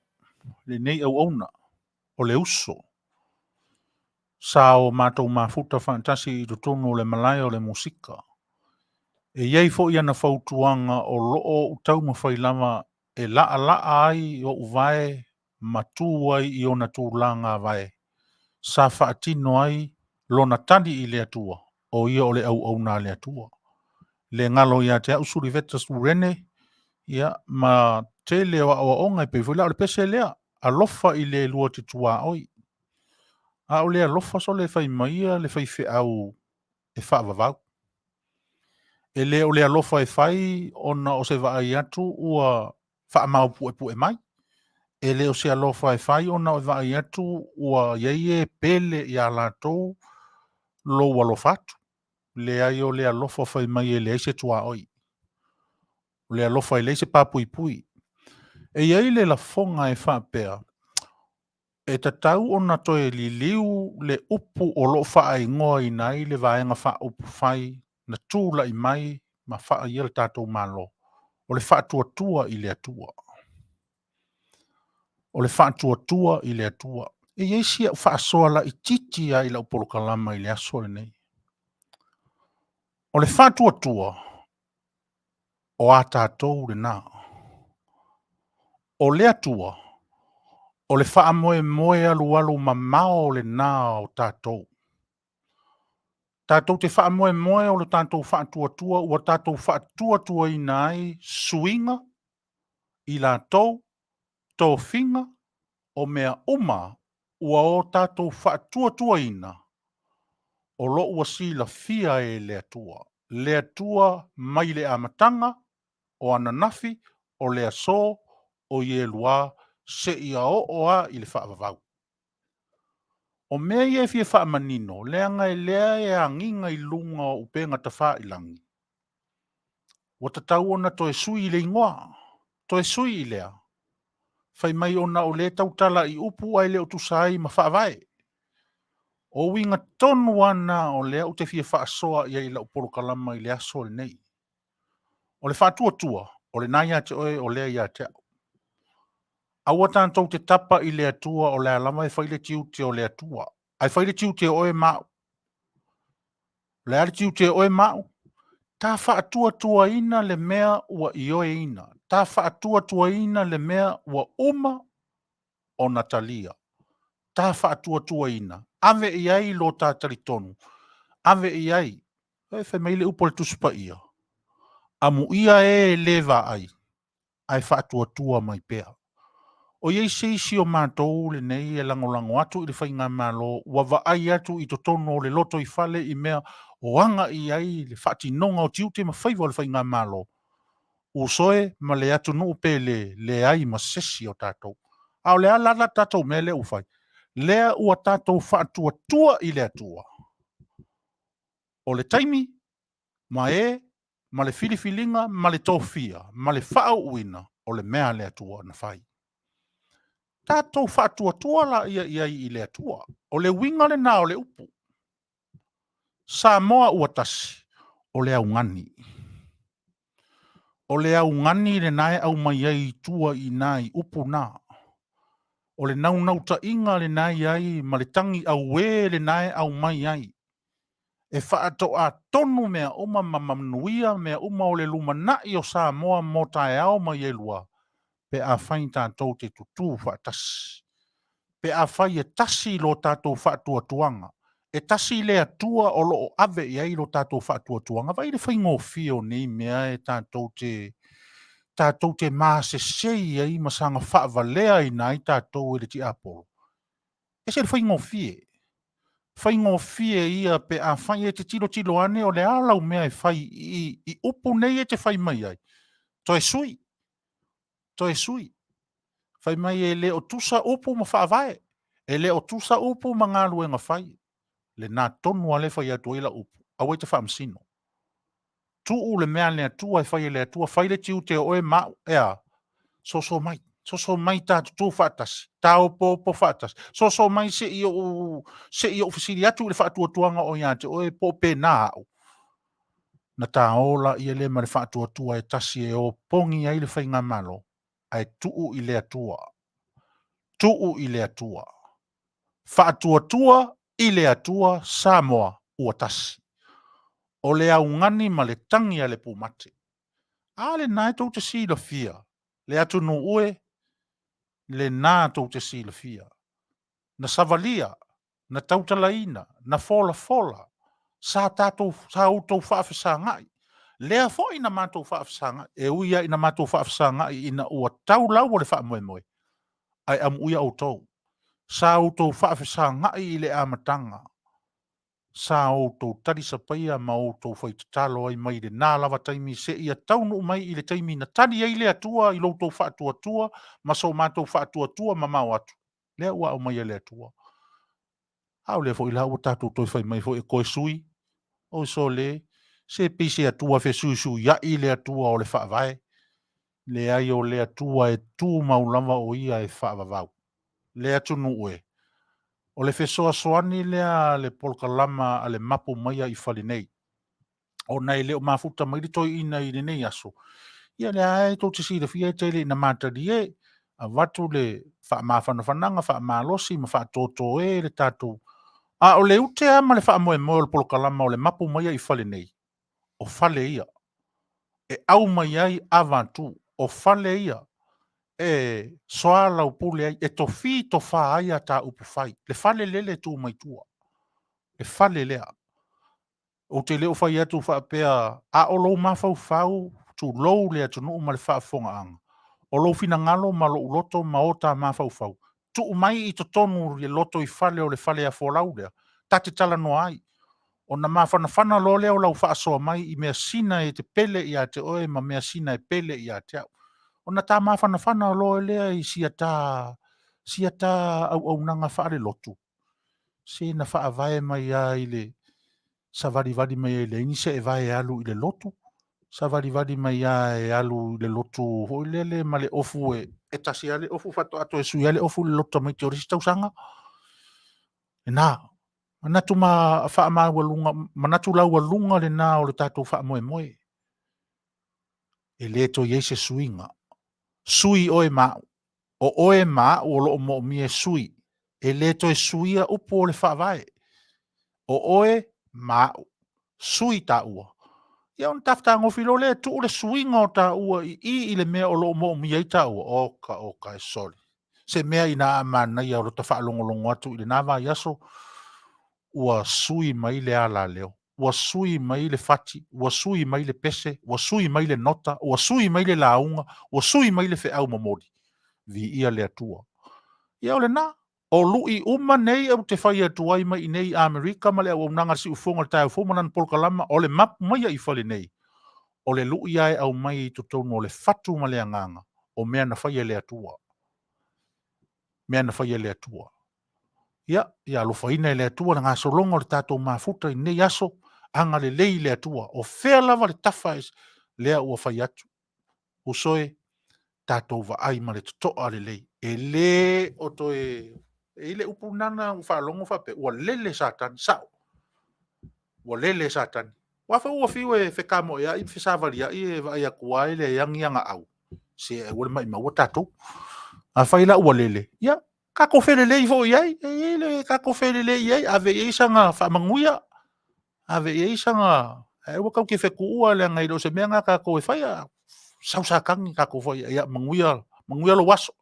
Le nei au auna. O le uso. Sa o mātou mafuta fantasi I tutono o le malaya o le musika. E iei fo I ana whautuanga o loo utau mawhai lama e laa ai o uvae matu ai I ona tūlanga vai. Sa whaatino ai lona tani I le atua. O ia o le au na le atua. Le ngalo I a te au suri veta surene. Ia, ma te leo o onga I pewhila o le pese lea. Alofa I le lua te tua oi. A o le alofa so le fai maia le fai fe au e whaavavau. E le o le alofa e fai ona o se vaai atu ua whaamau pu e mai. E le o se alofa e fai ona o vaai atu ua iaie pele I a latou lo alofatu. Le ai o le alofa fai mai e le se tua oi. Le alofa e le se papui pui. E iai le la fonga e whapea. E tatau ona toe li liu le upu o lo wha ingoa I nai le vaenga wha upu whai na tūla I mai ma wha I le tātou malo. O le wha tua I le atua. O le wha tua I le atua. E iesi au wha soa la I titi a I la upolo kalama I le aso le nei. O le wha tua o a tātou le nā. O le atua o le wha moe alu ma mao le nā o tātou. Tātou te wha moe o le tātou wha tua ua tātou wha tua I nai suinga I la tau, tō whinga o mea uma ua o tātou wha tua ina o lo ua sila fia e le atua. Le atua mai le amatanga o ananafi o le aso o ye lua se ia o a I le wha avavau. O mea ia fia wha manino, leanga e lea e anginga I lunga o upenga ta wha I langi. O tatau ona to e sui I le ingoa, to e sui I lea. Whai mai ona o le tautala I upu ai le o tusai ma wha vai. O winga tonu ana o lea o te fia wha asoa I ai la uporo kalama I le aso le nei. O le wha tua, o le nai a te oe o lea I a te au. Aua tātou te tapa I le atua o le alama e whaile tiu te o le atua. Ai whaile tiu te oe mau. Le ari tiu te oe mau. Tā whaatua tua ina le mea ua ioe ina. Tā whaatua tua ina le mea ua uma o Natalia. Tā whaatua tua ina. Ave iai lo tā taritonu. Ave iai. E whai meile upo le tuspa ia. Amu ia e leva ai. Ai whaatua tua mai pea. O iei seisi o mātou le nei e langolango atu i le whainga mālo. Ua vaai atu i to tono o le loto i Fale i mea o anga i ai le whaati nonga o tiute ma whaiva o le whainga mālo. Usoe ma le atu nuu pe le ai ma sesi o tātou. Ao le ala tātou me le ufai. Lea ua tātou whaatua tua i le atua. O le taimi, ma ma le filifilinga, ma le tofia, ma le whao uina, o le mea le atua na whai. Tātou whaatua tua la ia i le atua. O le winga le nā o le upu. Samoa ua tasi, o le au ngani. O le au ngani le nae au mai ai tua i nai upu nā. O le nau ta inga le nai ai, ma le tangi au we le nae au mai ai. E whaato a tonu mea uma Manuia mea uma o le lumanai o Samoa mo tae ao mai e lua. Pe a whain tātou te tutu whaatasi. Pe a whai e tasi lo tātou whaatua tuanga. E tasi le atua o loo ave i ai lo tātou whaatua tuanga. Vai le whaingo fio nei mea e tātou te maase sei ai masanga whaavalea i nai tātou e le ti apolo. E se le whaingo fie. Whaingo fie ia pe a whai e te tilo ane o le alau mea e whai i upu nei e te whai mai ai. Toi sui. Whai mai e le o tusa upu ma whaavae. E le o tusa upu ma ngā luenga whai. Le nā tonu a le whai atu ila upu. Awai te whaamsino. Tuu le mea le atua e whai le atua. Whai le tiu te oe mau. Ea. So mai. So mai tātu tū whaatasi. Tāo po whaatasi. So mai se i o fisiri atu le whaatua tuanga o ia te oe po pe nā au. Na tā ola i le ma le whaatua tua e tasi e o pongi ai le whainga malo. Ai tuu i le atua. Whaatua tua i le atua Samoa ua tasi. O le au ngani ma le tangi a le pumate. A le nai tau te sila fia. Le atu no ue, le nā tau te sila fia. Na savalia, na tautalaina, na fola. Sa utou whaafisa ngai. Lea fo ina mātou whaafisa ngai. E uia ina mātou whaafisa ngai ina ua tau lau o le wha moe. Ai am uia o tau. Sa utou whaafisa ngai i le amatanga. Sa utou tarisa paia ma utou whaitatalo ai mai le nā lava taimi se ia taunu mai i le taimi na tari ai le atua i loutou whaatua ma so mātou whaatua ma mau atu. Lea ua au mai le atua. Au le fo ila ua tātou toi whai mai fo e koe sui. O so le, se pise atua fe sui ia i le atua o le whaavae. Le ai o le atua e tū maulama o ia e whaavavau. Le atu nu ue. O le Feso'ota'iga lea le polkalama a le Mapu Maia i Fale nei. O nei leo mafuta mai li toi ina i nei aso. Ia le ae tau te sira fia te le ina mātari e. A watu le whaamawhanawhananga, whaamalosi, ma whaatoto e le tātou. A o le ute ama le whaamoe o le polkalama o le Mapu Maia i Fale nei. O Fale ia. E au mai ai avantu. O Fale ia. E soala upule ai, e tofi to wha ai a tā upu whai. Le Fale lele tū mai tua. Le Fale lea. O te leo whai atu whaapea, a o lou mawhau tū lou lea tu nuu ma le whaafonga anga. O lou fina ngalo ma lo uloto ma o tā mawhau. Tu mai i to tonu le loto i Fale o le Fale a wholau lea. Tā te tala no ai. O na mawhanawhana lo leo lau whaasoa mai i mea sina e te pele i a te oe ma mea sina e pele i a te au. Ona tā mawhanawhana loe lea i sia tā au nanga whaare lotu. Se na whaavae mai a i le sa vadi mai le ini se e vai alu i le lotu. Sa vadi mai a e alu i le lotu hoi lele ma le ofu e tasi ale ofu fato ato e sui ale ofu le lotu mai te orisi tausanga. E nā, manatu ma wha maa walunga, manatu lau walunga le nā o le tātou wha moe. E le to yeise suinga. Sui oe mau. O oe mau o lo mo mi e sui. e le to e suia upo o le whaavae. O oe mau, sui ta ua. Ia on tafta ngofilo le tu le suinga o ta ua i le mea o lo mo mi ta ua. Oka e soli. Se mea ina amana ia o lo ta whaalongolongo atu i le nawa yaso ua sui mai le ala leo. Ua sui mai le fati, ua sui mai le pese, ua sui mai le nota, ua sui mai le launga, ua sui mai le feau mamori. Vi ia le atua. Ia o le na, o lui uma nei au te whai atu ai mai nei Amerika ma le au nanga si ufonga le tae fumanan polkalama o le mapu mai i whale nei. O le lui ai au mai i tutono o le fatu ma le anganga o mea na whai le atua. Mea na whai le atua. Ia lo whaina le atua na ngā solonga o le tātou mafuta i nei aso anga le lei le atua o whea lava le tawhais lea ua whai atu. Usoe tātou wa ai ma le totoa le lei. E le o to e le upunana u whaalongo whape ua lele satan sao. Ua lele satan. Wa fa ua fiwe whekamo ia i whesavaria i e vai a kuai le yangi anga au. Se e ule mai maua tātou. A whaila ua lele. Ia. Kako whele lei fo iai, e kako whele lei iai, ave i sanga Manuia, ave i sanga, e wakau ke wheku ua le ngai do se mea ngā kako e whaia, sausakangi kako whaia, ia Manuia lo waso,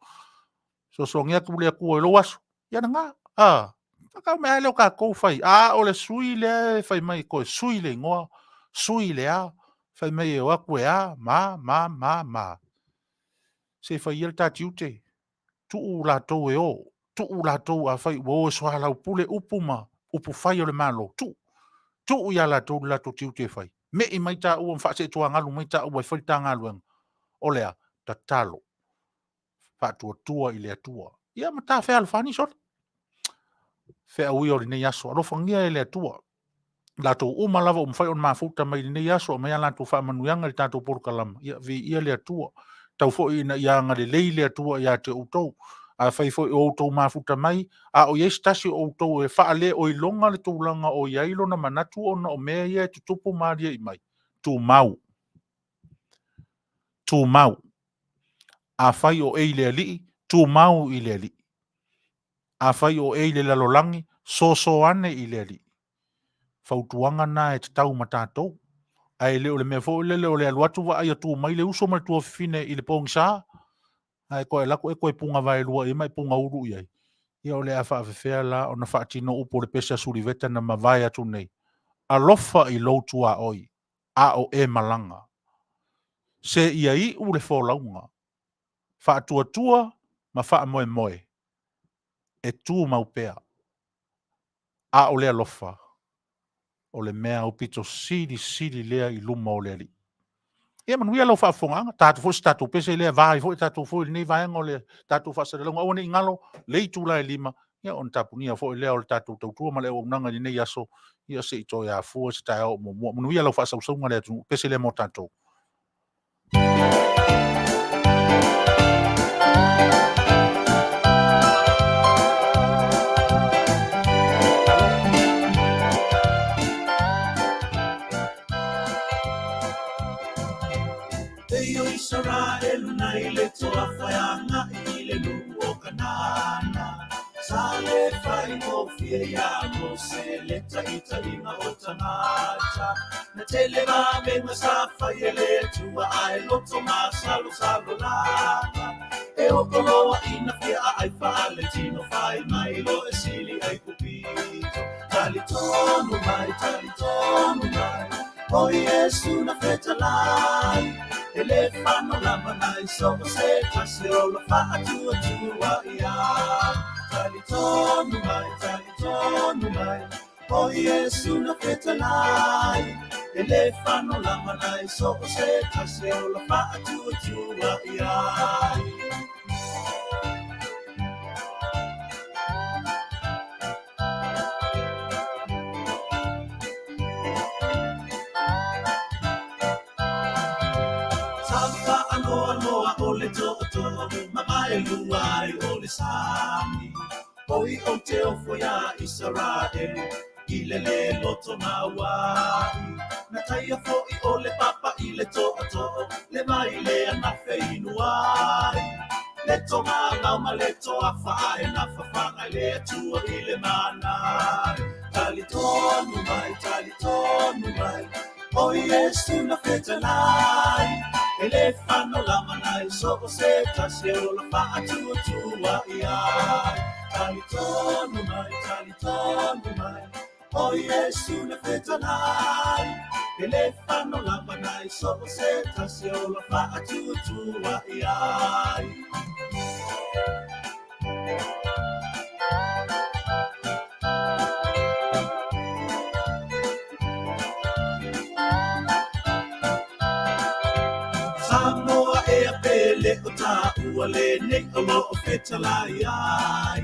so ngia kubule a kua lo waso, ia na ngā, kakau mea leo kako whai, ole sui le, whai mai koe, sui le ngoa, sui le a, whai mai e wakue a, ma, se whai il tati ute, tu la to e o tu la to a fai wo so la pule upuma upu fai o le malo tu ya la to tiu te fai me I mai ta u fa se to ngalu mai ta u fai ta ngalu o lea ta talo fa tua I le tua ia ma ta fe al fani so fe a ui o le yaso ro fangia I le tua la to u malava fai on mafuta mai le yaso mai la to fa manuanga le tato por kalam ia vi ia le tua tau fo ina ia nga le leile atua ia te utou a fai fo o utou mafuta mai a o yes tasi o utou e Fale o ilonga le tūlanga o iailo na manatu ona o mea ia te tupu maria I mai tu mau a fai o eile ali tu mau I le ali a fai o eile lalolangi so ane I le ali fautuanga na e te tau matatou ai le o le mea fo le o le aluatu wa ai atu mai le uso mai tua fine I le pongsa ai koe lako e koe punga vai lua I mai punga uru iai ia o le a whaafefea la o na whaatino upo le pesa suriveta na mawai atu nei alofa I loutua oi a o e malanga se ia I u le folaunga whaatua ma wha moe e tu maupea a o le alofa o le mea o pito siri lea I luma o le ali. Ia Manuia lau whaafonga, tātou fo si tātou pese lea vai fo, tātou fo nei vai o le tātou whaasarelonga, au nei ngalo, Leitio la e lima, ia on tapunia fo lea o le tātou tautua ma lea o nanga ni nei aso, ia se ito ia fua si tae o mo. Manuia lau whaasausonga lea tu, pese lea mo tātou. Israel na ile toa fayanga ile nuo kanana sale fai mo fie ya mo se leta italima otanata na tele va me masafa ile tua ai loto masalo lava e okoloa ina fia ai Faaletino fai mai lo e sili ai kupito talitonu mai o Yesu na Fetalaiga elefano la manai sono se tasio lo fa tua ia talitonu mai o Yesu na Fetalaiga elefano la manai sono se tasio lo fa tua ia ole toto mama e luai ole sami oi o te ofo ya Israel ilele loto mawai na taia fo I ole papa ile toto le mai le anafe inuai le toma ma le to afa e na fa le atua i le mana. Tali tonu mai, o Yesu na fetalai. Ele whano lama nai so o se tase o la wha atua tua iai. Tali tonu mai, o Yesu na fetalai. Ele whano lama nai so o se tase o la wha atua tua iai. Samoa e a pele o tā ua le nei o lo o fetalai ai.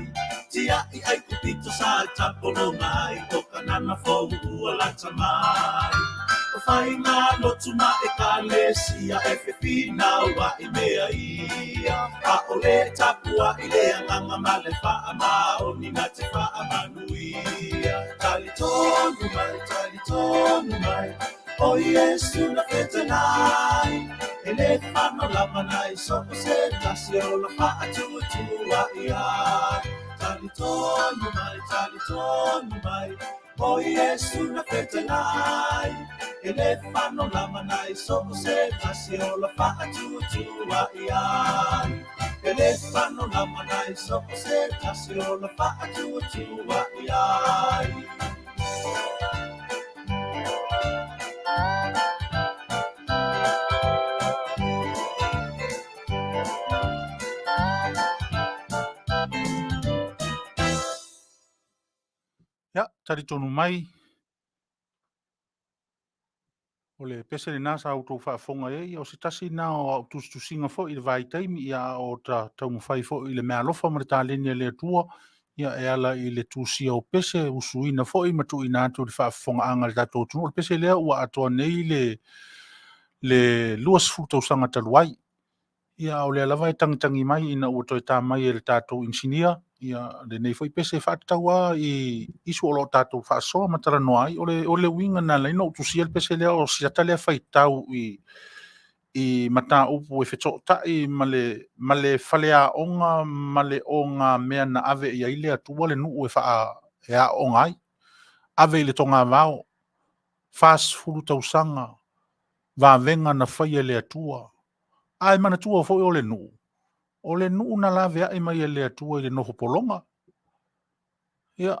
Tia i ai kupito sa tapono mai, o kanana fau ua lata mai. O whai ngā lotu ma e ka lesia e whiwhina wa i mea ia. A o le tapua i le anganga ma le Faava-O-Malo ni ngā te Manuia. Tali tonu mai, o Yesu na fetalai. Ele whano lama nai so o se tasi o la wha atua tua ia. Tali tonu mai, o Yesu na fetalai. Ele whano lama nai so o se tasi o la wha atua tua ia. Ele whano lama nai so o se tasi o la wha atua tua ia. Ya, tari tonu mai. O le pese le nasa au tau whaafonga o se tasi nā o au tusinga fo i le vai taimi ia o ta tau mwhai fo i le mea lofa ma le tālenia le atua ia e ala i le tūsia o pese usuina fo i matu i nātu le whaafonga anga le tatou tunu. O le pese lea ua atoa nei le luas futau sanga taluai. Ia o le alawa e tangitangi mai ina ua toi tā mai e le tatou insinia. Ia le nei foi pese whaataua i isu o lo tatou whaasoa matara noai. O le winga na leina o tusia le pese lea o siata lea whaitau i mata upu e Feso'ota'iga ma le Fale onga ma le o ngā mea na ave i aile atua le nuu e a onga ai. Ave i le tonga vao. Fast fulu tausanga. Venga na whaia le atua. Ai mana tua fo o le nuu. O le nuu na la vea i mai e le atua i le noho polonga. Ia,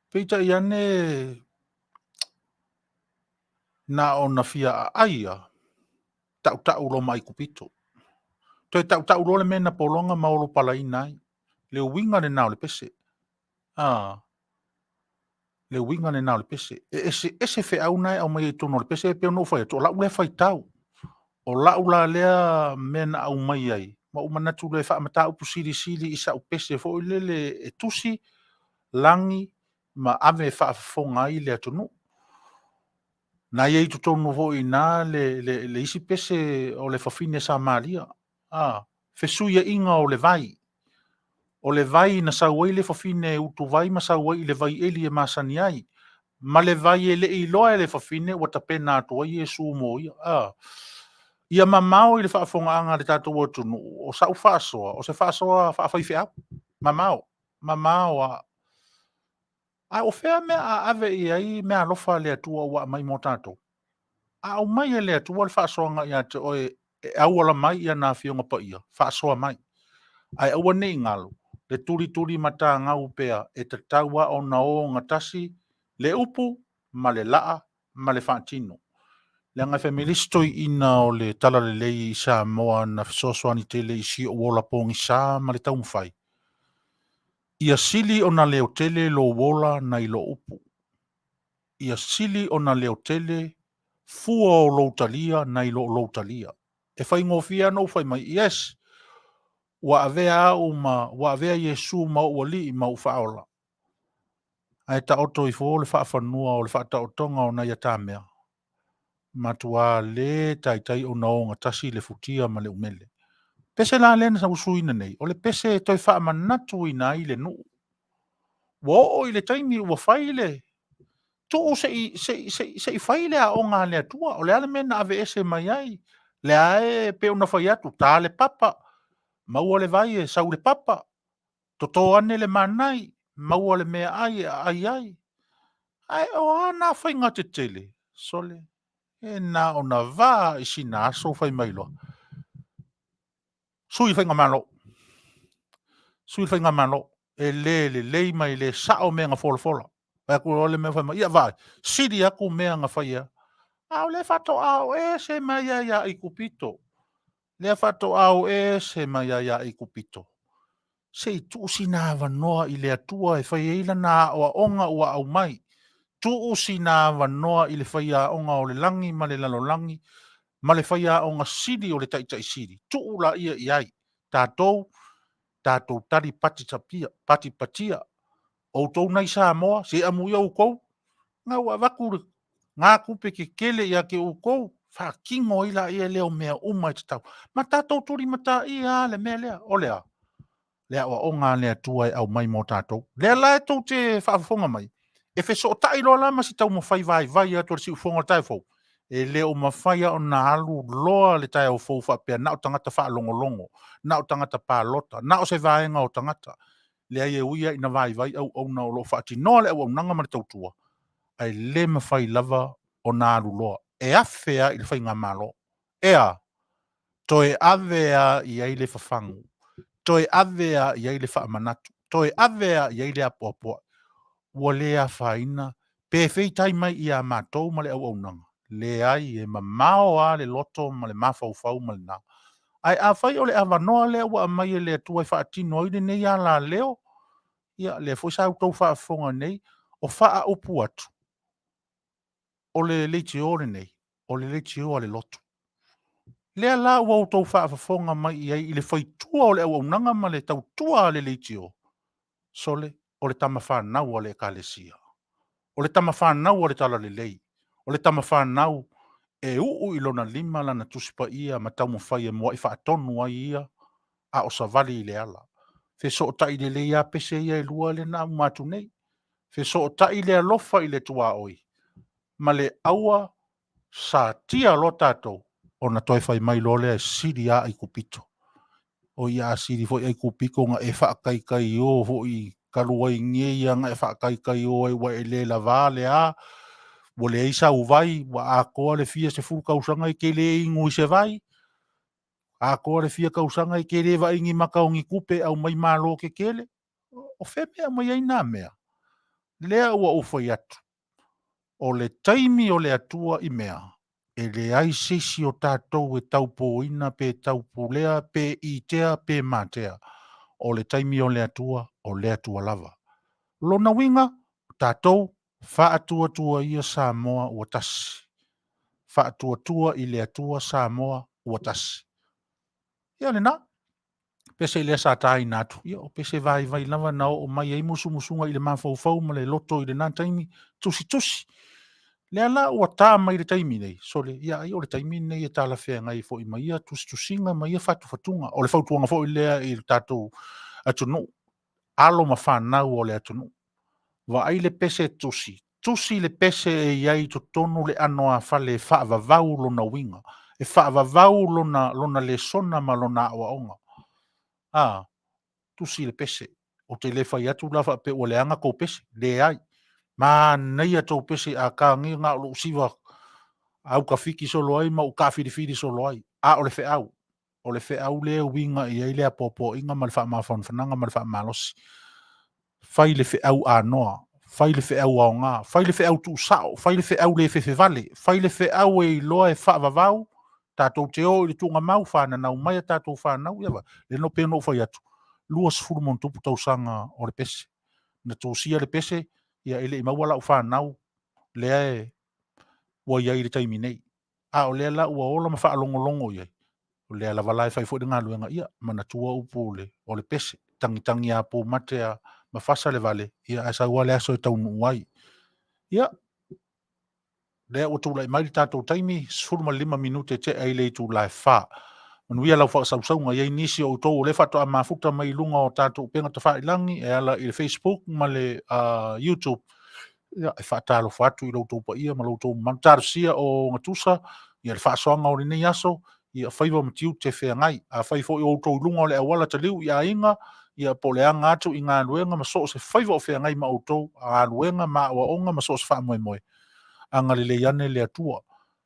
peita i ane na o na fia a aia, tau lo mai kupito. Toi tau lo le mena polonga maolo palai nai. Le winga le nao le pese. Le winga le nao le pese. Ese fe au nai au mai e tono le pese e peo no fai. O lau le fai tau. O lau la lea mena au mai ai. Ma umanatu le wha mata upu siri isa u pese fo le e tusi, langi, ma ave wha fonga i le atunu. Na iei tu tonu fo i nā le isi pese o le whawhine sa maria. Fesuia inga o le vai. O le vai na sauai le whawhine utu vai ma sauai le vai eli e masani ai. Ma le vai e le i loa e le whawhine wa ta pena atua i e sumo ia. Ia mamao i le whaafonga anga le tātou atunu. O sau whaasoa. O se whaasoa whaafaife au. Mamao a. A o whea mea a ave i ai mea lofa le atua wa mai mo tātou. A o mai e le atua le whaasoanga i ate o e awala mai i ana whionga pa ia. Whaasoa mai. Ai aua nei ngalo. Le turi mata ngau pea e te taua o na o ngatasi le upu ma le laa ma le whaatino. Le ngai feministo ina o le tala le lei i Samoa na Feso'ota'iga tele i si o wola pongi sa ma le taumwhai. Ia sili o na leo tele lo wola na i lo upu. Ia sili o na leo tele fua o loutalia na i lo loutalia. E whai ngofia no whai mai, yes, wa avea Yesu ma ua li ma u whaola. Ai ta oto i fo le whaafanua o le whaataotonga o na ia tāmea. Matua le tai o na o ngatasi le futia ma le umele. Pese la lena sa usuina nei. O le pese toi wha manatu ina i le nuu. Wo i le taimi ua whaile. Tu se i whaile a o ngā lea tua. O le ale mena ave ese mai ai. Le ae pe una whai atu. Tā le papa. Maua le vai e sau le papa. Toto ane le manai. maua le mea ai o ana whainga te tele sole e na ona vā isi na aso whai mailo sui whainga malo e le mai le sao mea ngā fola e ko ole mea whai mai ia vai siri aku mea ngā whaia au le whato au e se mai ia i kupito le whato au e se mai ia i kupito se i tuusi nā wanoa i le atua e whai eila nā o onga ua au mai tuusi nā wanoa i le whai a onga o le langi ma le lalolangi ma le whai a onga siri o le taitai siri tuula ia i ai tātou tari pati patia o tou nei Samoa se amu ia ukou ngā ua wakuru ngā kupe ke kele ia ke ukou whakingo ila ia leo mea umai te tau ma tātou turi mata ia le mea lea o lea o ngā lea tuai au mai mo tātou lea lai tau te whaafonga mai e Feso'ota'iga loa ma si tau mo whai vai atu le si ufonga tai fau e leo mawhaia o na alu loa le tai au fau whapea na o tangata whaalongolongo na o tangata pālota na o se vaenga o tangata lea ia uia ina vai au na o lo whaati noa le au nanga ma le tautua ai le mawhai lava o na alu loa e awhea i le whai ngā malo ea toe avea i ai le whafangu toe avea i ai le whaamanatu toe avea i ai le apoapoa ua lea whaina pe feitai mai i a mātou ma le au nanga le ai e mamao a le loto ma le mawhau ma le nā ai a whai o le awanoa lea ua mai e le atua i whaatino i le nei a la leo ia le fo sa tau whaafonga nei o wha upu atu o le Leitio nei o le Leitio a le loto lea la ua tau whaafonga mai i ai i le whaitua o le au nanga ma le tautua le Leitio sole o le tama whanau o le ekalesia o le tama whanau o le tala le lei o le tama whanau e uu i lona lima lana tusipa ia ma tau mo whai e mua i whaatonu ai ia a o savali i le ala Feso'ota'iga le ia pese ia e lua le na matu nei Feso'ota'iga le alofa i le tua oi ma le aua sa tia lo tātou ona toi whai mai lo le siri a i kupito o ia siri fo i kupiko nga e whaakaikai o fo i kaluai nge ia nga e whaakaikai o e wa e le la vale a wo le isa uvai wa a koa le fia se furu kausanga i ke le ingu i se vai a koa le fia kausanga i ke le va ingi makaongi kupe au mai malo ke kele o whepea mai ai nā mea lea ua ufai atu o le taimi o le atua i mea e le ai sisi o tātou e taupoina pe taupulea pe itea pe matea o le taimi o le atua lava lona winga tātou whaatua ia Samoa ua tasi whaatua i le atua Samoa ua tasi ia le na pese le sa tai natu ia o pese vai lava na o mai ai musunga i le mafau ma le loto i le na taimi tusi le ala ua tā mai le taimi nei so le ia ai o le taimi nei e tala whea ngai fo i mai ia tusinga mai ia whatunga o le whautuanga fo i lea i tātou atunu alo ma whanau o le atunu wa ai le pese tusi le pese e iai to tonu le anoa Fale Faava-O-Malo lona winga e Faava-O-Malo lona le sona ma lona awaonga tusi le pese o te le fai atu lafa pe o le anga ko pese le ai ma nei ato pese a ka ngi nga lo siwa au ka fiki solo ai ma u ka fidi solo ai o le fe au le winga i ai le popo inga mal fa ma fon fananga mal fa malos fai le fe au anoa fai le fe au nga fai le fe au tu sao fai le fe au le fe vale fai le fe au e loa e Faava-O-Malo tātou te o i tunga mau whana nau mai tātou whanau ia le no peno fai atu luas furu mon tupu tausanga o le pese na tōsia le pese ia ele i maua lau whanau lea e ua iai le taimi nei o lea la ua ola ma whaalongolongo iai o lea la walai whai fwoi ngā luenga ia mana tua upu o le pese tangitangi a pō mate a ma whasa le vale ia a sa ua lea so e taunu uai ia lea ua tūlai mai tātou taimi 5 minute te ai le tūlai wha Manuia lau whaasaunga iai nisi o tō le whato a mafuta mai lunga o tātou penga ta whailangi e ala i le Facebook ma le YouTube ia e whaatalo whatu i lau pa ia ma lau tō mantarsia o ngatusa ia le whaasoanga o rinei aso ia whaiva matiu te whea ngai a whaifo i o tō lunga o le awala ta liu ia inga ia po le anga atu i ngā nuenga ma so se whaiva o whea ngai ma autou, a nuenga ma ua onga ma so se wha moe moe. Anga le iane le atua,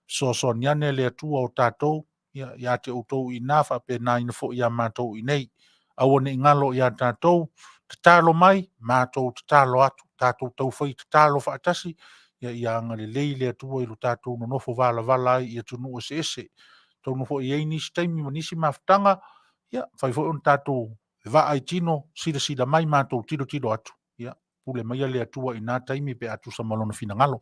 so niane le atua o tātou, ia te autou i nafa pe nā ina fo ia mātou i nei, awane i ngalo ia tātou, te tālo mai, mātou te tālo atu, tātou tau whai te tālo whaatasi, ia anga le le atua i lo tātou no nofo vala i atunu o se ese, tau nofo i eini staimi manisi mawhtanga, ia, whai fo on tātou, va ai tino sida mai mātou tiro atu ia pule mai le atua i nā taimi pe atu sa malona fina ngalo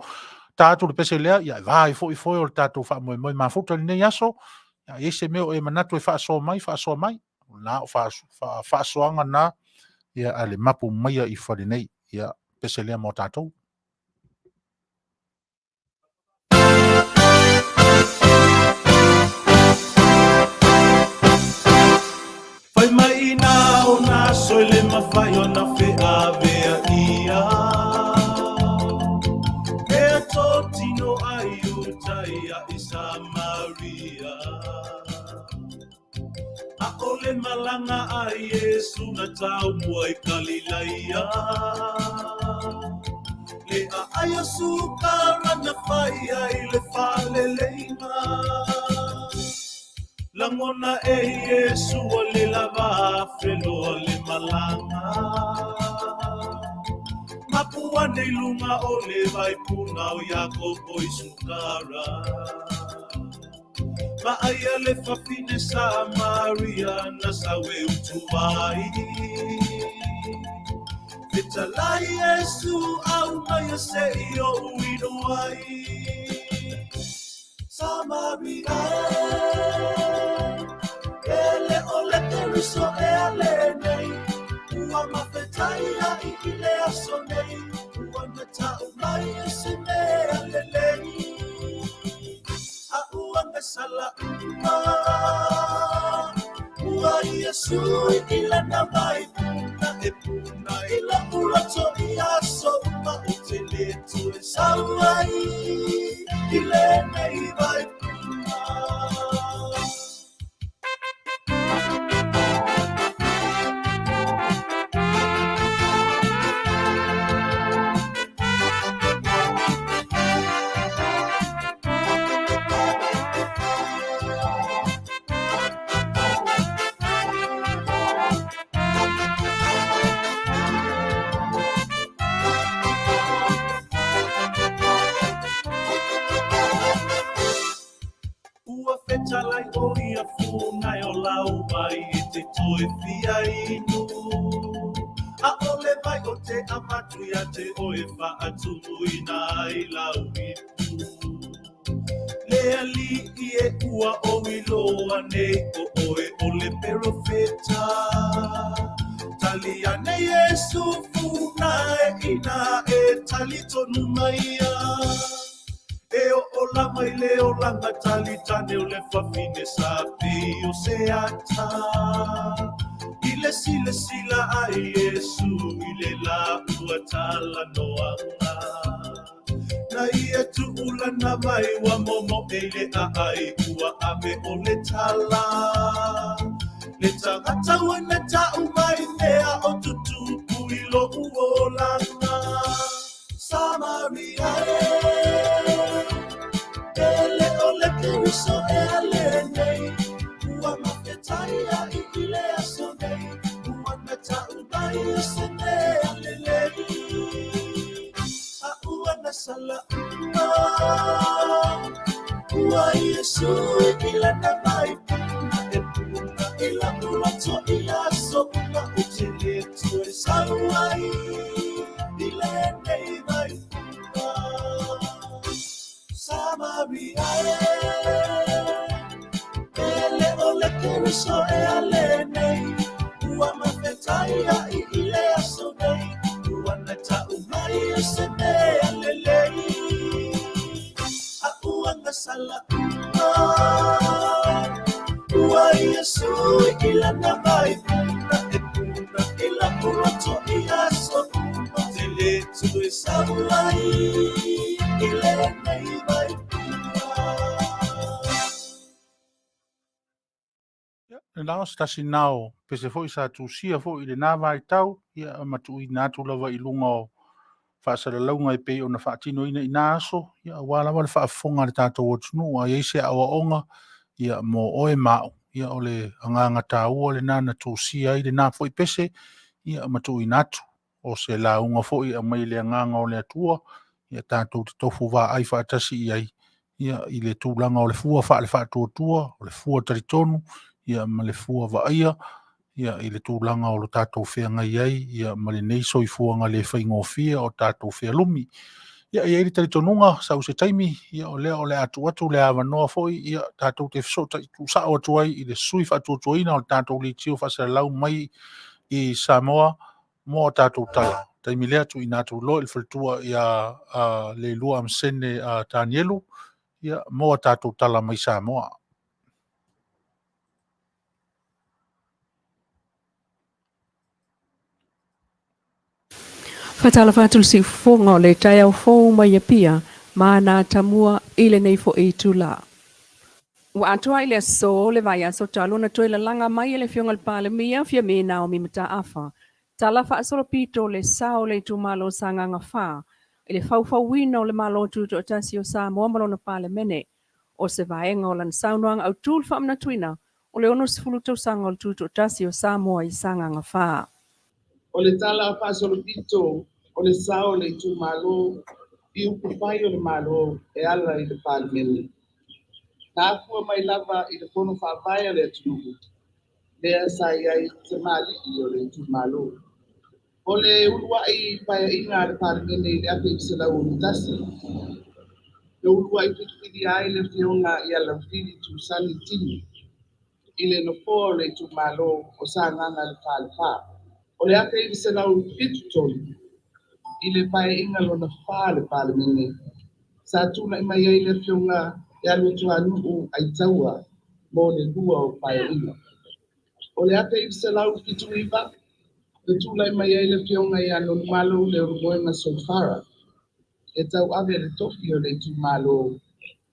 tātou le pese lea ia vai fo o tātou wha moe ma futa nei aso ia ese meo e manatu e whaasoa mai na whaasoanga na ia ale mapu Maia i whare nei ia pese lea mo tātou. Fai mai ina o nā soile mawhai o nā wheawea ia. Ea tō tino ai utaia i Samaria. A ole malanga a Yesu na tau mua i Galileia. Lea ai a sukara na whai ai le Fale leima. Langona e Yesu o le lava felo o le malanga. Mapu ane lunga o le vai puna o Yakobo i sukara. Maia le fafine Samaria na sawe utuai. Fetalai Yesu au Maia se i o uinuai. Samaria ele ole teriso e ale nei ua mawhetaia i ile aso nei ua meta umai e se me ale lei a ua mesala ua Yesu i ile na mai na e puna ila urato i aso uma i te letu e sauai ile nei vai puna. Fetalai o ia funa o lau mai e te toe fia inu. A ole mai o te amatu ia te oe wha atunu i nā i lau ipu. Lea li i e ua o iloa nei o oe ole perofeta. Tali ane Yesu funa e ina e tali tonu maia. E o ola mai le o langa tali tane o le fafine sa pe o se ata. Ile sila ai Yesu ile la ua tala noanga. Na ia tu ula na mai wa momo e le ai ua ame o le tala. Le tangata wana tau mai mea o tutupu ilo uolanga. Samaria ele ole keriso e ale nei ua mawhetaia i ile aso nei ua meta ubai e se me ale lei a ua nasala ua Yesu i ile na mai puna e puna ila ulato i aso uma utile tu e sauai ile nei mai puna. Samaria ele ole keriso e ale nei ua mawhetaia i ile aso nei ua neta umai e se me ale lei a ua ngasala ua Yesu i ile na mai puna e puna ila urato i aso uma te letu e sauai ile nei vai Nā stasi nao, pese fo i sa tūsia fo i le nā vai tau, ia matu i nātu lava i lunga o whaasaralaunga e pei o na whaatino ina i nā aso, ia wala wale whaafonga le tātou o tunu, a ieise awa onga, ia mo oe mau, ia o le anganga tā ua le nā na tūsia i le nā fo i pese, ia matu i nātu, o se la unga fo i a mai le anganga o le atua, ia tātou te tofu wā ai whaatasi i ai, ia i le tūlanga o le fua wha le whaatua, o le fua taritonu, ia ma le fua vaia, ia i le tūlanga o lo tātou whea ngai ai, ia ma le neiso i fuanga le whaingofia o tātou whea lumi. Ia i eiri taritonunga, sau se taimi, ia o le atu le awa noa foi, ia tātou te Feso'ota'iga sao atu ai, i le sui whaatuatuaina o le tātou Leitio whasalau mai i Samoa, mo o tātou tala. Taimi lea tu i nātou lo, il whaltua ia le lua amsene tānielu, ia mo o tātou tala mai Samoa. Fatala fatul si fonga le tai au fou mai pia ma na tamua ile nei fo e tula. Wa atua ile so le vai so talo na toila langa mai le fionga le pale mia fia me na o mi mata afa. Tala fa solo pito le sao le tu malo sanga nga fa. Ile fau wino le malo tu to tasio sa mo malo na pale mene. O se vai ngolan saunoang au tul fa na tuina. O le ono sifulu to sanga tu to tasio sa mo i sanga nga fa. O le tala pa solo pito o le sao le tu malo i upupai o le malo e ala i le palmele. Ka fua mai lava i le pono whaavaya le atunuku. Lea sa iai te mali i o le tu malo. O le urua i paia inga le palmele i le ate i se lau tasi. Le urua i pitupidi ai le fionga i ala fili tu sani tini. I le nopo le tu malo o sa nganga le palpa. O le ate i se lau pitu tolu. I le pae inga lona Fale pale mene. Sa tuna i mai ai le fionga e alu tua nuu ai taua mo le lua o pae inga. O le ate i se lau pitu iwa, le tuna i mai ai le fionga i anu malo le rumoenga solfara. E tau ave le tofi o le tu malo.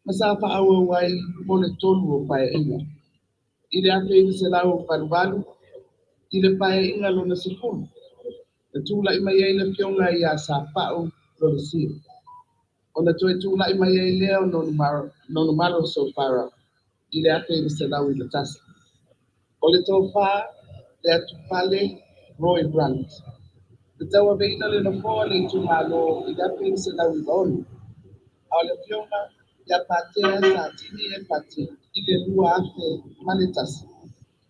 Masa pa awa wai mo le tolu o pae inga. I le ate i se lau valuvalu, i le pae inga lona sifunu. Le tula i mai ai le fionga i a sa pao lo le sio. O na toi tula i mai ai leo no malo so fara. I le ate i se lau i le tasa. O le tau wha, le atu Fale, Roy Brandt. Le tau aveina le nofoa le tu malo i le ate i se lau i laonu. A le fionga i a patea sa tini e pate i le lua ate male tasa.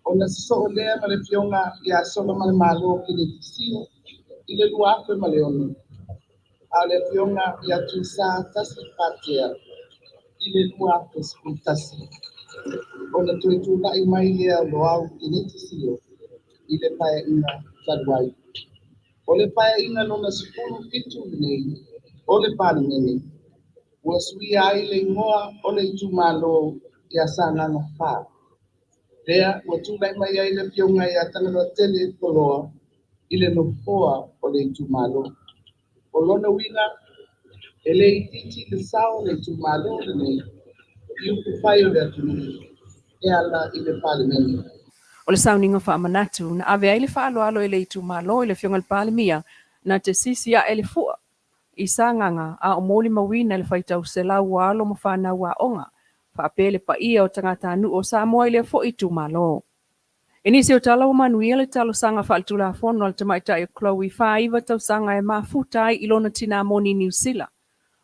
O na so o lea ma le fionga i a solo male malo ki le tisio. I le lua ate male onu. A le fionga i a tu sa tasi patea. I le lua ate tasi. O na tui tūna i mai lea lo au ki le tisio. I le pae inga taruai. O le pae inga no na sipuru fitu nei. O le pāne mene. Ua sui ai le ngoa o le tu malo i a sa nganga wha. Lea, ua tūna i mai ai le fionga i a tangara tele poloa. I le nofoa o le tu malo. O lona wina, e le ititi le sao le tu malo le nei. I upu whai o le atunu. E ala i le pāne mene. O le sauninga wha amanatu, na ave ai le wha alo e le itu malo i le fionga le pale mia, na te sisi a ele fua. I sa nganga, a o moli mawina le whaitau se lau wa alo ma whana wa onga. Wha apele pa ia o tangata anu o Samoa i le fo itu malo. E nisi o tala o Manuia le talo sanga wha altula fono al tamaita i Chloe whaiva tau sanga e mafutai i lona tina moni New Sila.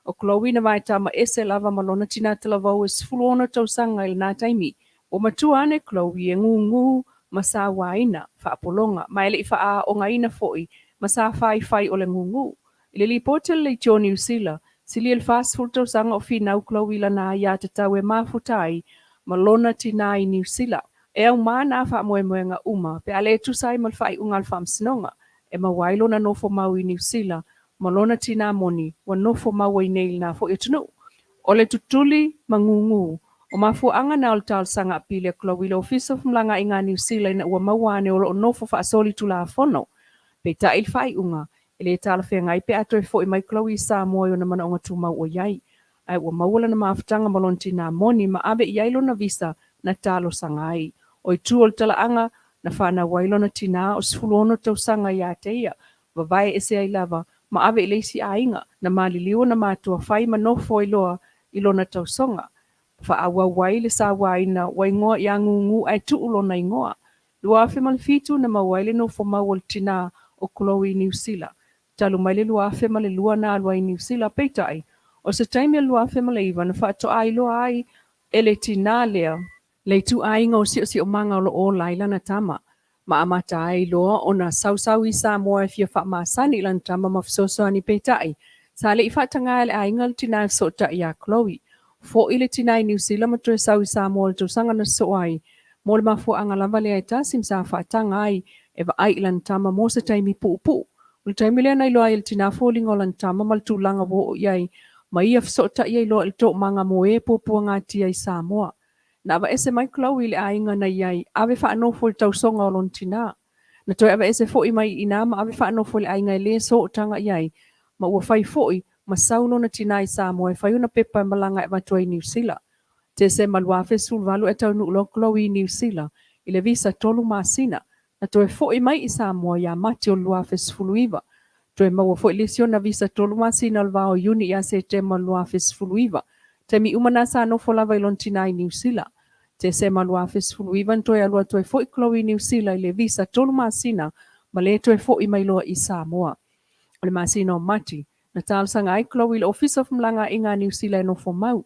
O Chloe na vai tama ese lava ma lona tina tala vau e sifuluona tau sanga i na taimi. O matua ane Chloe e ngungu masa waina whaapolonga, mai le i wha o ngaina foi, masa whai o le ngungu. I le lipote le Leitio New Sila, sili el fast fulto sanga o finau Chloe la na ia te tau e mafutai, ma lona tina i New Sila. E au mana wha moe nga uma, pe ale tu sai mal whai ungal wham sinonga, e ma wailo na nofo mau i New Sila, ma lona tina moni, wa nofo mau i neil na fo itunu. O le tutuli mangungu, o mafuanga na altal sanga pile Chloe le ofiso mlanga inga New Zealand na ua mawane o lo nofo fa asoli tula fono. Pe ta il fai unga, ele tala fe ngai pe ato e fo i mai Chloe Samoa yo na mana onga tu mau o yai. Ai ua mawala na mafutanga malonti na moni ma abe i ailo na visa na talo sangai. o i tu o le talaanga na whanau ailona tina o sifuluono tausanga ia te ia. Vavae ese ai lava ma ave leisi ainga na maliliu na matua whai manofo iloa ilona tausonga. Whaawa wai le sa waina waingoa ia ngungu ai tuulona ingoa. Lua afe malifitu na mawaile no fo mawal tina o Chloe New Sila. Talu maile lua afe male lua na alwa i New Sila peitai. O se taimi lua afe male iwa na whaato ai loa ai ele tina lea. Leitu ainga o si o manga o laila na tama. Ma amata ai loa o na sau i Samoa e fia whaamasani ilan tama ma Feso'ota'iga peitai. Sa le i whaatanga ele ainga le tina Feso'ota'iga Chloe. Fo ile tina i New Sila ma tue sau i Samoa le tausanga na so ai. Mo le mafu anga lava le ai tasim sa whaatanga ai e wa ai ilan tama mo se taimi pu. Le taimi lea na iloa il tina fōlinga o lan tama mal tūlanga wo iai. Ma ia Feso'ota'iga iloa il tō manga mo e pōpua ngātia i Samoa. Na ava ese mai Chloe le ainga na iai, ave whaanofo le tausonga o lon tina. Na toi ava ese fōi mai ina ma ave whaanofo le ainga le so tanga iai. Ma ua whai fōi, ma saulo na tina i Samoa e whai una pepa e malanga e matua i New Sila. Te se malua fesul valu e tau nuulo Chloe New Sila, i le visa tolu masina. Na toi fōi mai i Samoa ia mati o lua fesfulu iwa. Toi maua fōi lisio na visa tolu masina al vao uni ia se te malua fesfulu iwa. Te mi umana sa no lava i lon tina i New Sila. Te se malua fesfulu iwa toi alua toi fōi Chloe New Sila i le visa tolu masina ma le toi fōi mai loa i Samoa. O le masina o mati, na tālsanga ai Chloe le ofisa fumlanga i ngā New Sila e no fo mau.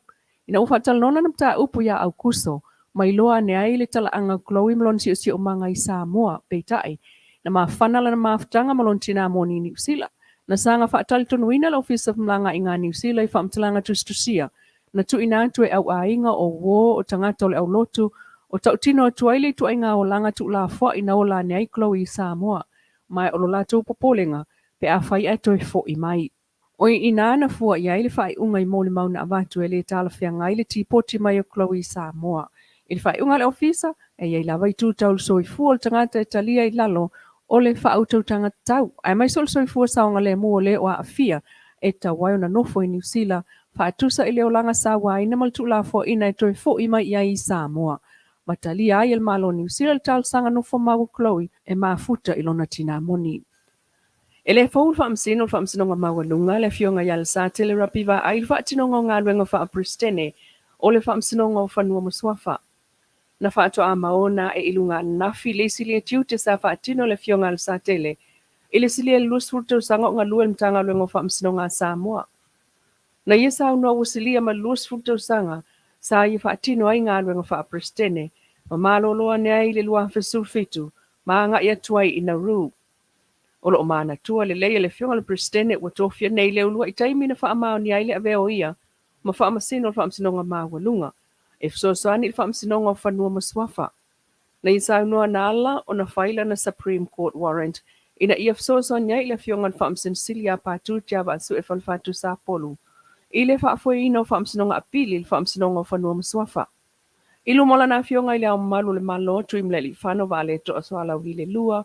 Ina ufa talnona na mta upu ya au kuso, mai loa ne ai le talaanga Chloe malon si o manga i Samoa, peitai. Na mawhanala na maftanga malon tina moni New Sila. Na sanga whaatali tonuina le ofisa fumlanga i ngā New Sila i whaamtalanga tustusia. Na tu ina tu e au ainga o wo o tangata o le au lotu, o tautino o tuaile tu ainga o langa tu la fwa ina o la ne ai Chloe i Samoa. Mai o lo latu popolenga, pe a whai e toi fo i mai. Oi ina na fua ia ile fai unga i mole mauna avatu ele tala fia ngai le tipoti mai o Chloe Samoa. Ile fai unga le ofisa e ia lava i tu tau soi fua tangata e talia i lalo o le fa auto tangata tau. Ai mai sol soi fua saonga le mua le o a afia e ta wai na nofo i New Sila fa atusa ile o langa sa wai na maltu la fo ina e toi fo i mai ia i Samoa. Matalia ai el malo New Sila le tal sanga nofo mau Chloe e mafuta ilona tina moni. Ele fau whaamsino nga mawalunga le fionga ia le sa tele rapiva ai whaatinonga ngā luenga wha pristene o le whaamsinonga o whanua maswafa. Na whaatoa maona e ilunga nafi le sili e tiu te sa whaatino le fionga le sa tele. Ile sili e lus furtau sanga o ngā lue mtanga luenga o whaamsinonga Samoa. Na ia sa unua wasilia ma lus furtau sanga sa ia whaatino ai ngā luenga wha pristene ma maloloa ne ai le lua fesulfitu ma nga ia tuai ina rū. O lo mana tua le leia le fionga le pristene wa tofia nei le ulua i taimi na whaamao ni aile aveo ia ma whaamasino le whaamsinonga mawalunga e Feso'ota'iga le whaamsinonga o whanua maswafa. Na isa unua na ala o na whaila na Supreme Court warrant ina ia Feso'ota'iga le fionga le whaamsinsili a pātu tiawa asu e whalfatu sa polu. Ile whaafoi ino whaamsinonga apili le whaamsinonga o whanua maswafa. Ilu mola na fionga ile Aomalu le malo tuim leli whano vale to aso Aoauli le lua.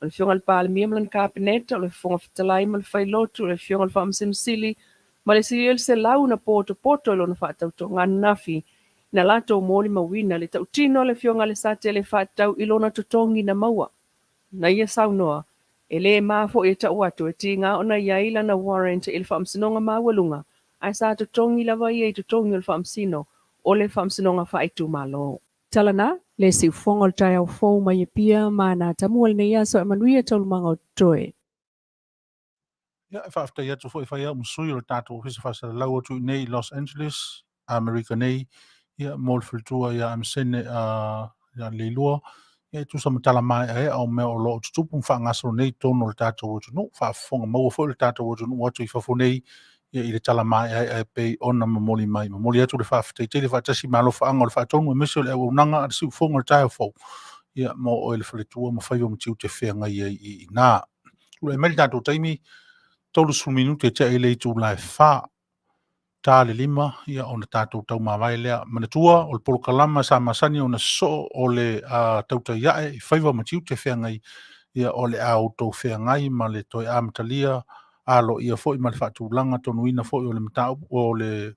O le fionga le pālemia ma le kāpeneta, o le fonga Fetalaiga ma le whailotu, o le fionga le whaamsinsili, ma le sili se lau na poto ilo na whaatauto ngā nafi, na lato mōli mawina le tautino le fionga le sate le whaatau ilo na tutongi na maua. Na ia saunoa, e le mafo e tau atu e ti ngā ona iaila na warrant e le whaamsinonga mawalunga, ai sa tutongi lava ia i tutongi o le whaamsino, o le whaamsinonga Faava-O-Malo. Talana, le si ufonga o tai au fōu mai e pia mana tamual nei aso e Manuia taulumanga o toe. Ia e whaafta ia tu fo i whai au msui o le tātou ofisa whasa lau atu nei Los Angeles, Amerika nei, ia mōl whitua ia amsene ia leilua, ia tu sa matala mai e au mea o lo tutupu mwha ngasaro nei tono le tātou atu no, whaafonga maua fo le tātou atu no atu i whafo nei, ia i le tala mai e pei ona mamoli mai, mamoli atu le whaaftaitei le whaatasi malo whaanga o le whaatonu e mesi o le unanga a si ufonga le tai au fau, ia mo o le whaletua ma whaiwa mtiu te whenga i nā. Ule e meri tātou taimi, tolu su minute te e leitu lai wha, tā le lima, ia o na tātou tau mawai lea, manatua o le polokalama sa masani o na so o le tauta iae i whaiwa mtiu te whenga ia o le au tau whenga ma le toi amatalia, alo ia foi ma le whaatulanga tonu ina foi o le matau o le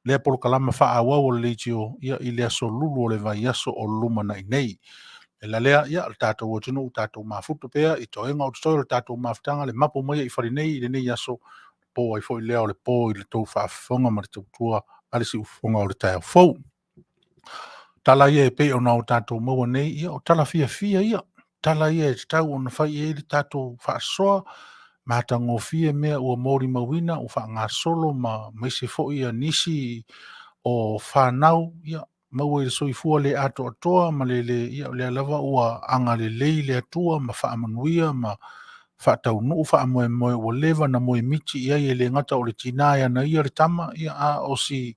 le polo kalama Faava-O o Leitio ia i le aso lulu o le vai aso o luma nei. E la lea ia le tātou o tunu tātou mafuta pea i toenga o tstoio le tātou mafutanga le Mapu Maia i wharinei i le nei aso po ai foi lea o le po i le tau whaafonga ma le tautua ale si ufonga o le tae fau. Tala ia e pei o nao tātou maua nei ia o tala fia ia. Tala ia e tau o na whai e le tātou whaasoa matango fia mea ua mori mawina o wha ngā solo ma meise fo ia nisi o whanau ia maua i le soifua le ato atoa ma le ia le lava ua anga le lei le atua ma wha Manuia ma wha tau nuu wha moe moe ua leva na moe miti ia i le ngata o le tinaia na ia le tama ia a o si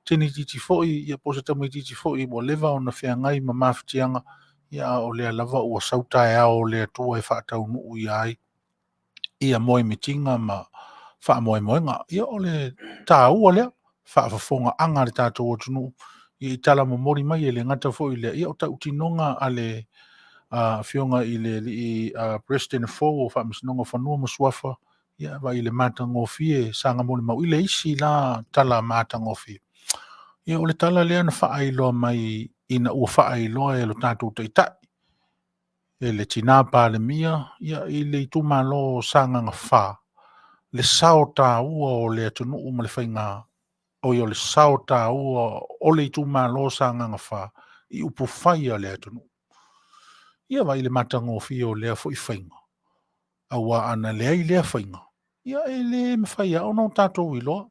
tini titi foi ia posa tamu titi foi ua leva o na whea ngai ma mawhitianga ia o le lava ua sautai ao le atua e wha tau nuu ia ai ia moe mitinga ma wha moe moenga. Ia o le tā ua lea, wha whafonga anga le tātou o tunu, i tala mo mori mai e le ngata fo i lea. Ia o ta utinonga a le whionga i le President Fo o wha misinonga whanua masuafa, ia wa i le mātango sanga mori mau. I le isi la tala mātango. Ia o le tala lea na wha ailoa mai ina ua wha ailoa e lo tātou taitai. E le tina pa le mia, ia i le itu malo sanga nga wha. Le sao tā ua o le atunu ma le whainga, o i o le sao tā ua o le itu malo sanga nga wha, i upu whaia le atunu. Ia wa i le matango fio lea fo i whainga. Awa ana lea i lea whainga. Ia e le me whaia o no tātou iloa.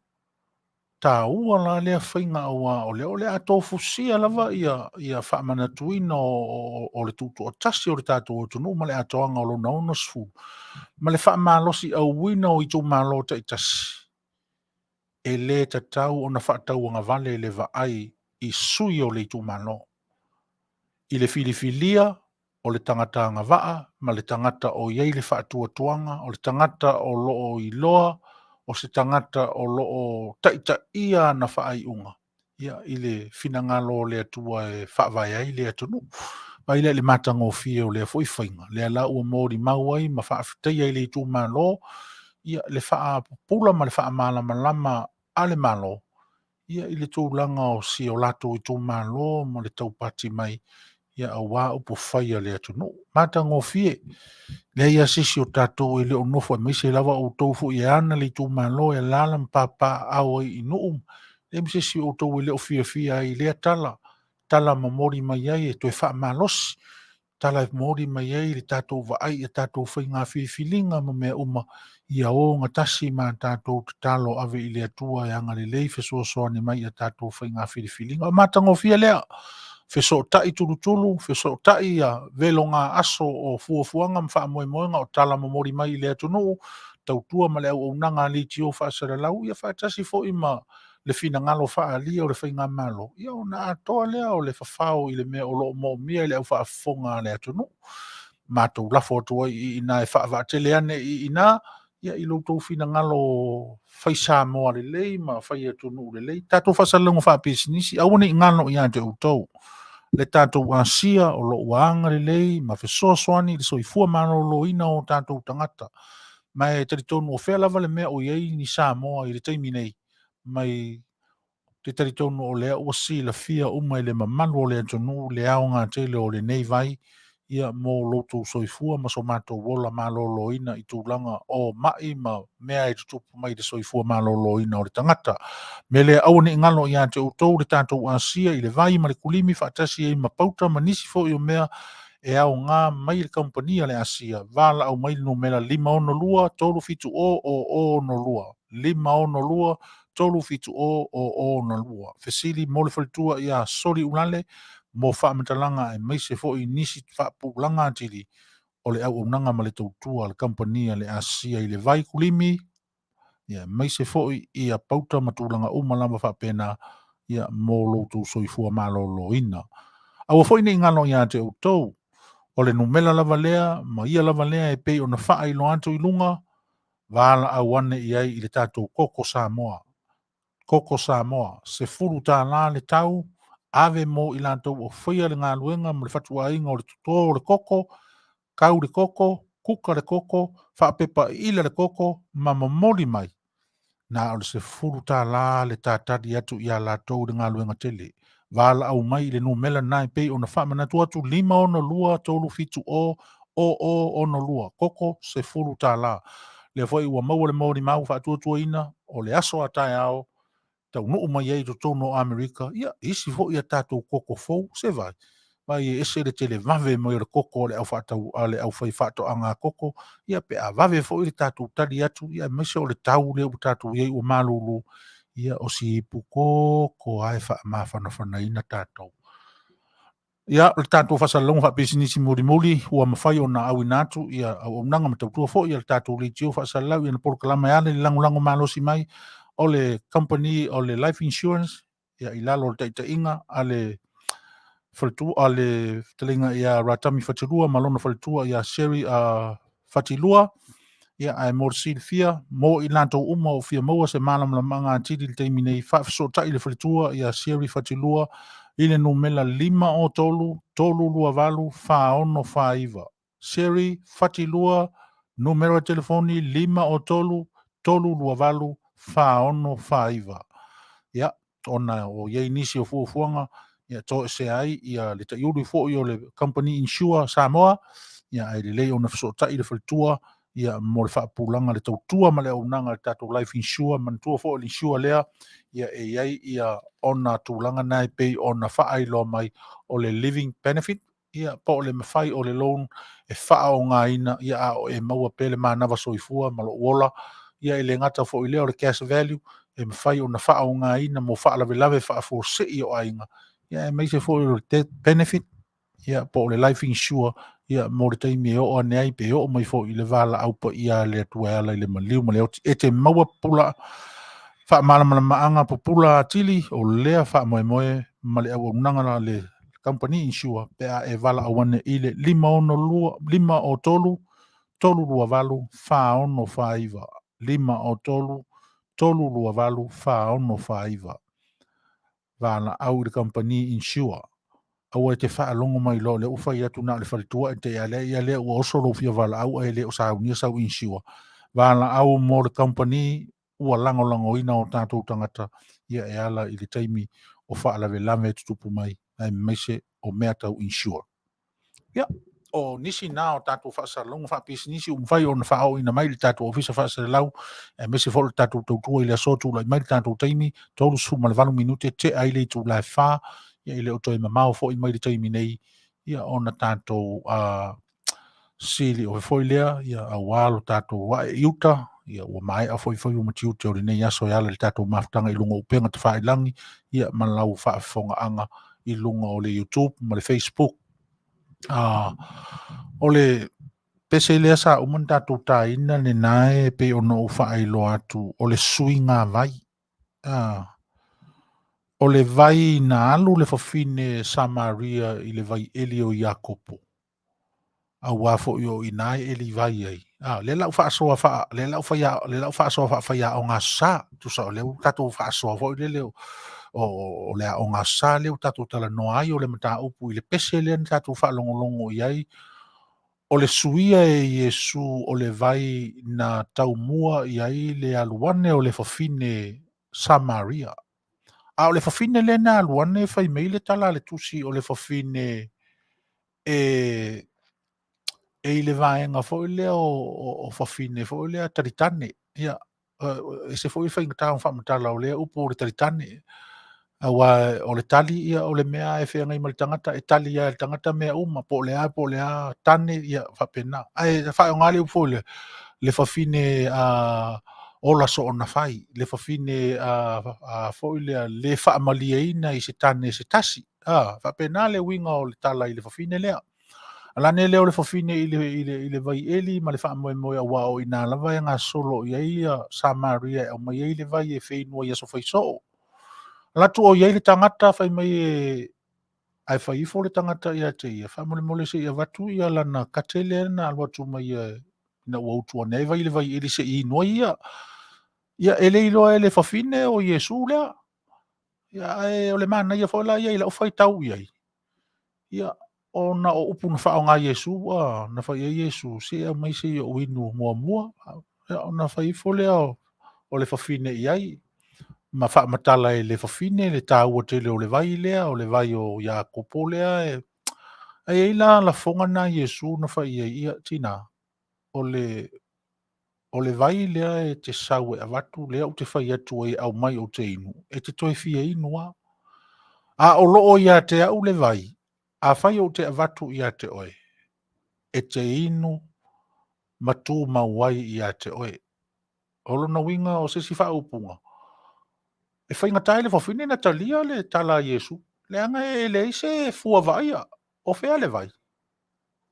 Tā ua la lea whainga awa o le ato fusia lava ia whaamana tuina o le tutu o tasi o le tātou o tunu ma le atoanga o lo nauna sfu. Ma le whaamalosi au wina o itu malo ta itasi. E le tatau o na whaatau anga vale le vaai i sui o le itu malo. I le filifilia o le tangata anga vaa, ma le tangata o iei le whaatua tuanga, o le tangata o loo i loa, o se tangata o loo taita ia na whaai unga. Ia i le finangalo le atua e whaavai ai le atunu. Ma ile le matango fio le foi whainga. Le ala ua mori mauai ma whaafitai ai le itu malo. Ia le whaapula ma le whaamala malama ale malo. Ia i le tūlanga o si o lato itu malo ma le taupati mai. Ia a wā upu whaia le atunu. Matango fie. Le ia sisi o tātou e le o nofo e meise lava o taufu i ana le itu malo e lala mpapa au i nuum. Le msisi o tau e le o fia i le tala. Tala ma mori mai ai e toi wha malosi. Tala e mori mai ai le tātou vaai e tātou whai ngā whiwhilinga ma mea uma i a o ngatasi ma tātou talo ave i le atua e anga le lei Feso'ota'iga mai e tātou whai ngā whiwhilinga. Matango fia lea. Feso'ota'iga tulu, Feso'ota'iga velo ngā aso o fuafuanga mwha moe moenga o tala ma mori mai i le atunu. Tautua ma le au nanga Leitio whaasara lau ia whaatasi fo ima le fina ngalo wha alia o le whainga malo. Ia o na atoa lea o le whawhao i le mea o loo mo mia i le au whaafonga le atunu. Mātou lafo atua i ina e whaatele ane i ina, ia i loutou fina ngalo whai Samoa le lei, ma whai atunu le lei. Tātou whasalango whaapesinisi, au ane i ngano i ante utou. Le tātou asia o lo uanga le lei, ma Feso'ota'iga le soifua mano lo ina o tātou tangata. Mai taritonu o whea lava le mea o iei ni Samoa i le taimi nei. Mai te taritonu o lea ua Sila fia uma i le mamalu o le atonu le ao ngā tele o le nei vai ia mō loutou soifua ma so mātou wola maloloina i tūlanga o mai ma mea i tutupu mai le soifua maloloina o le tangata. Me le au ni ngalo i ante utou le tātou asia i le vai ma le kulimi whaatasi e ma pauta ma nisi fo i o mea e au ngā mai le kompania le asia. Vala au mai no mela 5 tolu fitu o no lua. 5 tolu fitu o no lua. Fesili mo le falitua ia sori ulale mo whaametalanga e meise fo i nisi whaapulanga atiri o le au unanga ma le tautua le kompania le asia i le vai kulimi. Ia meise fo i a pauta matulanga umalama whaapena ia mo loutu soifua maloloina. Awa fo i ni ngano ia te utou. O le numela lava lea, ma ia lava lea e pei o na wha i lo anto i lunga, wala au ane i ai i le tātou koko Samoa. Koko Samoa, se furu tā la le tau, ave mo i lantou o whaia le ngā luenga, ma le fatua inga o le tuto le koko, kau le koko, kuka le koko, whaapepa ila le koko, ma mamori mai. na o le se fulu tā la le tātari atu i a lātou le ngā luenga tele. Wala au mai le no mela nai pei o na whamanatu atu 5 ono lua tolu fitu o ono lua. Koko se fulu tā la. Le foi ua maua le mauri mau whaatua ina o le aso a tai ao tau nuu mai ei to tono Amerika. Ia, isi fo ia tātou koko fou, se vai. Vai e ese le tele vave mo i le koko le au whaatau ale au whai whaato a ngā koko. Ia pe a vave fo i le tātou tari atu. Ia mese o le tau le u tātou iei ua malulu. Ia o si ipu koko ai wha maa whanawhana ina tātou. Ia, le tātou whasalonga wha pisinisi muri ua mawhai o na au inatu. Ia au nanga matautua fo ia le tātou Leitio whasalau. Ia na porokalama ia le lango malosi mai. O le company o le life insurance. Ia ilalo le taitainga ale Faltua ale Fetalaiga ia ratami fatilua malona faltua ia seri fatilua ia ai morsil fia mo i latou uma o fia maua se malamalamaga atili le taimi nei faafeso'ota'i le faletua ia seri fatilua i le numela 5 tolu lua valu faono faiva seri fatilua numero telefoni 5 tolu lua valu faono faiva ia ona o iai nisi o fuafuaga ia to se ai ia le taiulu fo i o le company insure Samoa ia ai le lei ona feso'ota'i le faletua ia mo le whaapulaga le tautua ma le aunaga le tatou life insure manatua fo le insure lea ia e iai ia ona tulaga nai pei ona whaailoa mai o le living benefit ia po le mawhai o le loan e whaaongaina ia a o e maua pele manawa soifua ma lo ola ia le ngata fo i leo le cash value e mawhai ona whaaongaina mo whaalavelave whaafose'i o ainga ia mai se fo le death benefit ia po le life insure ia mo le taimi e o ane ai pe o mai fo i le vala au pa ia le tuela i le maliu ma le e te maua pula wha maanga popula atili o lea wha moe ma le au unanga le company insure pe a e vala awane i le 5 o tolu lua valu faono faiva 5 o tolu lua valu faono faiva vala au le company insure au e te whaalongo mai lo le uwhai atu na le whalitua e te ia le ua osoro fia vala au e le o saunia sau insure. Vala au mo le company ua lango ina o tātou tangata ia e ala i le taimi o whaalave lame tutupu mai ai meise o mea tau insure. Ia, o nisi nā o tātou whaasalongo whaapisi nisi umwhai o na whaao ina mai le tātou ofisa whaasalau e meise fo le tātou tautua i le asotu lai mai le tātou taimi tolu su ma le 2 minute te ai le tu lai whaa ia ile o toi mamao fo i mai le taimi nei ia ona tātou sili o foi lea ia Aoauli tātou wa e iuta ia ua mai a foi o matiu te ori nei aso ia le tātou maftanga i lunga upenga te whaelangi ia malau whaafonga anga i lunga o le YouTube ma le Facebook o le pese lea sa uman tātou tā ina ne nae pe ono u whaeilo atu o le suinga vai o le vai na alu le fafine Samaria i le vai Elio Iakopo. A wafo yo inai eli vai ai. Le lau whaasoa wha, le lau whaasoa wha o ngā sā, tu sa o leu tatou whaasoa fo i le leo. O lea o ngā sā leo tatou tala noa ai o le mata upu i le pese lea ni tatou whaalongolongo i ai. O le suia e Yesu o le vai na tau mua i ai le aluane o le fafine Samaria. A o le fafine le na aluane fai mei le tala le tusi o le fafine e i le vaenga fo i lea o fafine fo i lea taritane. Ia, e se fo i whainga tāng whamatala o lea upo o le taritane. Awa o le tali ia o le mea e whenga i mali tangata, e tali ia le tangata mea uma, po lea tane ia whapena. Ai, whae o ngāle upo le fafine ola so ona fai, le fafine fo i lea le whaamalia ina i se tane se tasi. Whapena le winga o le tala i le fafine lea. Alane leo le fafine i le vai eli ma le whaamoe moe a wao i nā lava e ngā solo i aia Samaria o mai e le vai e whainua i aso whaiso. Latu o iai le tangata whai mai e ai whaifo le tangata i a te ia. Whaamole mole se i a watu i a lana katele na alwatu mai na uautu ane e vai le vai eli se i noa ia. Ia ele iloa e le fafine o Yesu lea. Ia o le mana ia whaila ia i la ufai tau iai. Ia o na o upu na whao ngā Yesu, na whai e Yesu, se a mai se o inu mua, o na whai fo lea o o le fafine iai, ma whaamatala e le fafine, le tāua tele o le vai lea, o le vai o ia kopo lea, e ila la fonga na Yesu na whai ia tina, o le vai lea e te sau e avatu, lea o te whai atu e au mai o te inu, e te toi fia inu a. A o loo ia te au le vai, a whai o te avatu ia te oe, e te inu matu mauai ia te oe. Olo na winga o se si wha upunga. E whainga tae le whawhine na talia le tala Yesu. Le anga e le ise fua vaia. O whea le vai.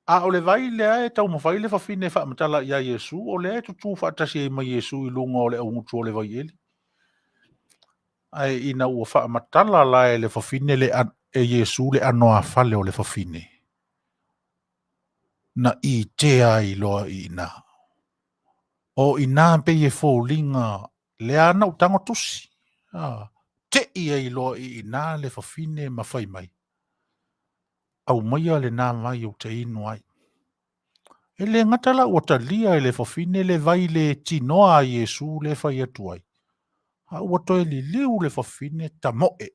A o le vai le e tau mawhai le whawhine wha matala ia Yesu. O le e tutu whaatasi e ma Yesu i lunga o le aungutu o le vai eli. Ai ina ua wha matala la e le whawhine le e Yesu le anoa fale o le whawhine. Na i tea i loa i ina. O ina pe e fōlinga le ana utango tusi. Te ia i loa i ina le whawhine mawhai mai. Au maia le nā mai o te inu ai. E le ngatala o ta lia e le whawhine le vai le tinoa a Yesu le whai atu ai. A ua toi li liu le whawhine ta moe.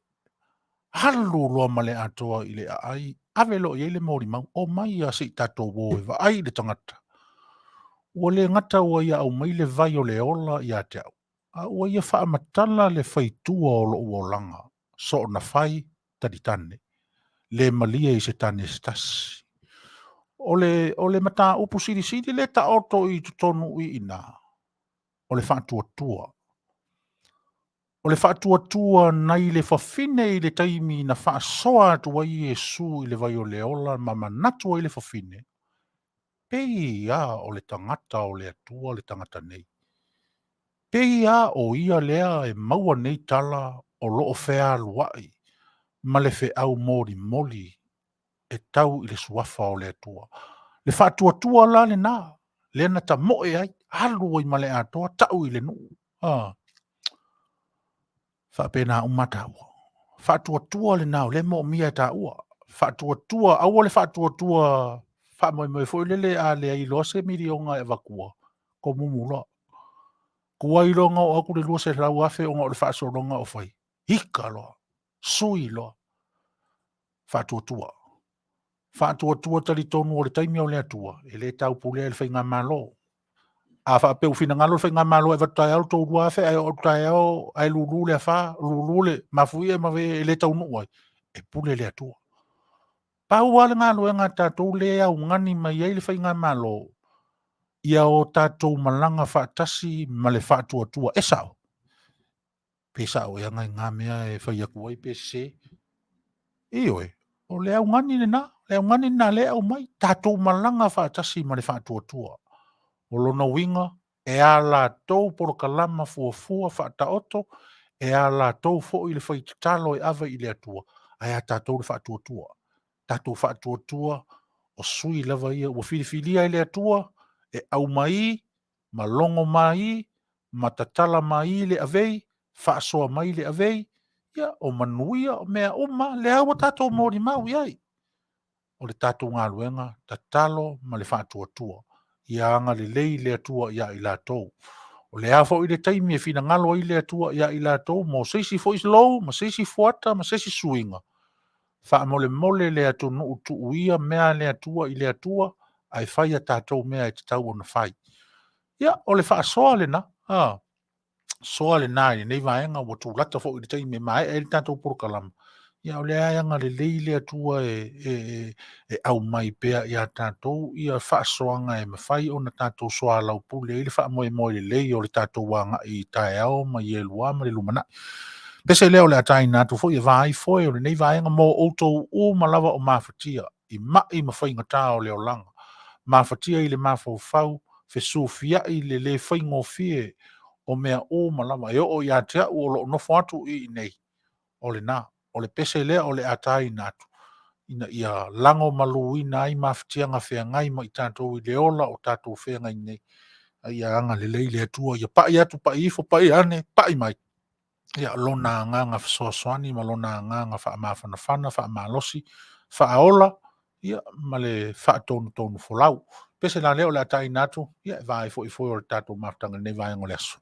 Halu loa ma le atoa i le ai. Avelo i le mori mau. O mai a si tato woe va ai le tangata. Ua le ngata ua ia au mai le vai o le ola i a te au. A ua ia wha amatala le whaitua o lo uolanga. So na whai taritane. Le malia i se tane stasi. O le mata upu siri siri le ta oto i tutonu i ina. O le whaatua tua. O le whaatua tua nai le whawhine i le taimi na whaasoa atua i Yesu i le vai o le ola mama natua i le whawhine. Pei a o le tangata o le atua le tangata nei. Pei a o ia lea e maua nei tala o loo whea luai. Ma le whe au mori moli e tau i le suafa o le atua. Le whaatua la le nā. Le na ta moe ai. Halu i male atoa tau i le nuu. Whapena umataua. Whaatua le nā. Le mo mia ta ua. Whaatua. Aua le whaatua. Whaamoe fo lele a le ai loa se mirionga e wakua. Ko mumula. Kua i longa o aku le lua se lau afe o ngā le whaasoronga o whai. Hika loa. Sui loa. Whaatua. Whaatua tali tonu o le taimi o le atua. E le tau pule e le whainga malo. A whaapeu whina ngalo le whainga malo e vatai au tau rua afe. Ai o tai au ai lulu le a wha. Lulu le mafui e mawe e le tau nuai. E pule le atua. Pau wale ngalo e ngā tātou le au ngani mai ei le whainga malo. Ia o tātou malanga whaatasi ma le whaatua. E sao? Pe sao e angai ngā mea e whaiaku ai pe se. Ioe. O le au ngani le nā. Le au ngani nā le au mai. Tātou malanga whaatasi ma le whaatua. O lona winga. E a la tau poro kalama fuafua whaataoto. E a la tau fo i le whaitalo e awa i le atua. Ai a tātou le whaatua. Tātou whaatua. O sui lava ia. Ua whiriwhiria i le atua. E au mai. Ma longo mai. Ma tatala mai le avei. Whaasoa mai le avei. Ia o Manuia o mea uma. Le awa tātou mori mau iai. O le tātou ngā luenga. Tatalo ma le whaatua. Ia anga le lei le atua ia i lātou. O le afo i le taimi e whina ngalo i le atua ia i lātou. Mo seisi fo islou. Ma seisi fuata. Ma seisi suinga. Wha mole le atu no utu uia mea le atua i le atua. Ai whai a tātou mea e te tau o na whai. Ia o le wha soa le na. Soa le nā i nei vaenga o tu lata fo i le taimi mai e le tātou porokalama. Ia o le aanga le lei le atua e au mai pea i a tātou. Ia wha soanga e mawhai o na tātou soa lau pule. I le wha moe le lei o le tātou wanga i tae au ma i e lua ma le lumana. Pese leo le atai nātu fo i vai fo e o le nei vaenga mo outou o malawa o mawhatia. I mai mawhai ngata o leo langa. Mawhatia i le mawhau Fesofia i le whaingo fie o mea o malama e o i atea o lo nofo atu i nei. O le nā. O le pese lea o le atai nātu. Ina ia lango malu i nai mawhatia ngā whea ngai ma i tātou i le ola o tātou whea ngai nei. Ia anga le lei le atua. Ia pai atu, pai ifo, pai ane, pai mai. Ia lona nganga whasoaswani ma lona nganga wha mawhanawhana, wha malosi, wha ola. Ia ma le wha tonu folau. Pese la leo le atai nātu, ia vai fo i fo o le tātou maftanga nei vai ngole aso.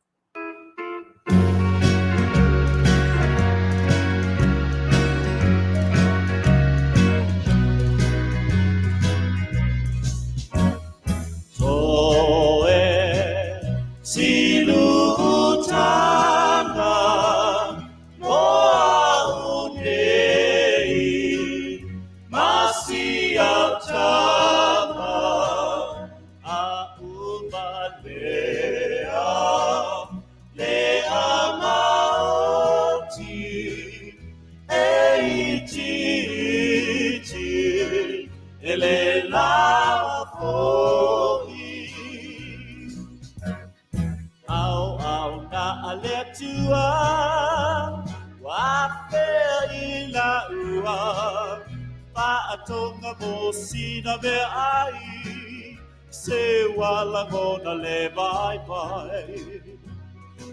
Sina be ai se wala gona le bye bye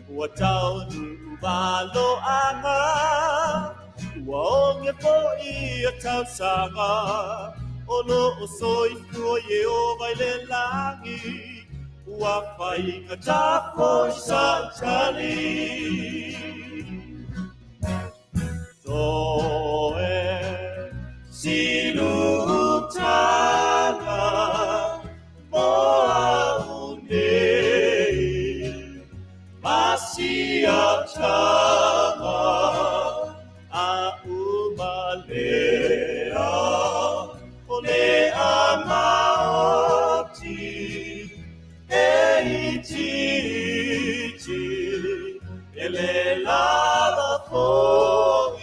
wa tau nu valo anga wa onge po I tau sanga olo soi ko ye o vai le langi wa fai ka ta po sa chali to Silutana Moaune Masia Tama Aumalea Ole Amati Eiti Ele Lava Foi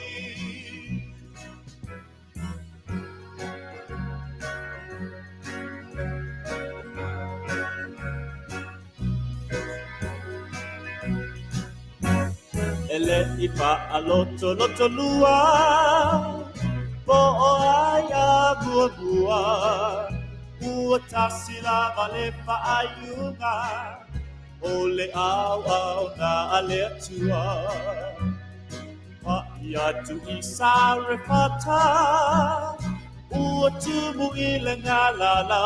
Ele ipa aloto loto lua po aya bua ua tasila vale pa ayunga ole au na ale tua pa ia tu isare pata ua tumu ile ngalala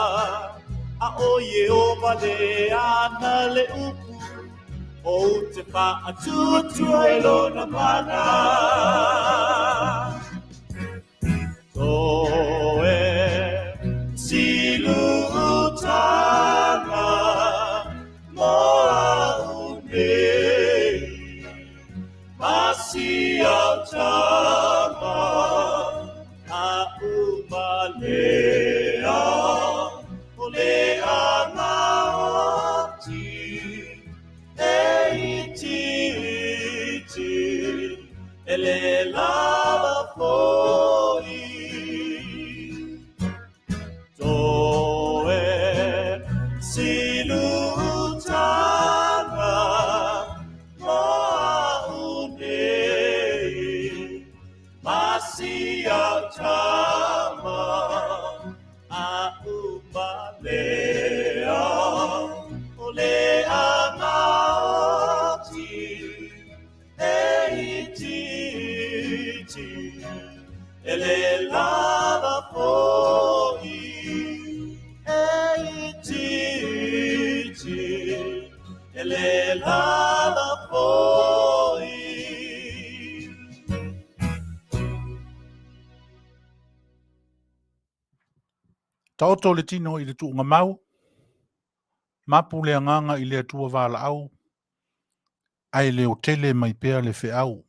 a oye o vale ana le upu o te wha atu e lona mana to e silutana moa unei masia tama a umalea ole amaoti ele lava foi toe silutana maunei masia tama a umalea ole amati ele lava foi ele lava foi Taoto le tino I le tuunga mau, Mapu le anganga I le atua wala au, ai le o tele mai pea le fe au.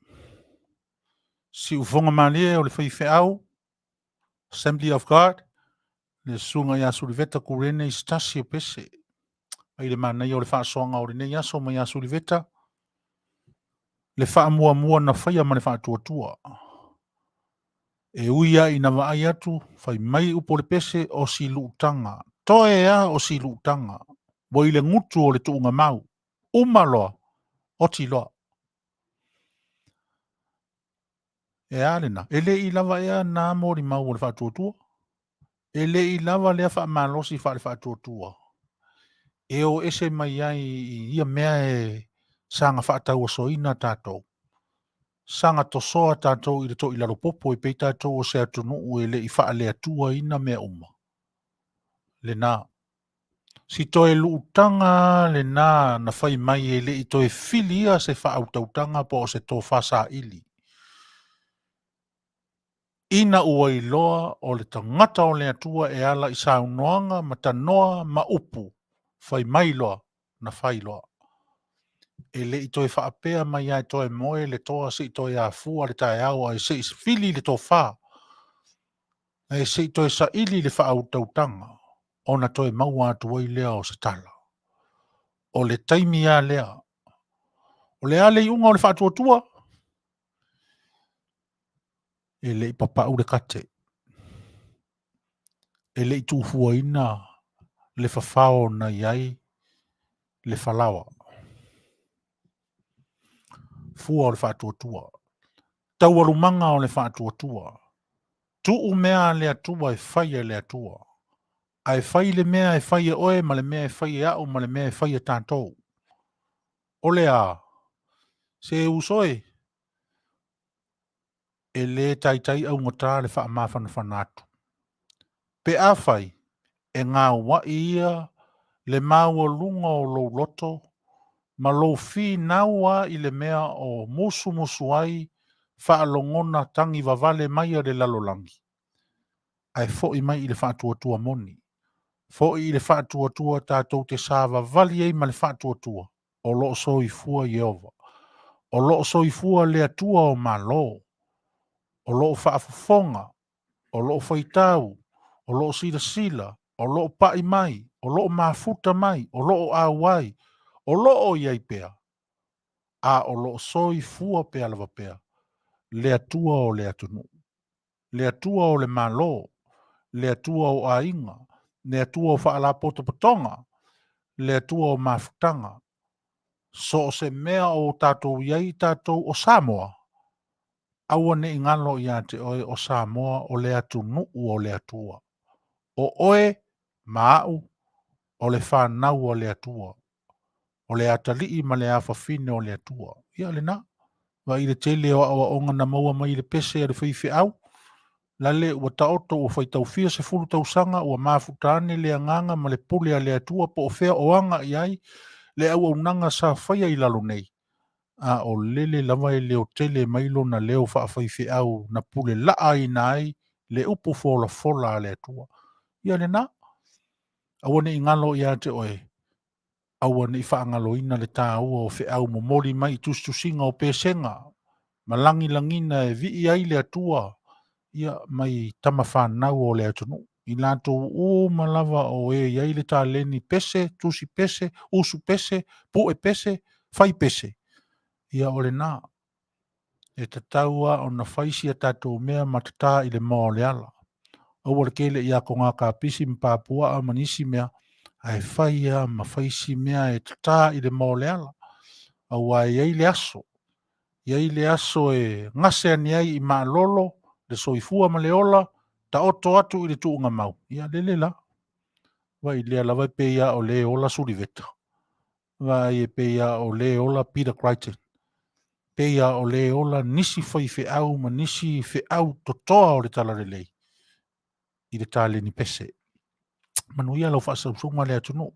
Si ufonga malia o le fe au, Assembly of God, le sunga ya suliveta kurene I stasi o pese. Ai le mana I o le whaasonga o le ne yaso mai ya suliveta, le wha mua na whaia ma le wha tua. E uia I na waai atu, whai mai upo le pese o si luutanga. Toe ya o si luutanga. Bo I le ngutu o le tuunga mau. Umaloa, oti loa. E alena, ele I lava ea na mori mau o le wha tua. Ele I lava lea wha malosi wha le wha tua. E o ese mai ai ia mea e sanga wha tau o soina tātou. Sanga to soa tātou I le to I laro popo I pei tātou o se atunu u ele I wha lea tua ina mea uma. Le nā. Si toe luutanga le na whai mai e le i toe filia se whautautanga po o se tō whasa ili. Ina ua i loa o le tangata o le atua e ala i saunoanga ma tanoa ma upu. Whai mai loa na whai loa. E le i toi whaapea mai ai toi moe le toa se i toi a fua le tae au ai se i fili le tō wha. E se i toi sa ili le whautautanga o na toi maua atua i lea o se tala. O le taimi a lea. O le ale i unga o le whaatuatua. E le i papa ure kate. E le i tūfua ina le whawhao na iai le whalawa. Fua o le whaatuatua. Tau arumanga o le whaatuatua. Tu mea le atua e whai le atua. Ai whai le mea e whai e oe, ma le mea e whai e au, ma le mea e whai e tātou. O le a, se usoi, e le tai au ngota le wha mawhana whanatu. Pe a whai, e ngā wa ia, le maua lunga o lo loto, ma lo fi naua i le mea o musu ai, wha longona tangi wawale mai le lalolangi. Ai fo i mai i le whaatuatua moni. Fo i le whaatuatua tātou te sāwa vali ei ma le whaatuatua. O loo soi fua Jehova. O loo soi fua le atua o malo. O loo whaafofonga. O loo whaitau. O loo sila. O loo pai mai. O loo mafuta mai. O loo Aoauli. O loo iai pea. A o loo soi fua pea lava pea. Le atua o le atunu. Le atua o le malo. Le atua o ainga. Le atua o whaala potopatonga. Le atua o mafutanga. So se mea o tātou iai tātou o Samoa. Aua ne ingalo ia te oe o Samoa o le atunu o le atua. O oe maau o le whanau o le atua. O le atalii ma le awhawhine o le atua. Ia le na. Wa i le tele o awa onga na maua mai le pese a le whiwhi au. Lale ua taoto ua whaitau fia se fulu tausanga ua mafutane le anganga ma le pule a le atua po o whea oanga iai le au unanga sa whaia i lalo nei. A o lele lava e leo tele mailo na leo whaawhaiwhi au na pule laa i nai le upu fola a le atua. Ia le na. Awane i ngalo ia te oe. Awane i whaangalo ina le tā ua o whi au momori mai tustusinga o pesenga. Malangi langina e vi i ai le atua. Ia mai tamawhanau o le atunu. I lato o malava o e iai le tā leni pese, tusi pese, usu pese, poe pese, whai pese. Ia ole nā. E te taua o na whaisi a tātou mea matatā i le mō le ala. Aua le kele ia ko ngā kāpisi mpāpua a manisi mea, ai whaia ma whaisi mea e tatā i le mō le ala. Aua iai le aso. Iai le aso e ngase ani ai i maa lolo, le soifua ma le ola, ta oto atu i le tuunga mau. Ia lele la. Wai lea lawai pe ia o le ola suriveta. Wai pe ia o le ola Peter Crichton. Pe ia o le ola nisi whai au ma nisi au totoa o le tala relei. I le tale ni pese. Manuia lau whaasausonga le atunu.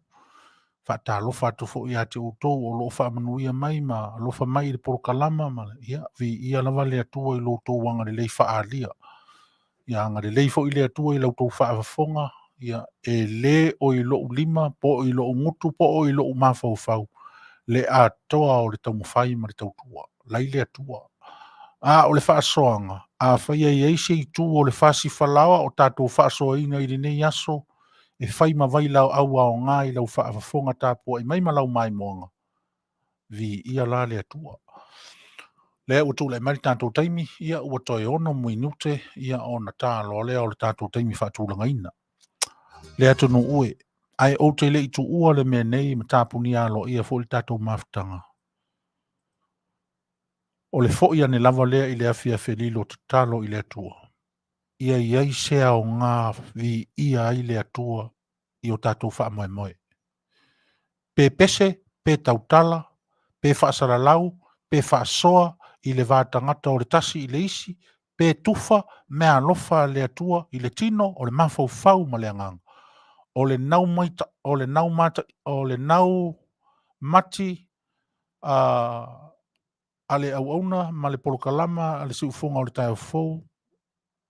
Whaata lofa tofo ia te utou o lofa manuia mai ma lofa mai le porokalama ma ia vi ia lava le atua i lo tou wanga le lei whaalia. Ia anga le lei fo i le atua i lau tou whaafonga. Ia e le o i lo lima po i lo ngutu po o i lo mafau. Le atoa o le taumawhai ma le tautua. Lai le atua. A o le whaasoanga. A whaia i eise i tū o le whasi whalawa o tātou whaasoa ina i le nei aso. E whai ma vai lau au ao ngā i lau whaafonga tāpua i mai ma lau mai moanga. Vi ia la le atua. Le ua tū le mari tātou taimi, ia ua toi ono mui nute, ia ona tā lo lea o le tātou taimi whaatūlanga ina. Le atunu ue. Ai o te le i tu ua le mea nei ma tāpuni alo ia fo i tātou mafutanga. O le fo ia ne lava lea i le afia felilo tatalo i le atua. Ia iai sea o ngā vi ia i le atua i o tātou wha moe moe. Pe pese, pe tautala, pe whaasaralau, pe whaasoa i le vātangata o le tasi i le isi, pe tufa mea alofa le atua i le tino o le mawhau ma le anganga. o le nau maita, o le nau mata, o le nau mati, a le auauna ma le polokalama a le siufonga o le tae fou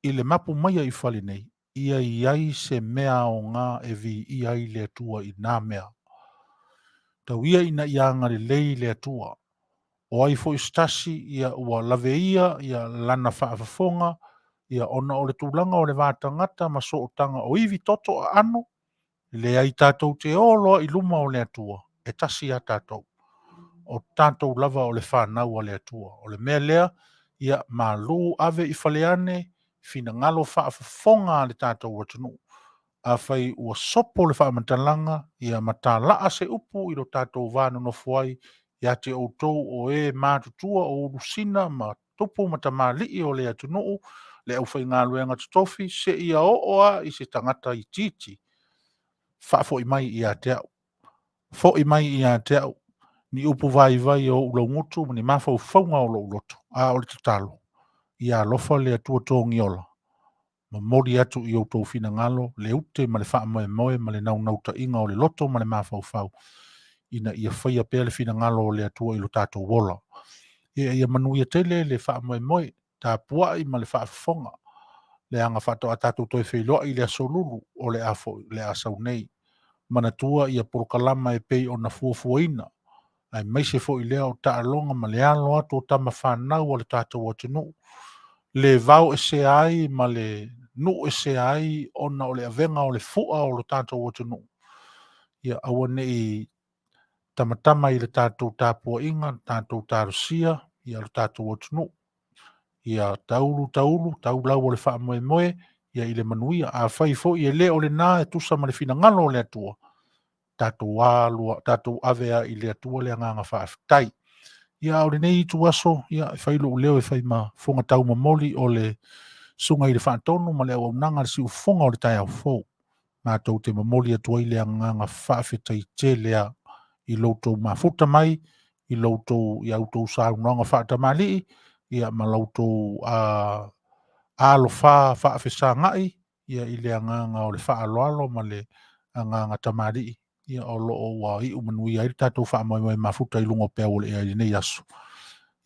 i le mapu Maia i Fale nei ia iai se mea o ngā e vi iai le atua i nā mea tau ia ina ianga le lei le atua o ai fo stasi ia ua lave ia lana whaafafonga ia ona o le tūlanga o le vātangata ma so o tanga o iwi toto a ano le ai tātou te olo i luma o le atua e tasi a tātou o tātou lava o le whānau a le atua. O le mea lea, ia mā lū ave i whaleane, fina ngalo whaafafonga le tātou atunu. A whai ua sopo le whaamantalanga, ia mata laa se upu i lo tātou vānu no fuai, ia te outou o e mātutua o urusina, ma tupu mata mālii o le atunu, le au whai ngā luenga tutofi, se ia oa i se tangata i titi. Whaafo i mai i a te au. Fo i mai i a te au. Ni upu vai o ulau ngutu, ni mafau faunga o lo uloto, a o le tatalo. Ia lofa le atua tōngi ola. Ma mori atu i outou fina ngalo, le ute ma le wha moe moe, ma le nau nauta inga o le loto, ma le mafau fau. Ina ia whaia pēr le fina ngalo o le atua i lo tātou wola. Ia Manuia tele le wha moe moe, tā puai ma le wha fonga. Le anga whato a tātou toi whailoa i le asolulu o le afo, le asau nei. Manatua ia porokalama e pei o na fuafuaina. Ai mai se fo i lea o taalonga ma le alo atu o tama whanau o le tātou o tunu. Le vau e se ai ma le nu e se ai ona o le avenga o le fua o le tātou o tunu. Ia awane i tamatama i le tātou tāpua inga, tātou tārusia, ia le tātou o tunu. Ia taulu, taulau o le wha moe moe, ia i le manuia. A whai fo i le o le nā e tusa ma le fina ngalo o le atua. Tātou avea i le atua le anganga whaafitai. Ia o le nei tu aso, ia e whailu leo e whai ma fonga tau mamoli o le sunga i le whaatonu, ma le au nanga le si ufonga o le tai au fau. Mā tau te mamoli atua i le anganga whaafitai te lea i lautou mafuta mai, i lautou i autou saunanga whaatamali, ia ma lautou alo whaafisa ngai, ia i le anganga o le whaaloalo ma le anganga tamari. Ia o loo wa i Manuia i tātou wha mai mafuta i lungo pēo le ai nei aso.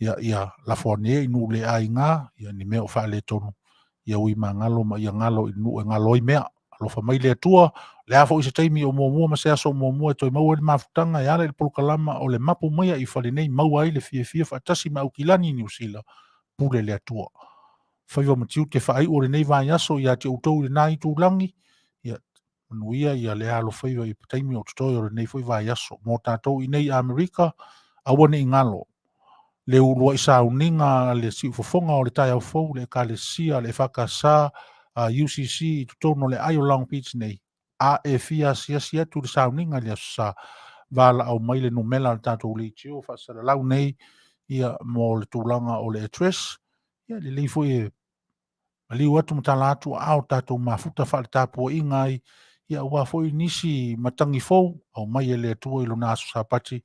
Ia la whane i nu le ai ngā, ia ni meo wha le tonu. Ia ui ma ngalo ma ia ngalo i nu e ngalo i mea. Alo wha mai le atua, le afo i se taimi o mua ma se aso mua e toi maua le mafutanga e ale le polokalama o le Mapu Maia i Fale nei maua i le fia whaatasi ma Aukilani ni Sila pule le atua. Whaiwa matiu te whaai o le nei vai aso i a te utou le nai tūlangi. Ia Manuia ia le alo whaiwa i taimi o tutoi o le nei whai vai aso. Mō tātou i nei Amerika, awane i ngalo. Le ulua i sauninga le si Fofoga o le tai au fau, le kalesia, le whakasā, UCC, i tutono le ai o Long Beach nei. A e fia siasi atu le sauninga le asa vala au mai le numela le tātou Leitio, whasara lau nei, ia mō le tūlanga o le address, ia le leifo e aliu atu matala atu au tātou mafuta wha le tāpua ingai, ia ua foi nisi matangi fou, au mai e le atua i lo naso sapati,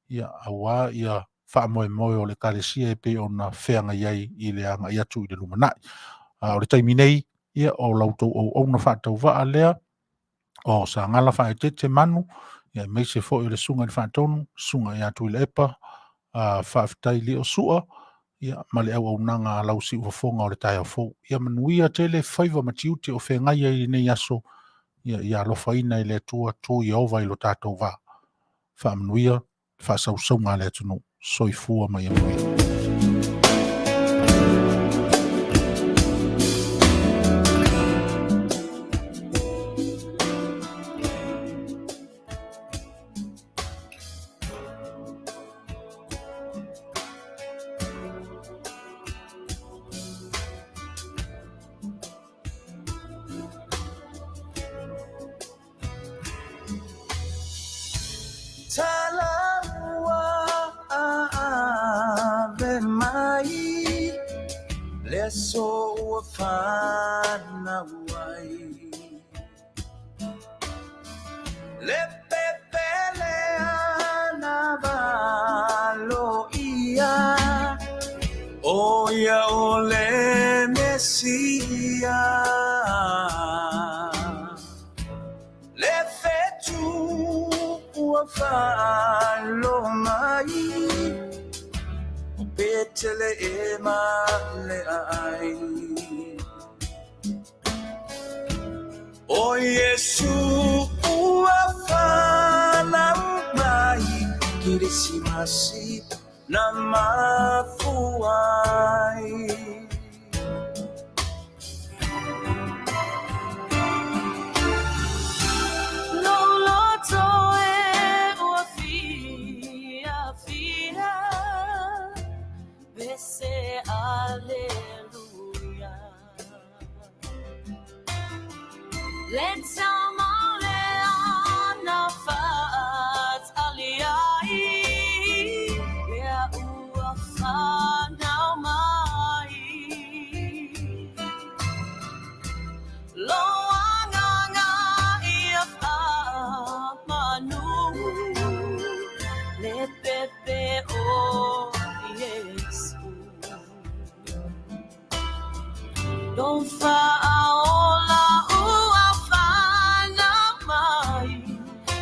ia aua ia wha moe o le kalesia e pe o na wheanga iai i le anga i atu i le lumanai. O le taimi nei, ia o lautou o na whaatau waa lea, o Sagala Faaeteete Manu, ia mei se fo i le sunga i whaatonu, sunga i atu i le epa, whaafitai li o sua, ia ma le au nanga lau si ufafonga o le tai au fau. Ia Manuia tele whaiva matiute o whengai i nei aso, ia alofa ina i le atua tū i ova i lo tātou wā. Wha Manuia, wha sausaunga le atunu, soifua mai a Manuia. So fana wai le pepele anavalo ia o ia ole mesia le ua whaalo mai o petele e male ai. O Yesu ua whanau mai Kirisimasi na Mapu ai. Say Alleluia. Let's amale ana fat aliai. Ya uafa now mai. Loanganga iafa Manu. Le pepe o yes. Don't faaola uafana mai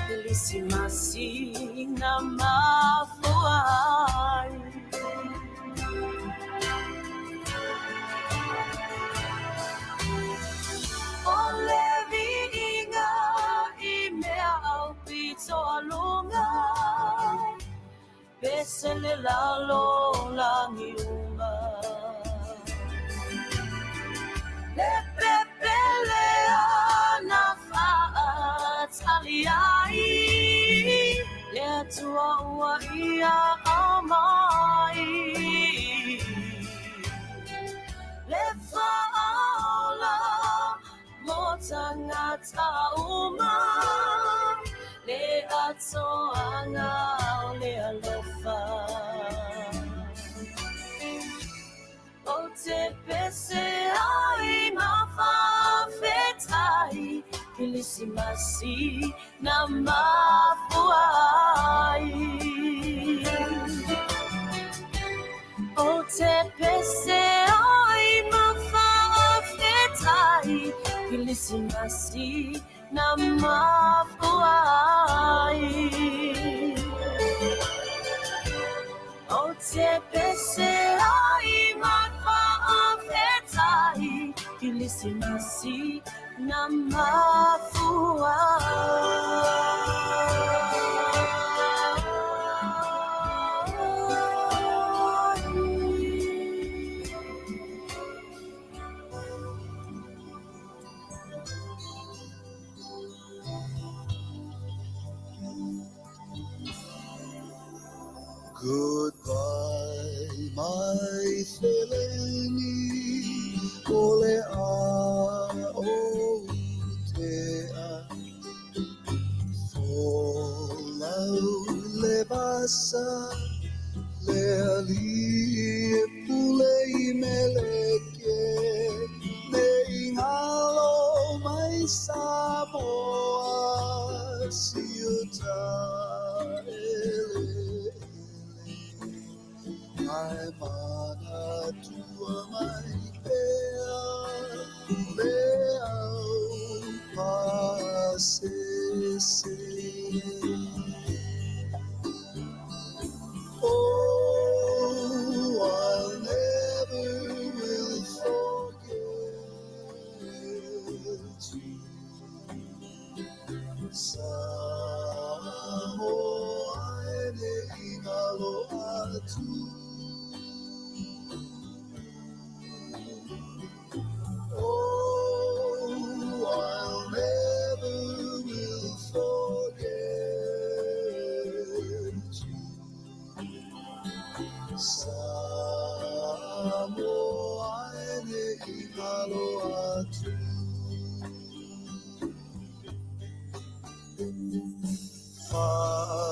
Kirisimasi na Mapu ai. Ole viinga I mea au pito alunga Besele lalo langi uma Le pepele ana faat aliai Le atua ua ia amai Le faaola mo tangata uma Le atoanga o le alofa O te pese ai mawhawhetai Kirisimasi na Mapu ai. O te pese ai mawhawhetai Kirisimasi na Mapu ai. O te pese ai mawhawhetai Kirisimasi na Mapu Goodbye, my Feleni, ole Aotea. Folau le basa, le ali pulei meleke, le ingalo mai Samoa, siuta ele. Ai mana tua mai pea leau pasese. Oh, I never will forget you. Samoa ne ingalo atu. Oh, I'll never will forget you. Samoa ne ingalo atu. Faaeteete